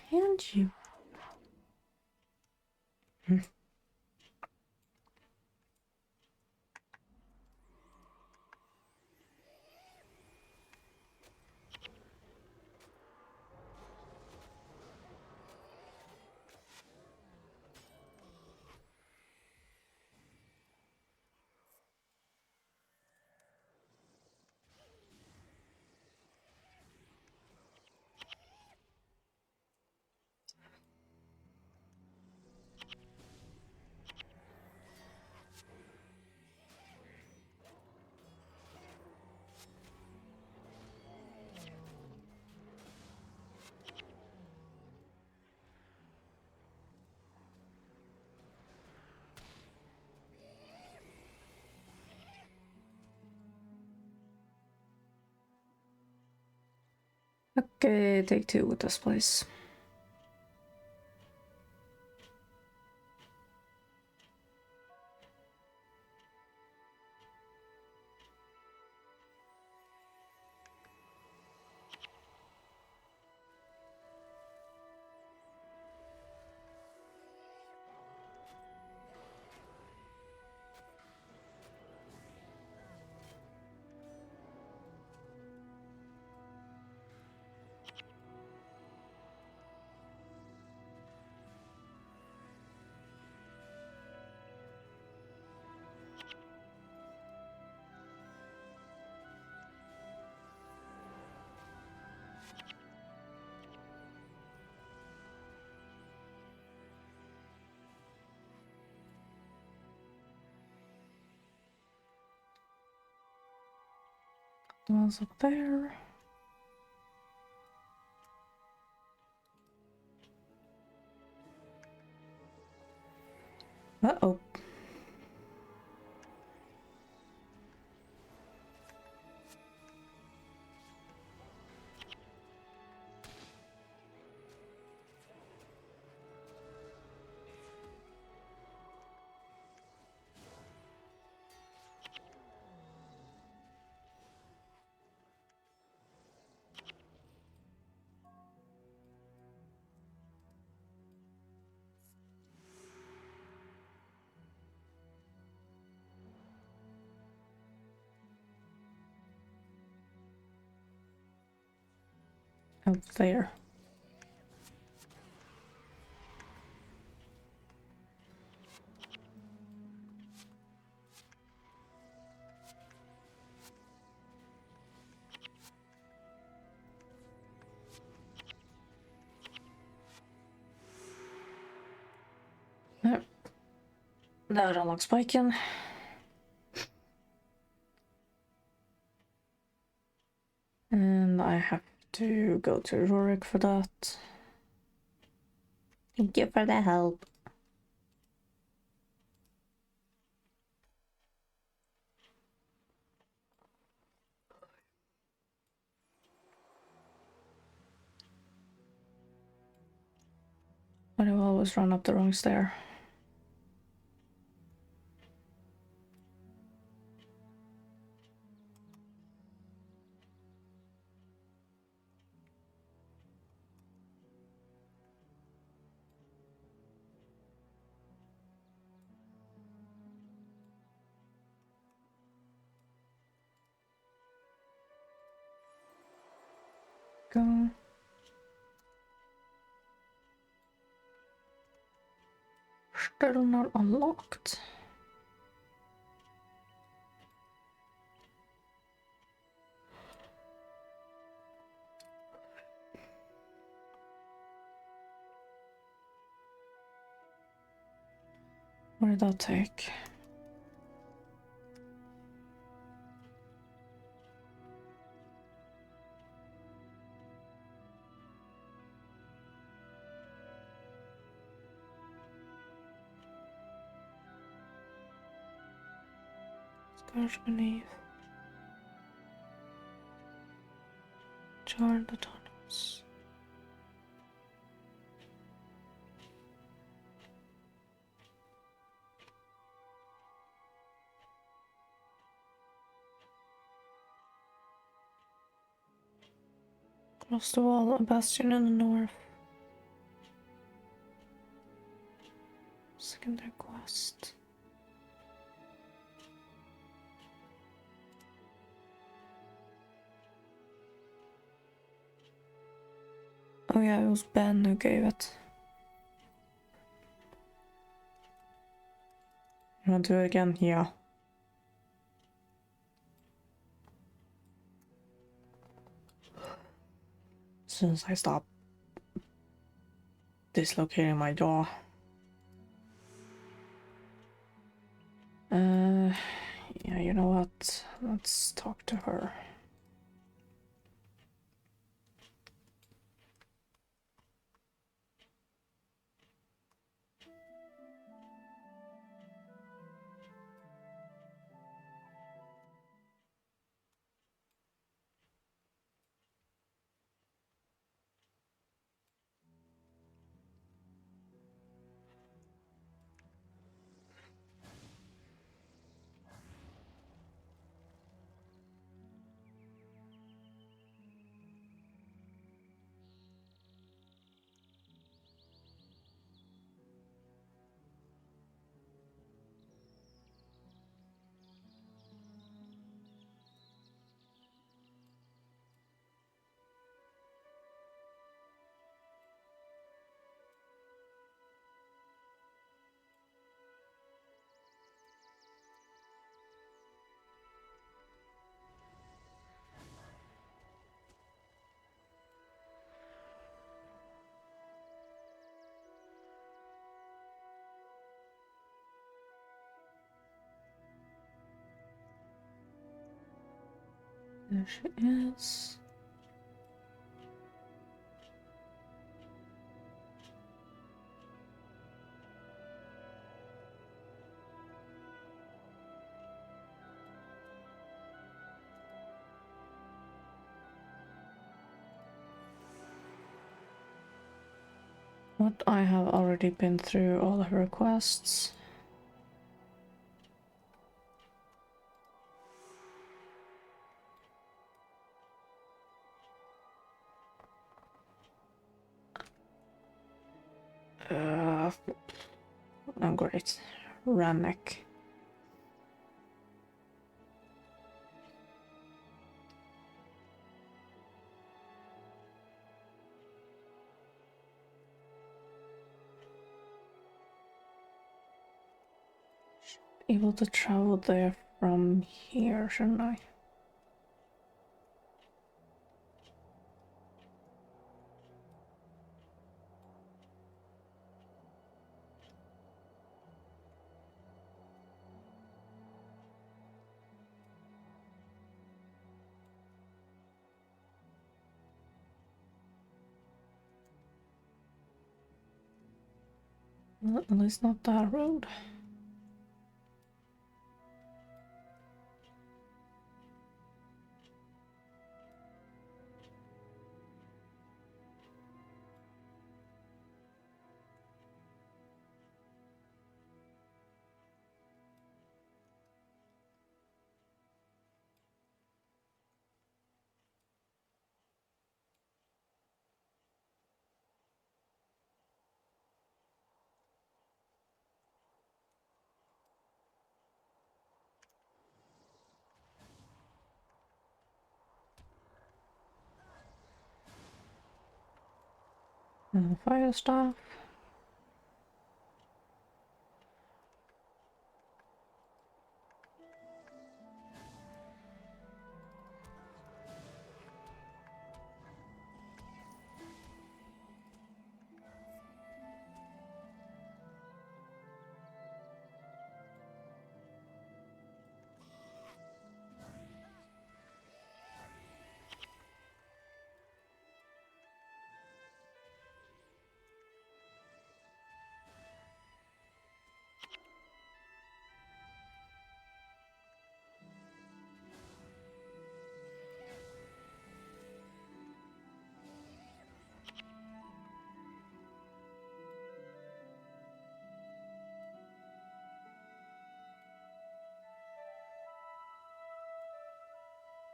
And you. Okay, take two with this place. The ones up there. Uh-oh. Out there. Yep. Där unlock spiken. And I have to go to Rorik for that. Thank you for the help. But I always run up the wrong stair. Go. Still not unlocked. What did that take? Scars beneath. Jar the tunnels. Across the wall, a bastion in the north. secondary quest. Oh yeah, it was Ben who gave it. You want to do it again? Yeah. As soon as I stop dislocating my jaw. Yeah, you know what? Let's talk to her. There she is. But I have already been through all of her requests. Oh great. Ranek. Able to travel there from here, shouldn't I? Well, at least not that road. And the fire staff.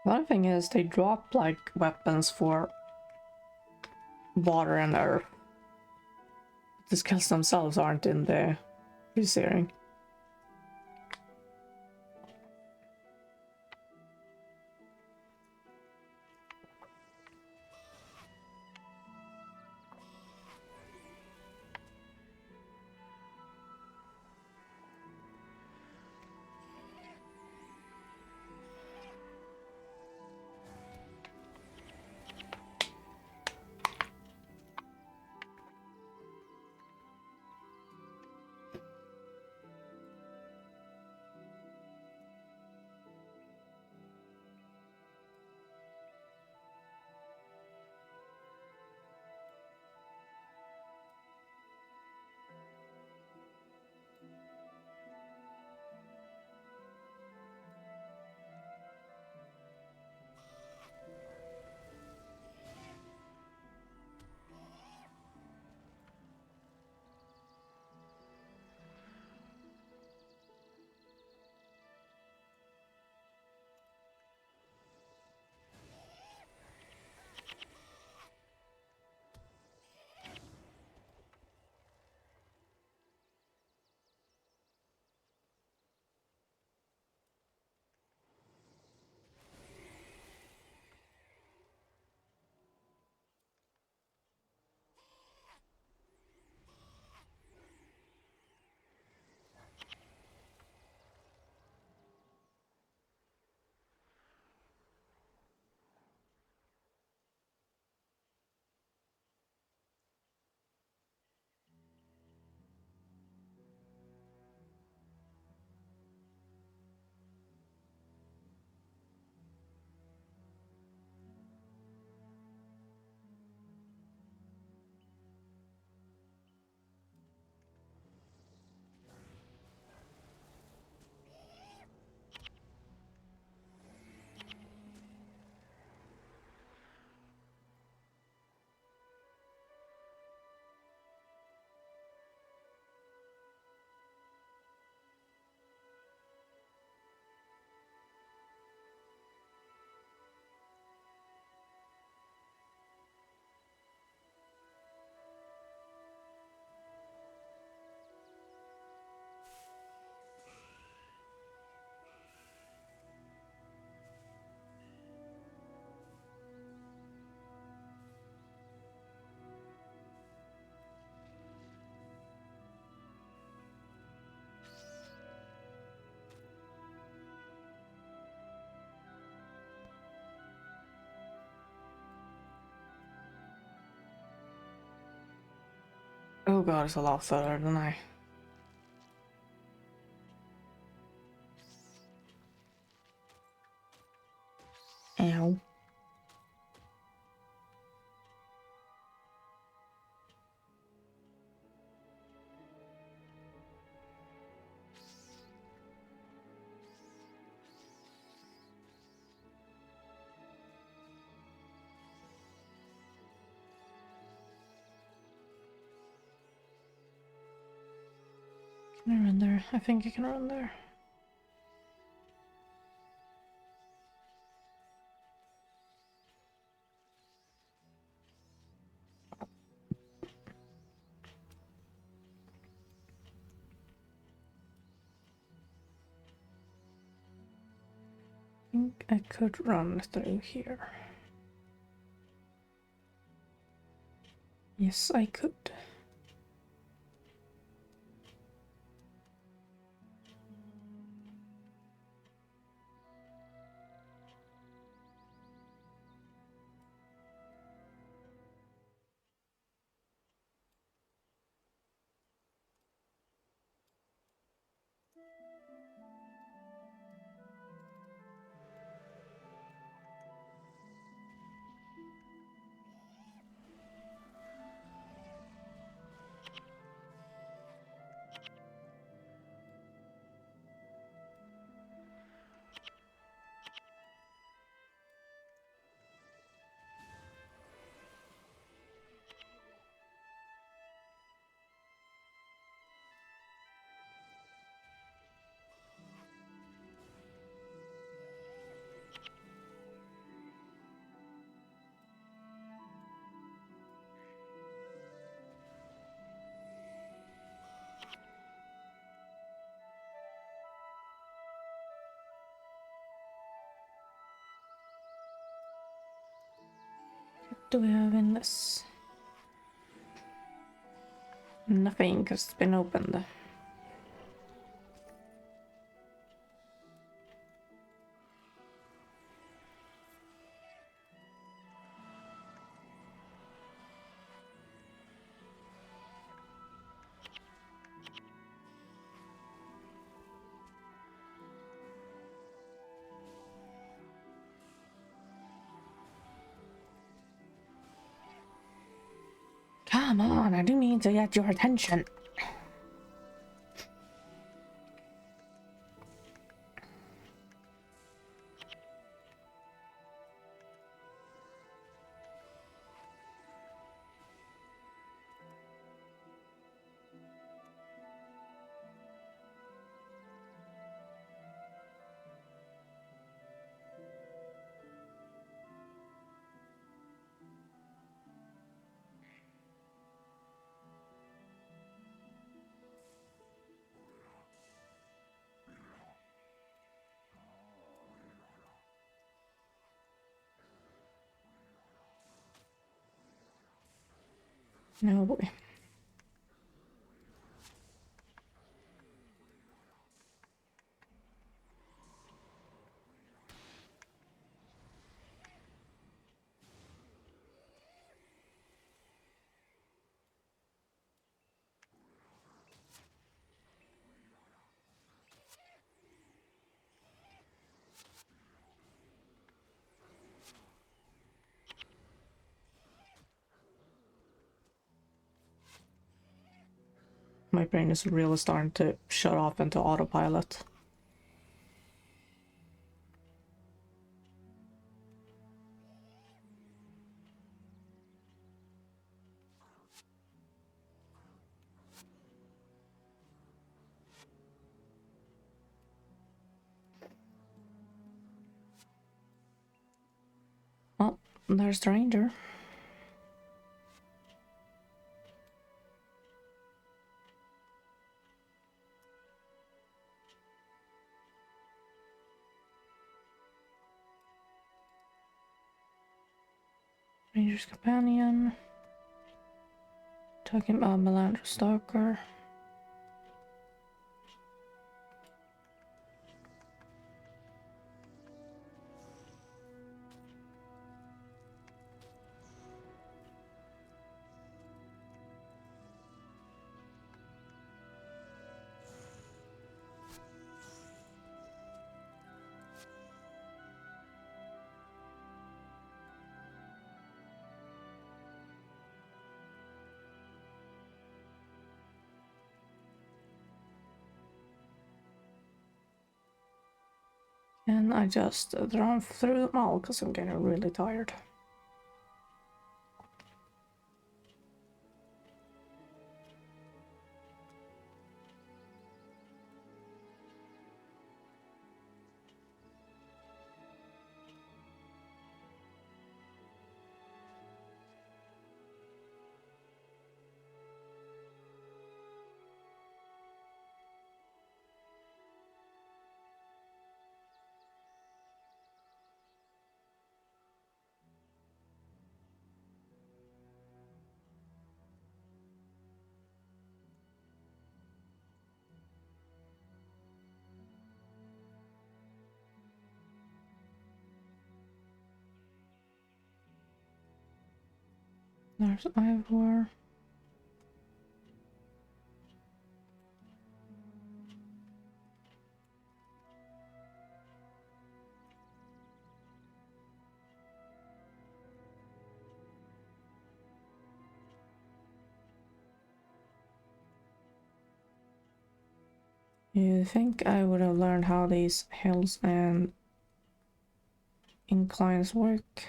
One thing is they drop like weapons for water and earth. The skills themselves aren't in the searing. Oh god, it's a lot further than I... Ow. Can I run there? I think I can run there. I think I could run through here. Yes, I could. do we have in this? Nothing, because it's been opened. Come on, I didn't mean to get your attention. No boy. My brain is really starting to shut off into autopilot. Oh, there's the ranger. Ranger's companion. Talking about Melandra Stalker. And I just run through them all because I'm getting really tired. There's Ivor. You think I would have learned how these hills and inclines work?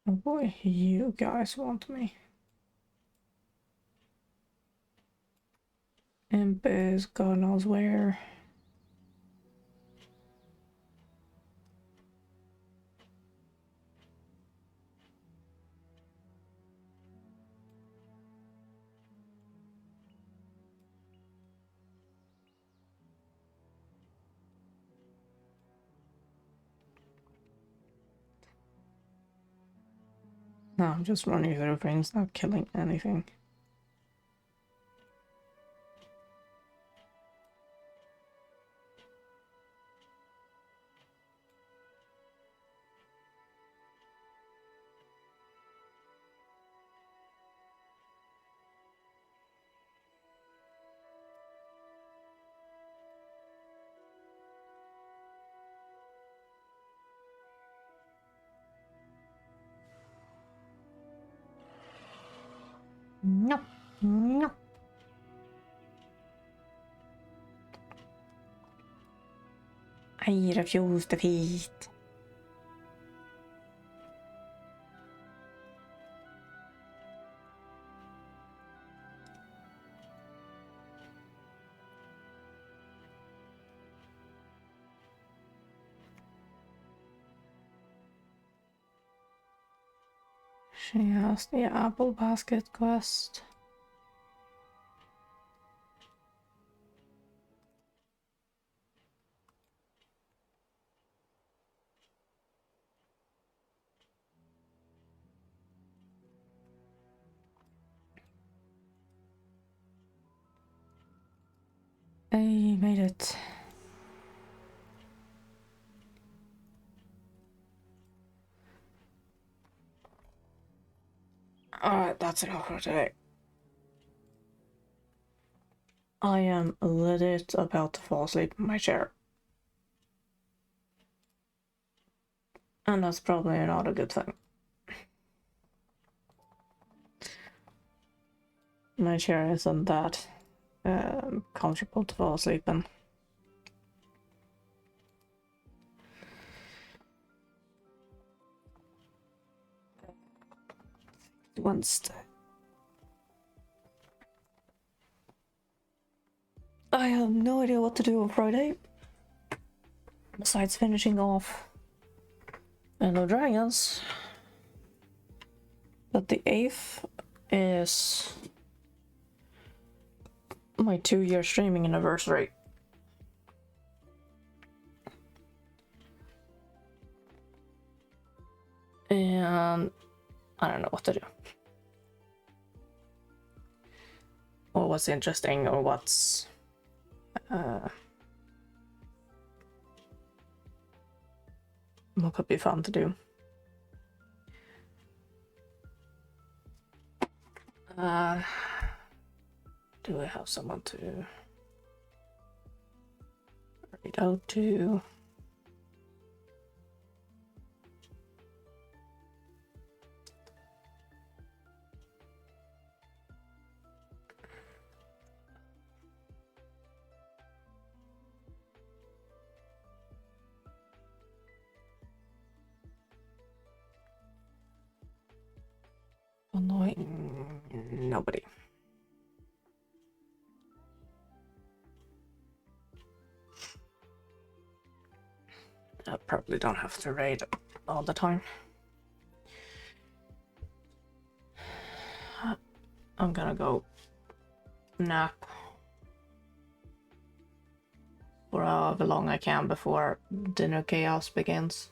Oh boy, you guys want me. Imp is God knows where. No, I'm just running through things, not killing anything. No, no. I refuse defeat. She has the apple basket quest. I made it. Alright, that's enough for today. I am legit about to fall asleep in my chair. And that's probably not a good thing. My chair isn't that comfortable to fall asleep in. Wednesday. I have no idea what to do on Friday. Besides finishing off Hello Dragons. But the 8th is my 2-year streaming anniversary. And I don't know what to do. Or what's interesting, or what's what could be fun to do. Do I have someone to read out to? Annoying. Nobody. I probably don't have to raid all the time. I'm gonna go nap for however long I can before dinner chaos begins.